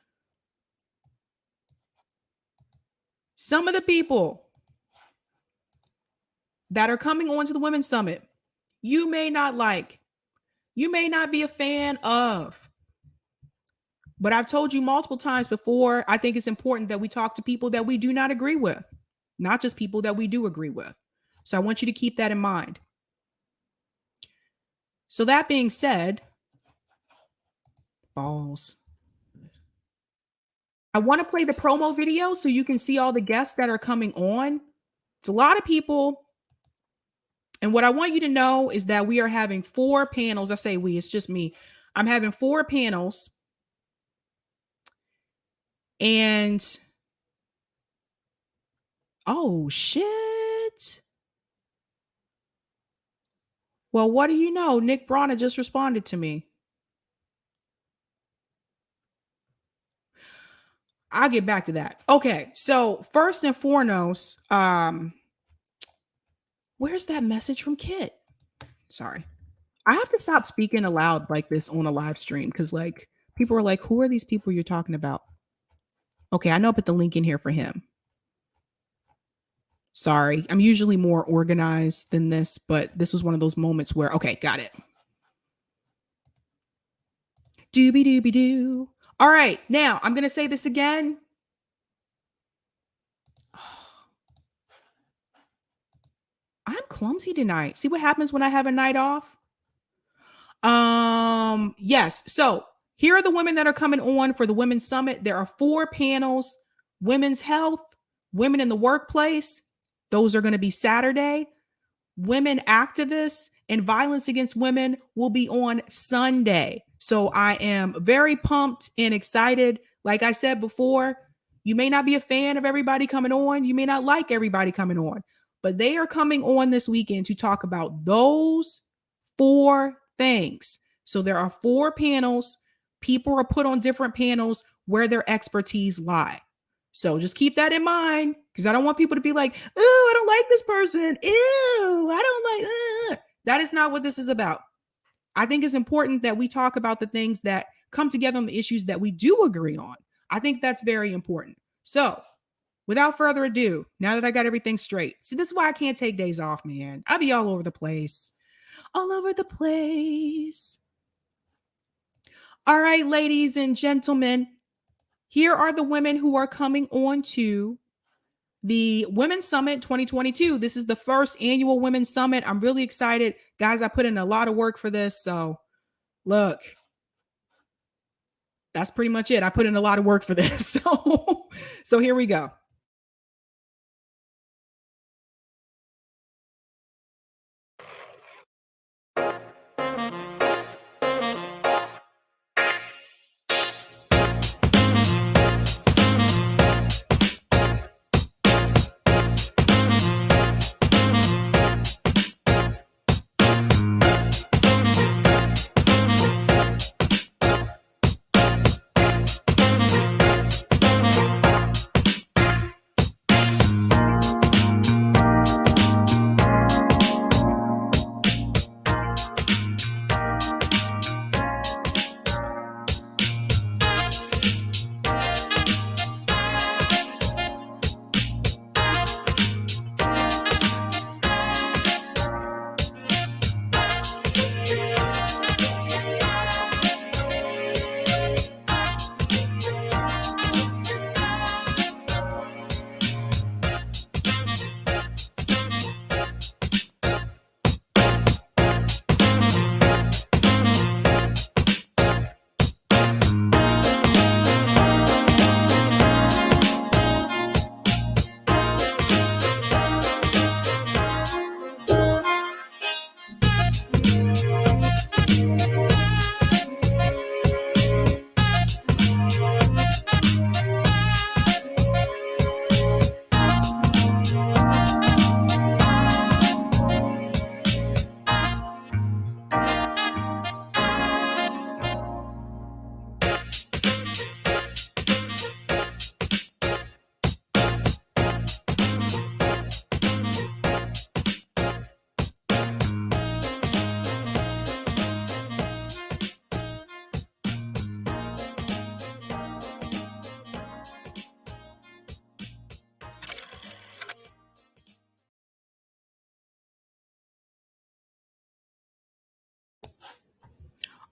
some of the people that are coming on to the Women's Summit you may not like. You may not be a fan of. But I've told you multiple times before, I think it's important that we talk to people that we do not agree with, not just people that we do agree with. So I want you to keep that in mind. So that being said, balls. I want to play the promo video so you can see all the guests that are coming on. It's a lot of people. And what I want you to know is that we are having 4 panels. I say we, it's just me. I'm having 4 panels. And oh, shit. Well, what do you know? Nick Brana just responded to me. I'll get back to that. Okay, so first and foremost, where's that message from Kit? Sorry. I have to stop speaking aloud like this on a live stream because like people are like, who are these people you're talking about? Okay, I know I put the link in here for him. Sorry, I'm usually more organized than this, but this was one of those moments where, okay, got it. Doobie doobie doo. All right, now I'm going to say this again. I'm clumsy tonight. See what happens when I have a night off? Yes. So here are the women that are coming on for the Women's Summit. There are 4 panels: women's health, women in the workplace. Those are going to be Saturday. Women activists and violence against women will be on Sunday. So I am very pumped and excited. Like I said before, you may not be a fan of everybody coming on. You may not like everybody coming on, but they are coming on this weekend to talk about those 4 things. So there are 4 panels. People are put on different panels. where their expertise lie. So just keep that in mind, because I don't want people to be like, oh, I don't like this person. Ew, I don't like, that is not what this is about. I think it's important that we talk about the things that come together on the issues that we do agree on. I think that's very important. So without further ado, now that I got everything straight, see, this is why I can't take days off, man. I be all over the place. All over the place. All right, ladies and gentlemen, here are the women who are coming on to the Women's Summit 2022. This is the first annual Women's Summit. I'm really excited. Guys, I put in a lot of work for this. So look, that's pretty much it. I put in a lot of work for this. So here we go.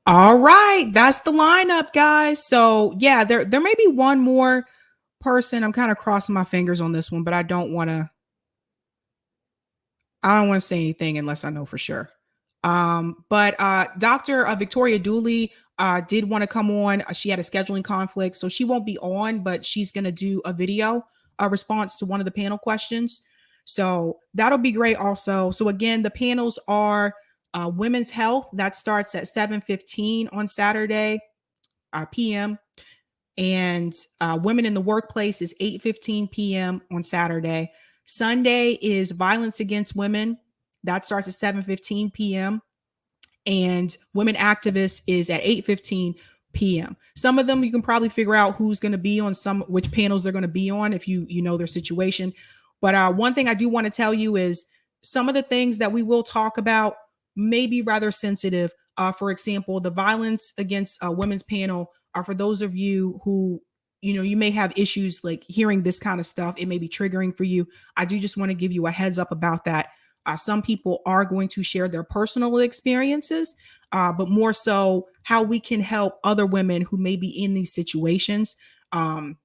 All right, that's the lineup, guys. So yeah, there may be one more person. I'm kind of crossing my fingers on this one, but I don't want to say anything unless I know for sure. But Dr. Victoria Dooley did want to come on. She had a scheduling conflict, so she won't be on, but she's going to do a video response to one of the panel questions. So that'll be great also. So again, the panels are women's health. That starts at 7:15 on Saturday p.m. And women in the workplace is 8:15 p.m. on Saturday. Sunday is violence against women. That starts at 7:15 p.m. And women activists is at 8:15 p.m. Some of them you can probably figure out who's going to be on which panels they're going to be on if you know their situation. But one thing I do want to tell you is some of the things that we will talk about may be rather sensitive. For example, the violence against women's panel are for those of you who, you may have issues like hearing this kind of stuff. It may be triggering for you. I do just want to give you a heads up about that. Some people are going to share their personal experiences, but more so how we can help other women who may be in these situations.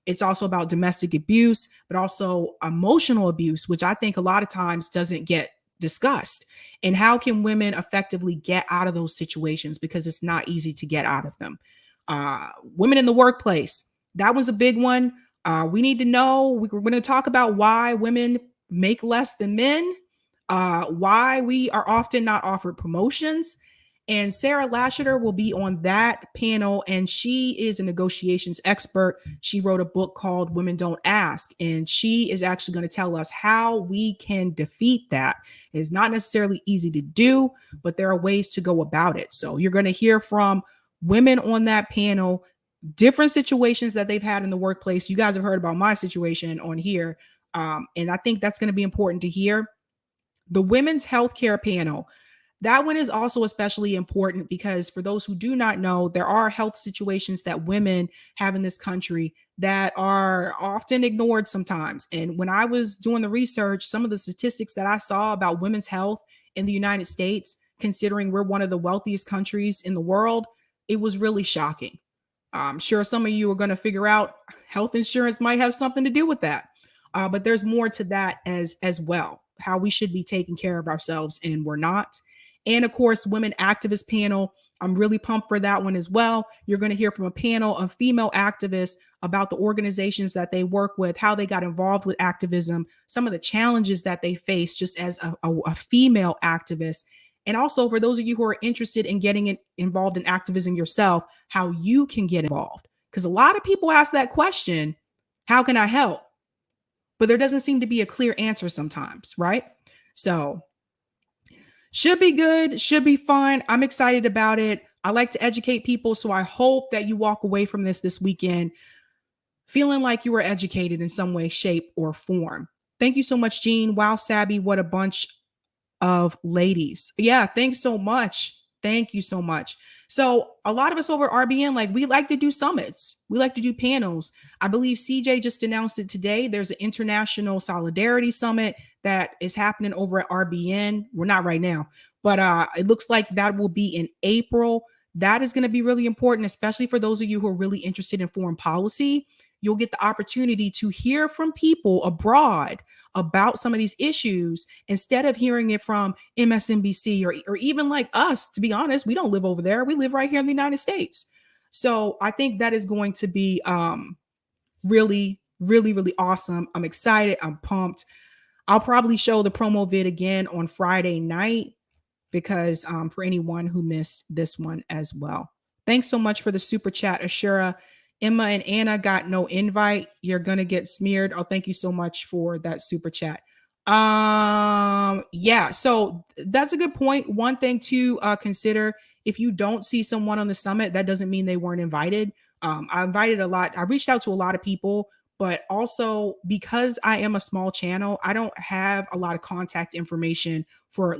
It's also about domestic abuse, but also emotional abuse, which I think a lot of times doesn't get discussed. And how can women effectively get out of those situations? Because it's not easy to get out of them. Women in the workplace, that one's a big one. We need to know, we're going to talk about why women make less than men, why we are often not offered promotions. And Sarah Lasheter will be on that panel, and she is a negotiations expert. She wrote a book called Women Don't Ask, and she is actually going to tell us how we can defeat that. It's not necessarily easy to do, but there are ways to go about it. So you're going to hear from women on that panel different situations that they've had in the workplace. You guys have heard about my situation on here. And I think that's going to be important to hear. The women's healthcare panel, that one is also especially important because for those who do not know, there are health situations that women have in this country that are often ignored sometimes. And when I was doing the research, some of the statistics that I saw about women's health in the United States, considering we're one of the wealthiest countries in the world, it was really shocking. I'm sure some of you are going to figure out health insurance might have something to do with that. But there's more to that as well, how we should be taking care of ourselves and we're not. And of course, women activist panel. I'm really pumped for that one as well. You're going to hear from a panel of female activists about the organizations that they work with, how they got involved with activism, some of the challenges that they face just as a female activist. And also for those of you who are interested in getting involved in activism yourself, how you can get involved. Because a lot of people ask that question, how can I help? But there doesn't seem to be a clear answer sometimes, right? So should be good, should be fun. I'm excited about it. I like to educate people. So I hope that you walk away from this weekend feeling like you were educated in some way, shape, or form. Thank you so much, Jean. Wow, Sabby, what a bunch of ladies. Yeah, thanks so much. Thank you so much. So a lot of us over at RBN, like we like to do summits. We like to do panels. I believe CJ just announced it today. There's an International Solidarity Summit that is happening over at RBN. We're not right now, but it looks like that will be in April. That is going to be really important, especially for those of you who are really interested in foreign policy. You'll get the opportunity to hear from people abroad about some of these issues instead of hearing it from MSNBC or even like us. To be honest, we don't live over there. We live right here in the United States. So I think that is going to be really, really, really awesome. I'm excited. I'm pumped. I'll probably show the promo vid again on Friday night because for anyone who missed this one as well. Thanks so much for the super chat, Ashura. Emma and Anna got no invite. You're going to get smeared. Oh, thank you so much for that super chat. Yeah, so that's a good point. One thing to consider, if you don't see someone on the summit, that doesn't mean they weren't invited. I invited a lot. I reached out to a lot of people, but also because I am a small channel, I don't have a lot of contact information for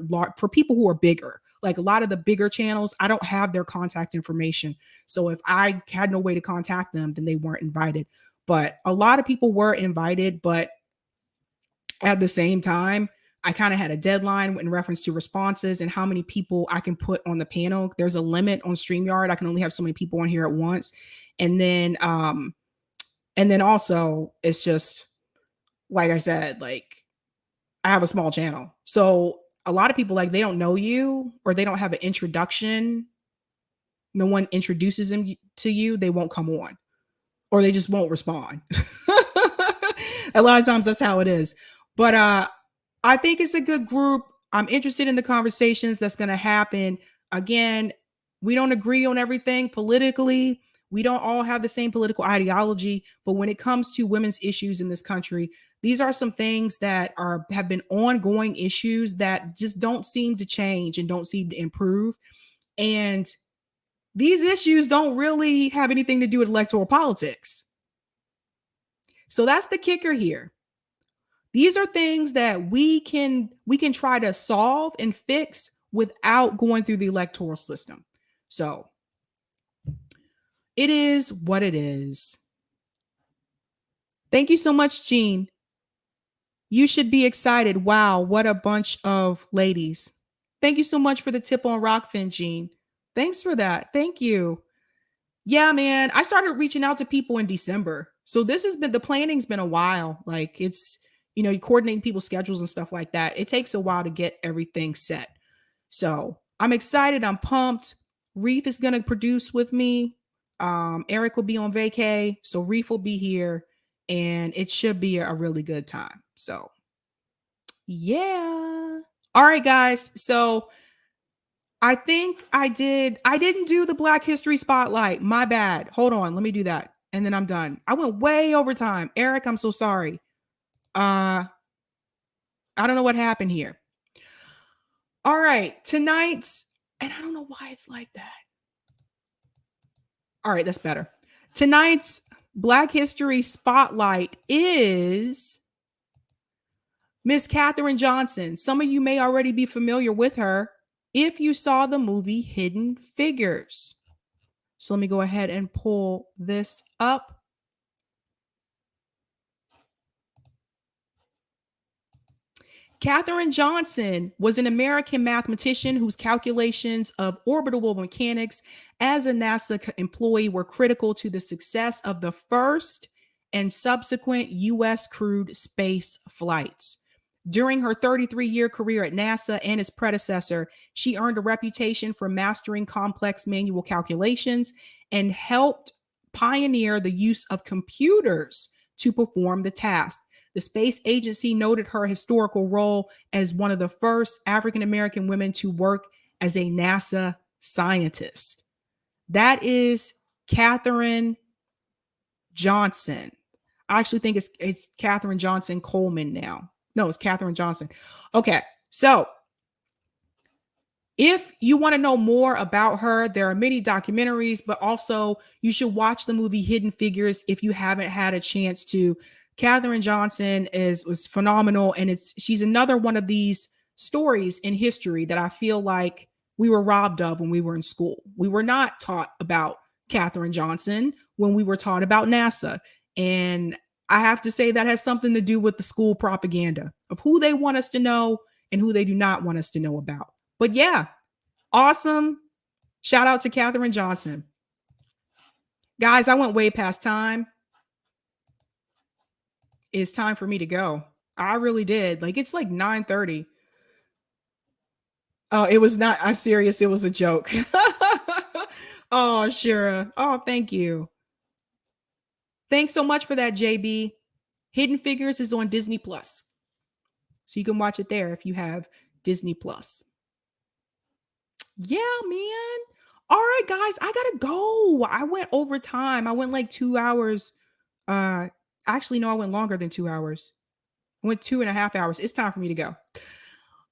people who are bigger. Like a lot of the bigger channels, I don't have their contact information. So if I had no way to contact them, then they weren't invited. But a lot of people were invited, but at the same time, I kind of had a deadline in reference to responses and how many people I can put on the panel. There's a limit on StreamYard. I can only have so many people on here at once. And then also it's just, like I said, like I have a small channel. So a lot of people, like, they don't know you or they don't have an introduction. No one introduces them to you. They won't come on or they just won't respond. A lot of times that's how it is. But I think it's a good group. I'm interested in the conversations that's going to happen. Again, we don't agree on everything politically. We don't all have the same political ideology. But when it comes to women's issues in this country, these are some things that have been ongoing issues that just don't seem to change and don't seem to improve. And these issues don't really have anything to do with electoral politics. So that's the kicker here. These are things that we can try to solve and fix without going through the electoral system. So it is what it is. Thank you so much, Jean. You should be excited. Wow, what a bunch of ladies. Thank you so much for the tip on Rockfin, Jean. Thanks for that. Thank you. Yeah, man, I started reaching out to people in December. So the planning's been a while. Like it's, you coordinating people's schedules and stuff like that. It takes a while to get everything set. So I'm excited. I'm pumped. Reef is going to produce with me. Eric will be on vacay. So Reef will be here and it should be a really good time. So yeah. All right, guys. So I think I didn't do the Black History Spotlight. My bad. Hold on. Let me do that. And then I'm done. I went way over time. Eric, I'm so sorry. I don't know what happened here. All right. Tonight's, and I don't know why it's like that. All right. That's better. Tonight's Black History Spotlight is Miss Katherine Johnson. Some of you may already be familiar with her if you saw the movie Hidden Figures. So let me go ahead and pull this up. Katherine Johnson was an American mathematician whose calculations of orbital mechanics as a NASA employee were critical to the success of the first and subsequent U.S. crewed space flights. During her 33-year career at NASA and its predecessor, she earned a reputation for mastering complex manual calculations and helped pioneer the use of computers to perform the task. The space agency noted her historical role as one of the first African-American women to work as a NASA scientist. That is Katherine Johnson. I actually think it's Katherine Johnson Coleman now. No, it's Katherine Johnson. Okay, so if you want to know more about her, there are many documentaries, but also you should watch the movie Hidden Figures if you haven't had a chance to. Katherine Johnson was phenomenal, and she's another one of these stories in history that I feel like we were robbed of when we were in school. We were not taught about Katherine Johnson when we were taught about NASA. And I have to say that has something to do with the school propaganda of who they want us to know and who they do not want us to know about. But yeah, awesome. Shout out to Katherine Johnson. Guys, I went way past time. It's time for me to go. I really did. Like, it's like 9:30. Oh, it was not. I'm serious. It was a joke. Oh, Shira. Oh, thank you. Thanks so much for that, JB. Hidden Figures is on Disney Plus. So you can watch it there if you have Disney Plus. Yeah, man. All right, guys, I gotta go. I went over time. I went like 2 hours. Actually, no, I went longer than 2 hours. I went 2.5 hours. It's time for me to go.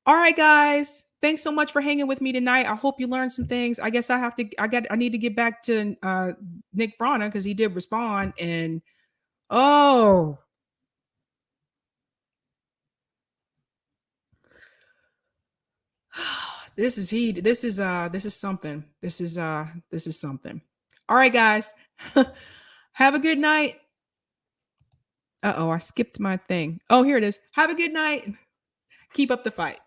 All right, guys. Thanks so much for hanging with me tonight. I hope you learned some things. I guess I need to get back to Nick Brana because he did respond. And this is something. This is something. All right, guys. Have a good night. Uh-oh, I skipped my thing. Oh, here it is. Have a good night. Keep up the fight.